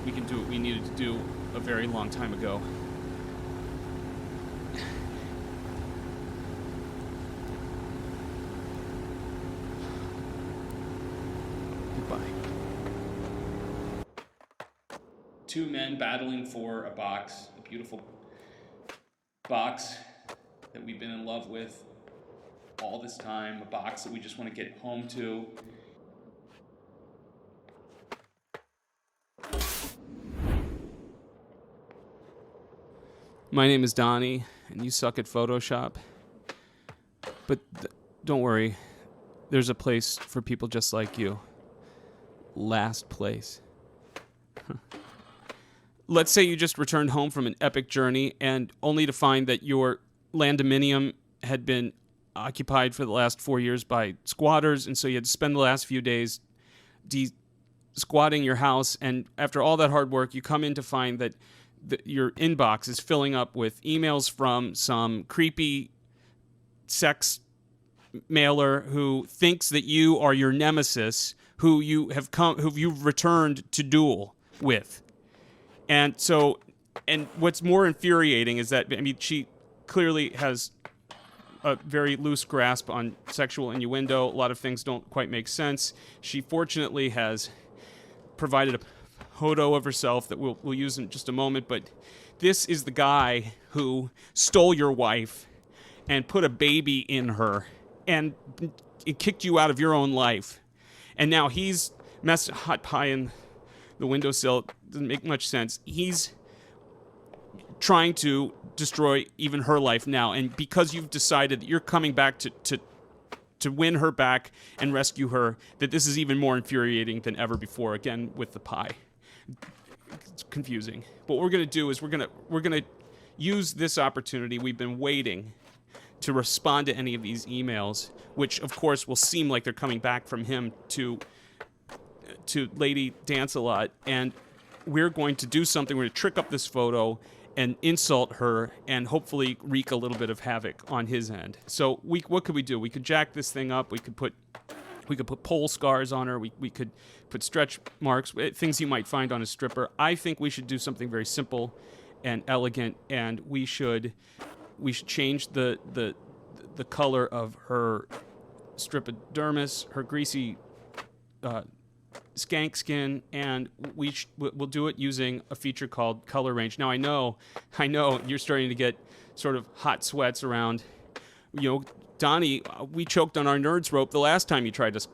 we can do what we needed to do a very long time ago. Goodbye. Two men battling for a box, a beautiful box that we've been in love with all this time, a box that we just want to get home to. My name is Donnie, and you suck at Photoshop. But don't worry, there's a place for people just like you. Last place. Let's say you just returned home from an epic journey, and only to find that your landominium had been occupied for the last 4 years by squatters, and so you had to spend the last few days squatting your house, and after all that hard work, you come in to find that your inbox is filling up with emails from some creepy sex mailer who thinks that you are your nemesis, who you've returned to duel with. And so, and what's more infuriating is that, I mean, she clearly has a very loose grasp on sexual innuendo. A lot of things don't quite make sense. She fortunately has provided a photo of herself that we'll use in just a moment, but this is the guy who stole your wife and put a baby in her and kicked you out of your own life. And now he's hot pie in the windowsill. Doesn't make much sense. He's trying to destroy even her life now, and because you've decided that you're coming back to win her back and rescue her, that this is even more infuriating than ever before, again with the pie. It's confusing. But what we're going to do is we're going to use this opportunity. We've been waiting to respond to any of these emails, which of course will seem like they're coming back from him to Lady Dance-A-Lot, and we're going to do something. We're going to trick up this photo and insult her and hopefully wreak a little bit of havoc on his end. So what could we do? We could jack this thing up. We could put pole scars on her. We could put stretch marks, things you might find on a stripper. I think we should do something very simple and elegant, and we should change the color of her stripodermis, her greasy skank skin, and we'll do it using a feature called Color Range. Now I know you're starting to get sort of hot sweats around, Donnie, we choked on our nerds rope the last time you tried to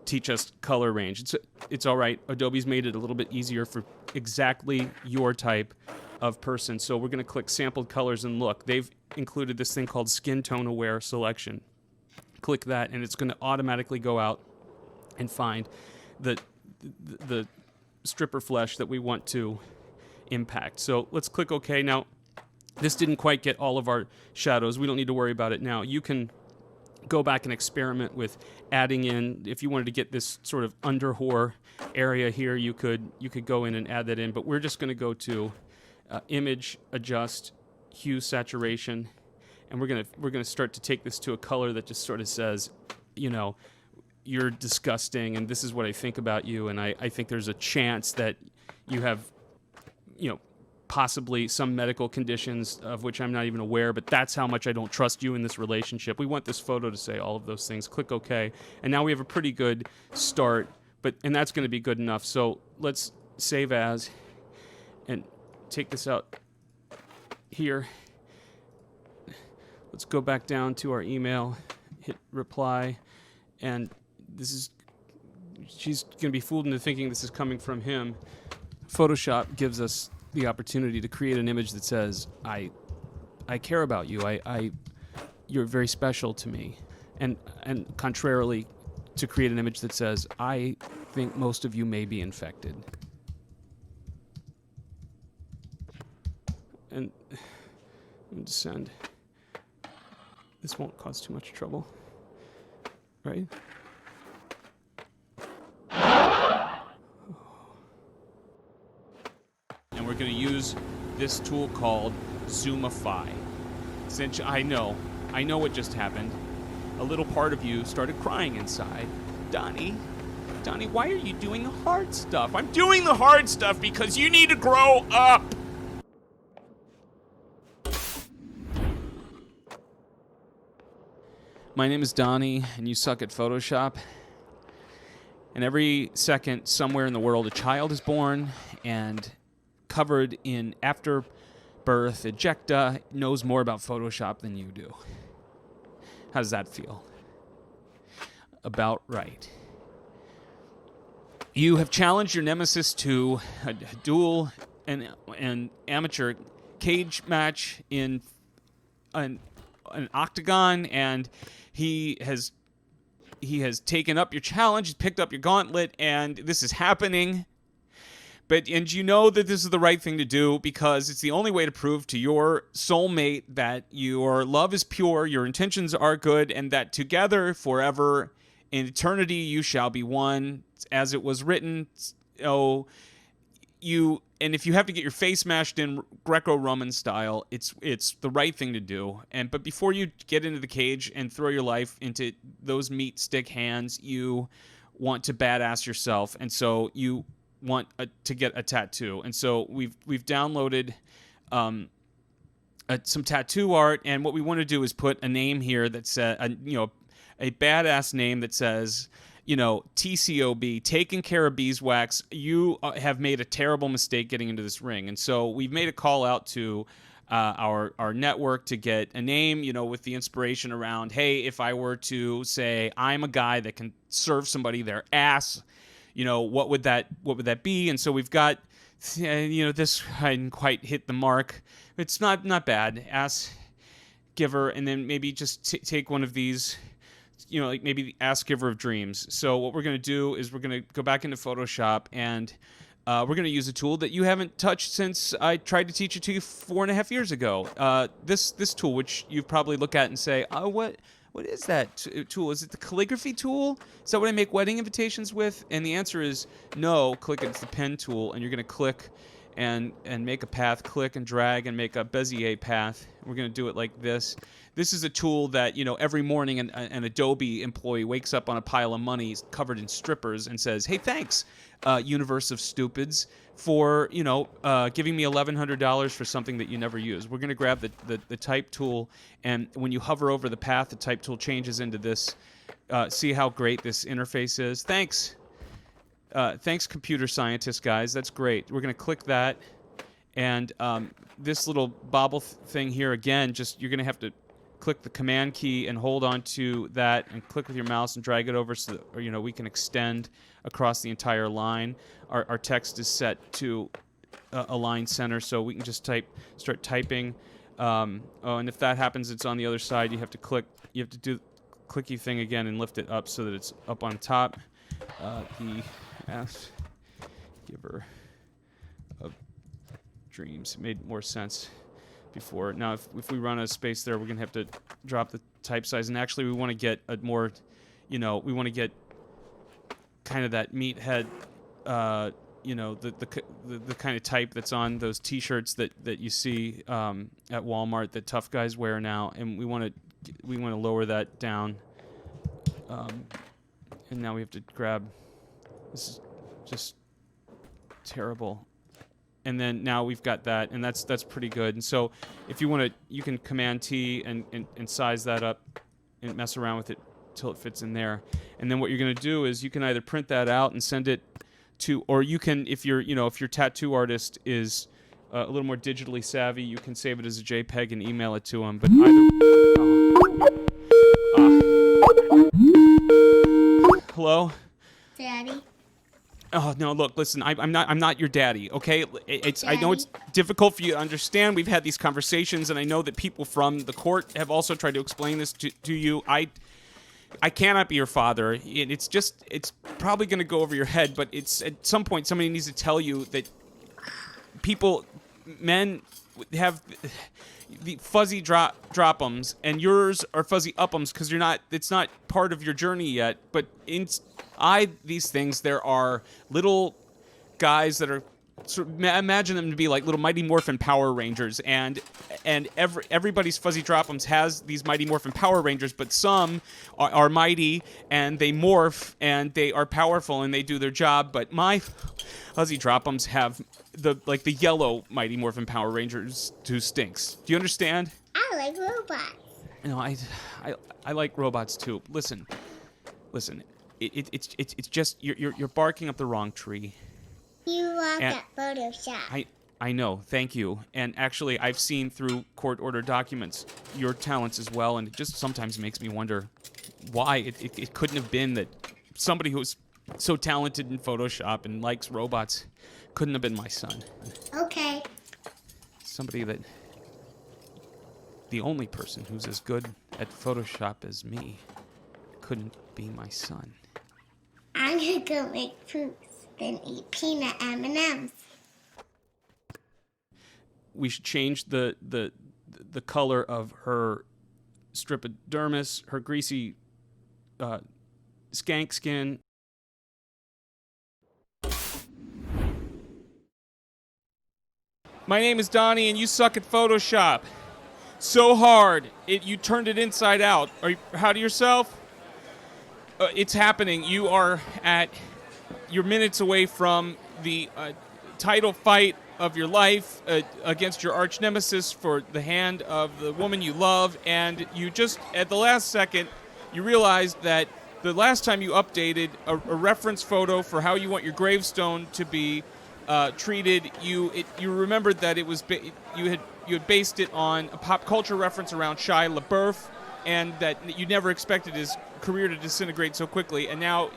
teach us Color Range. It's all right. Adobe's made it a little bit easier for exactly your type of person. So we're going to click Sampled Colors and look. They've included this thing called Skin Tone Aware Selection. Click that, and it's going to automatically go out and find the stripper flesh that we want to impact. So let's click OK. Now, this didn't quite get all of our shadows. We don't need to worry about it now. You can go back and experiment with adding in, if you wanted to get this sort of under whore area here, you could go in and add that in, but we're just going to go to Image, Adjust, Hue, Saturation, and we're gonna start to take this to a color that just sort of says, you're disgusting, and this is what I think about you, and I think there's a chance that you have, possibly some medical conditions of which I'm not even aware, but that's how much I don't trust you in this relationship. We want this photo to say all of those things. Click OK, and now we have a pretty good start, and that's going to be good enough. So let's save as and take this out here. Let's go back down to our email, hit reply, and she's going to be fooled into thinking this is coming from him. Photoshop gives us the opportunity to create an image that says, I care about you. You're very special to me. And contrarily, to create an image that says, I think most of you may be infected. And send. This won't cause too much trouble, right? And we're going to use this tool called Zoomify. Since I know what just happened. A little part of you started crying inside. Donnie, why are you doing the hard stuff? I'm doing the hard stuff because you need to grow up. My name is Donnie, and you suck at Photoshop. And every second, somewhere in the world, a child is born and covered in after-birth ejecta, knows more about Photoshop than you do. How does that feel? About right. You have challenged your nemesis to a duel and amateur cage match in an octagon, and he has taken up your challenge, picked up your gauntlet, and this is happening. And you know that this is the right thing to do because it's the only way to prove to your soulmate that your love is pure, your intentions are good, and that together forever in eternity you shall be one, as it was written. And if you have to get your face smashed in Greco-Roman style, it's the right thing to do. But before you get into the cage and throw your life into those meat stick hands, you want to badass yourself, and so you want to get a tattoo. And so we've downloaded some tattoo art, and what we want to do is put a name here that says, a badass name that says, TCOB, taking care of beeswax. You have made a terrible mistake getting into this ring. And so we've made a call out to our network to get a name, with the inspiration around, hey, if I were to say I'm a guy that can serve somebody their ass, what would that be? And so we've got, this I didn't quite hit the mark. It's not bad. Ass giver, and then maybe just take one of these, like maybe the Ask Giver of Dreams. So what we're going to do is we're going to go back into Photoshop, and we're going to use a tool that you haven't touched since I tried to teach it to you 4.5 years ago. This tool, which you probably look at and say, oh, what is that tool? Is it the calligraphy tool? Is that what I make wedding invitations with? And the answer is no. Click it. It's the pen tool, and you're going to click and make a path, click and drag and make a Bezier path. We're going to do it like this. This is a tool that, every morning an Adobe employee wakes up on a pile of money covered in strippers and says, hey, thanks, universe of stupids, for, giving me $1,100 for something that you never use. We're going to grab the type tool, and when you hover over the path, the type tool changes into this. See how great this interface is? Thanks. Thanks, computer scientists, guys. That's great. We're going to click that, and this little bobble thing here, again, you're going to have to click the command key and hold on to that and click with your mouse and drag it over so that, we can extend across the entire line. Our text is set to align center, so we can just start typing. And if that happens, it's on the other side. You have to do clicky thing again and lift it up so that it's up on top. The Ask Giver of Dreams. It made more sense before. Now, if we run a space there, we're going to have to drop the type size. And actually, we want to get a more, we want to get kind of that meathead, the kind of type that's on those T-shirts that you see at Walmart that tough guys wear now. And we want to lower that down. And now we have to grab. This is just terrible. And then now we've got that, and that's pretty good. And so if you want to, you can Command T and size that up and mess around with it till it fits in there. And then what you're going to do is you can either print that out and send it to, or you can, if your tattoo artist is a little more digitally savvy, you can save it as a JPEG and email it to them. But hello? Daddy? Oh no! Look, listen. I'm not your daddy. Okay? I know it's difficult for you to understand. We've had these conversations, and I know that people from the court have also tried to explain this to you. I cannot be your father. It's probably going to go over your head, but it's at some point somebody needs to tell you that men have the fuzzy drop-ums, and yours are fuzzy up-ums because it's not part of your journey yet. But these things, there are little guys that are, imagine them to be like little Mighty Morphin Power Rangers, and everybody's fuzzy drop-ums has these Mighty Morphin Power Rangers, but some are mighty and they morph and they are powerful and they do their job. But my fuzzy drop-ums have the yellow Mighty Morphin Power Rangers who stinks. Do you understand? I like robots. You know, I like robots too. Listen. It's just you're barking up the wrong tree. You love And- that Photoshop. I know, thank you. And actually, I've seen through court-ordered documents your talents as well, and it just sometimes makes me wonder why it couldn't have been that somebody who's so talented in Photoshop and likes robots couldn't have been my son. Okay. Somebody that... The only person who's as good at Photoshop as me couldn't be my son. I'm gonna go make poops, then eat peanut M&Ms. We should change the color of her stripodermis, her greasy skank skin. My name is Donnie, and you suck at Photoshop. So hard, you turned it inside out. Are you proud of yourself? It's happening. You're minutes away from the title fight of your life against your arch nemesis for the hand of the woman you love, and you just, at the last second, you realized that the last time you updated a reference photo for how you want your gravestone to be treated, you remembered that it was you had based it on a pop culture reference around Shia LaBeouf, and that you never expected his career to disintegrate so quickly, and now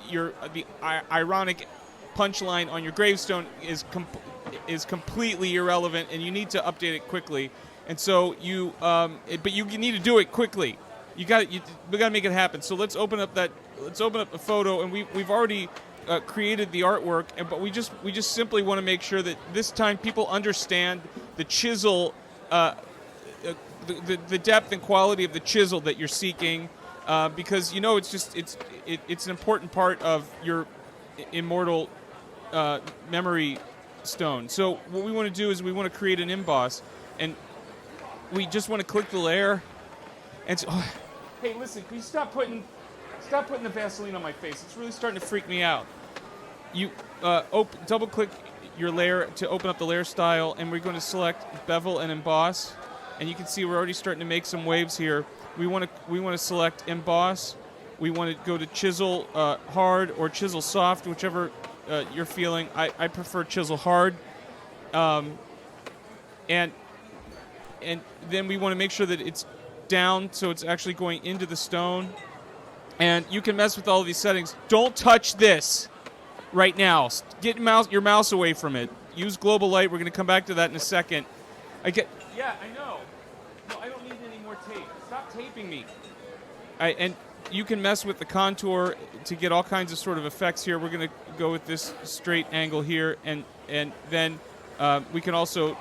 the ironic punchline on your gravestone is completely irrelevant, and you need to update it quickly. And so but you need to do it quickly. We got to make it happen. So let's open up the photo, and we've already created the artwork, but we just simply want to make sure that this time people understand the chisel, the depth and quality of the chisel that you're seeking, because it's an important part of your immortal memory stone. So what we want to do is we want to create an emboss, and we just want to click the layer. And so, hey, listen, can you stop putting the Vaseline on my face? It's really starting to freak me out. You double-click your layer to open up the layer style, and we're going to select bevel and emboss. And you can see we're already starting to make some waves here. We want to select emboss. We want to go to chisel hard or chisel soft, whichever you're feeling. I prefer chisel hard. And then we want to make sure that it's down so it's actually going into the stone. And you can mess with all of these settings. Don't touch this right now. Get your mouse away from it. Use global light. We're going to come back to that in a second. Yeah, I know. No, I don't need any more tape. Stop taping me. And you can mess with the contour to get all kinds of sort of effects here. We're going to go with this straight angle here, and then we can also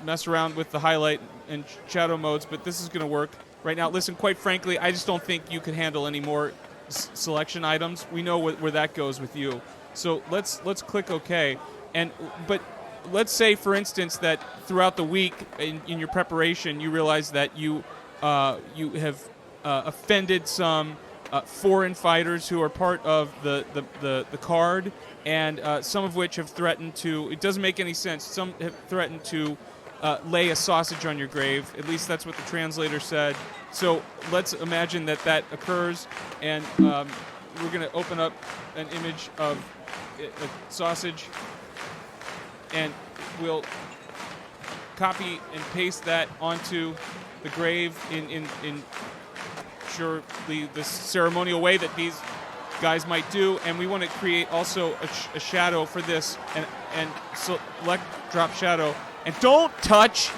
mess around with the highlight and shadow modes, but this is going to work right now. Listen, quite frankly, I just don't think you can handle any more selection items. We know where that goes with you. So let's click OK. But let's say, for instance, that throughout the week in your preparation, you realize that you have offended some foreign fighters who are part of the card, and some of which have threatened to, it doesn't make any sense, some have threatened to lay a sausage on your grave. At least that's what the translator said. So let's imagine that occurs, and we're going to open up an image of a sausage, and we'll copy and paste that onto the grave in surely the ceremonial way that these guys might do. And we want to create also a shadow for this, and select drop shadow. And don't touch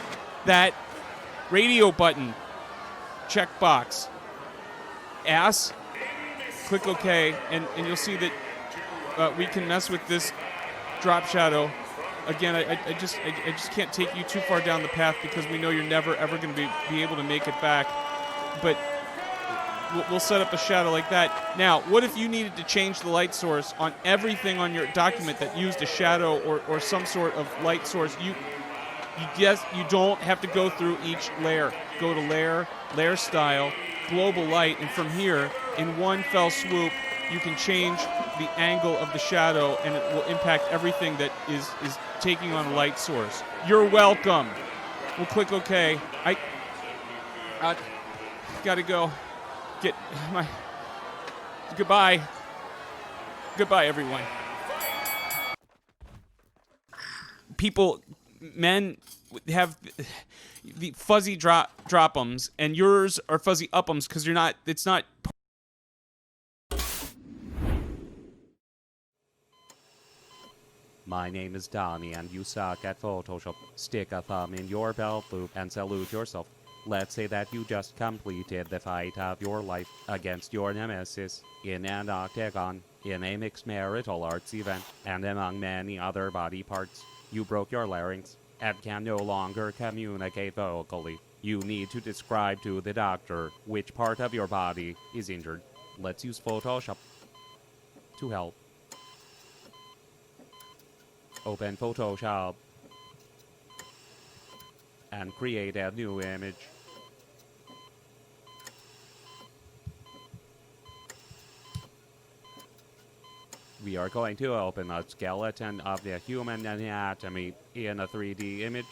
that radio button checkbox. Ass. Click OK, and you'll see that we can mess with this drop shadow. Again, I just can't take you too far down the path because we know you're never ever going to be able to make it back. But we'll set up a shadow like that. Now, what if you needed to change the light source on everything on your document that used a shadow or some sort of light source? You don't have to go through each layer. Go to layer style, global light, and from here, in one fell swoop, you can change the angle of the shadow, and it will impact everything that is taking on a light source. You're welcome. We'll click OK. Gotta go. Get my... Goodbye. Goodbye, everyone. People, men have the fuzzy drop-ums, and yours are fuzzy up-ums because you're not, it's not... My name is Donnie, and you suck at Photoshop. Stick a thumb in your belt loop and salute yourself. Let's say that you just completed the fight of your life against your nemesis in an octagon, in a mixed marital arts event, and among many other body parts. You broke your larynx and can no longer communicate vocally. You need to describe to the doctor which part of your body is injured. Let's use Photoshop to help. Open Photoshop and create a new image. We are going to open a skeleton of the human anatomy in a 3D image.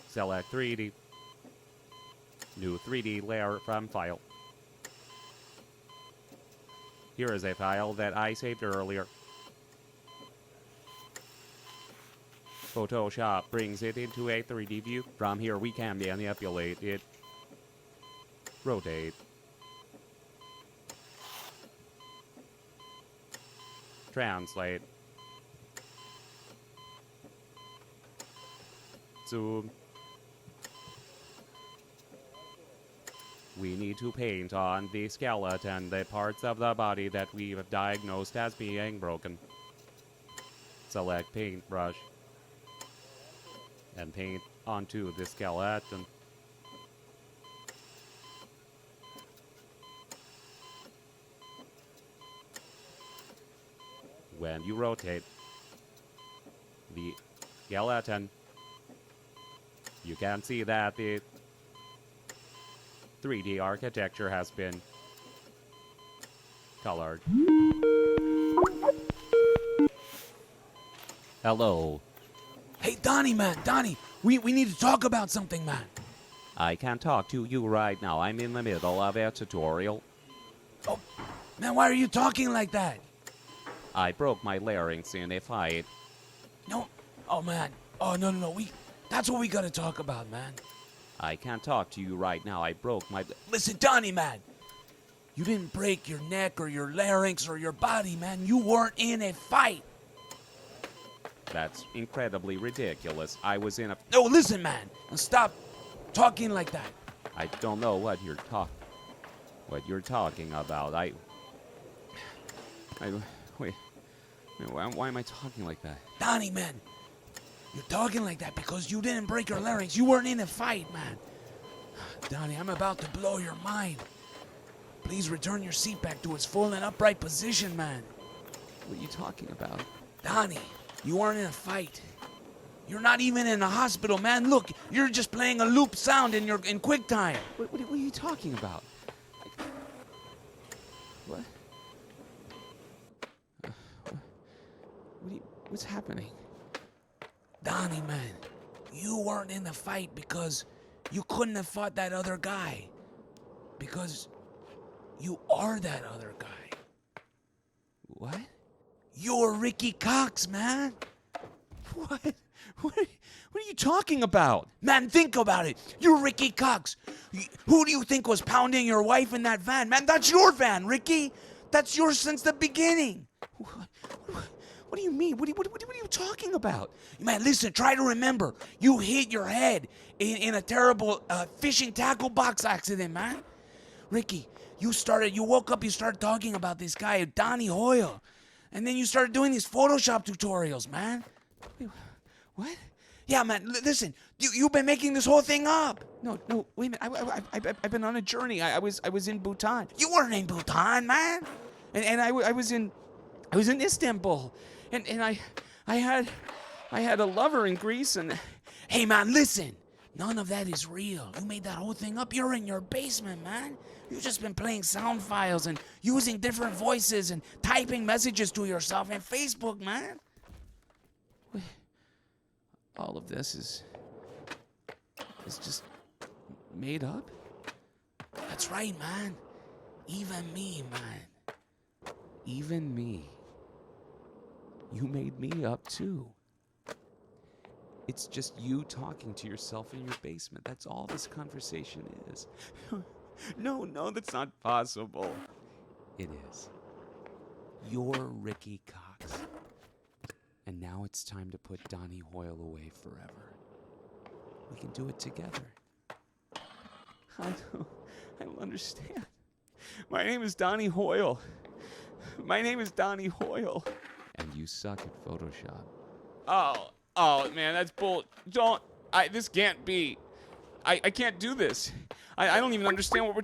Select 3D. New 3D layer from file. Here is a file that I saved earlier. Photoshop brings it into a 3D view. From here we can manipulate it. Rotate. Translate. Zoom. We need to paint on the skeleton the parts of the body that we've diagnosed as being broken. Select paintbrush and paint onto the skeleton. When you rotate the skeleton, you can see that the 3D architecture has been colored. Hello. Hey, Donnie, man, Donnie, we need to talk about something, man. I can't talk to you right now. I'm in the middle of a tutorial. Oh, man, why are you talking like that? I broke my larynx in a fight. No, oh, man. Oh, no, that's what we gotta talk about, man. I can't talk to you right now. I broke my... Listen, Donnie, man. You didn't break your neck or your larynx or your body, man. You weren't in a fight. That's incredibly ridiculous. I was in a... No, listen, man. Now stop talking like that. I don't know what you're talking about. Wait, why am I talking like that? Donnie, man. You're talking like that because you didn't break your larynx. You weren't in a fight, man. Donnie, I'm about to blow your mind. Please return your seat back to its full and upright position, man. What are you talking about? Donnie, you weren't in a fight. You're not even in a hospital, man. Look, you're just playing a loop sound in QuickTime. What are you talking about? What? What's happening? Donnie, man, you weren't in the fight because you couldn't have fought that other guy. Because you are that other guy. What? You're Ricky Cox, man. What? What are you talking about? Man, think about it. You're Ricky Cox. Who do you think was pounding your wife in that van? Man, that's your van, Ricky. That's yours since the beginning. What do you mean? What are you talking about? Man, listen, try to remember. You hit your head in a terrible fishing tackle box accident, man. Ricky, you woke up, you started talking about this guy, Donnie Hoyle. And then you started doing these Photoshop tutorials, man. Wait, what? Yeah, man, listen, you've been making this whole thing up. No, wait a minute. I've been on a journey. I was in Bhutan. You weren't in Bhutan, man. And I was in Istanbul. And I had a lover in Greece and... Hey, man, listen. None of that is real. You made that whole thing up. You're in your basement, man. You've just been playing sound files and using different voices and typing messages to yourself in Facebook, man. Wait, all of this is just made up? That's right, man. Even me, man. Even me. You made me up too. It's just you talking to yourself in your basement. That's all this conversation is. No, that's not possible. It is. You're Ricky Cox. And now it's time to put Donnie Hoyle away forever. We can do it together. I don't understand. My name is Donnie Hoyle. My name is Donnie Hoyle. And you suck at Photoshop. Oh, man, that's bull. This can't be. I can't do this. I don't even understand what we're.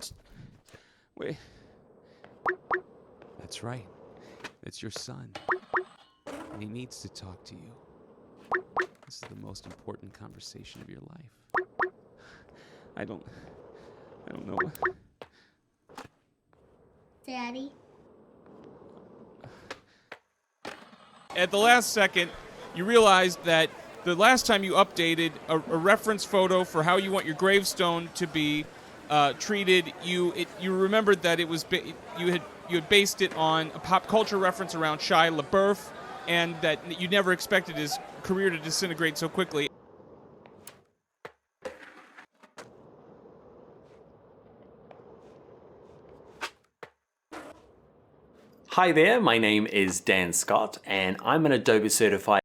Wait. That's right. It's your son. And he needs to talk to you. This is the most important conversation of your life. I don't know. Daddy? At the last second, you realized that the last time you updated a reference photo for how you want your gravestone to be treated, you remembered that it was you had based it on a pop culture reference around Shia LaBeouf, and that you never expected his career to disintegrate so quickly. Hi there, my name is Dan Scott, and I'm an Adobe certified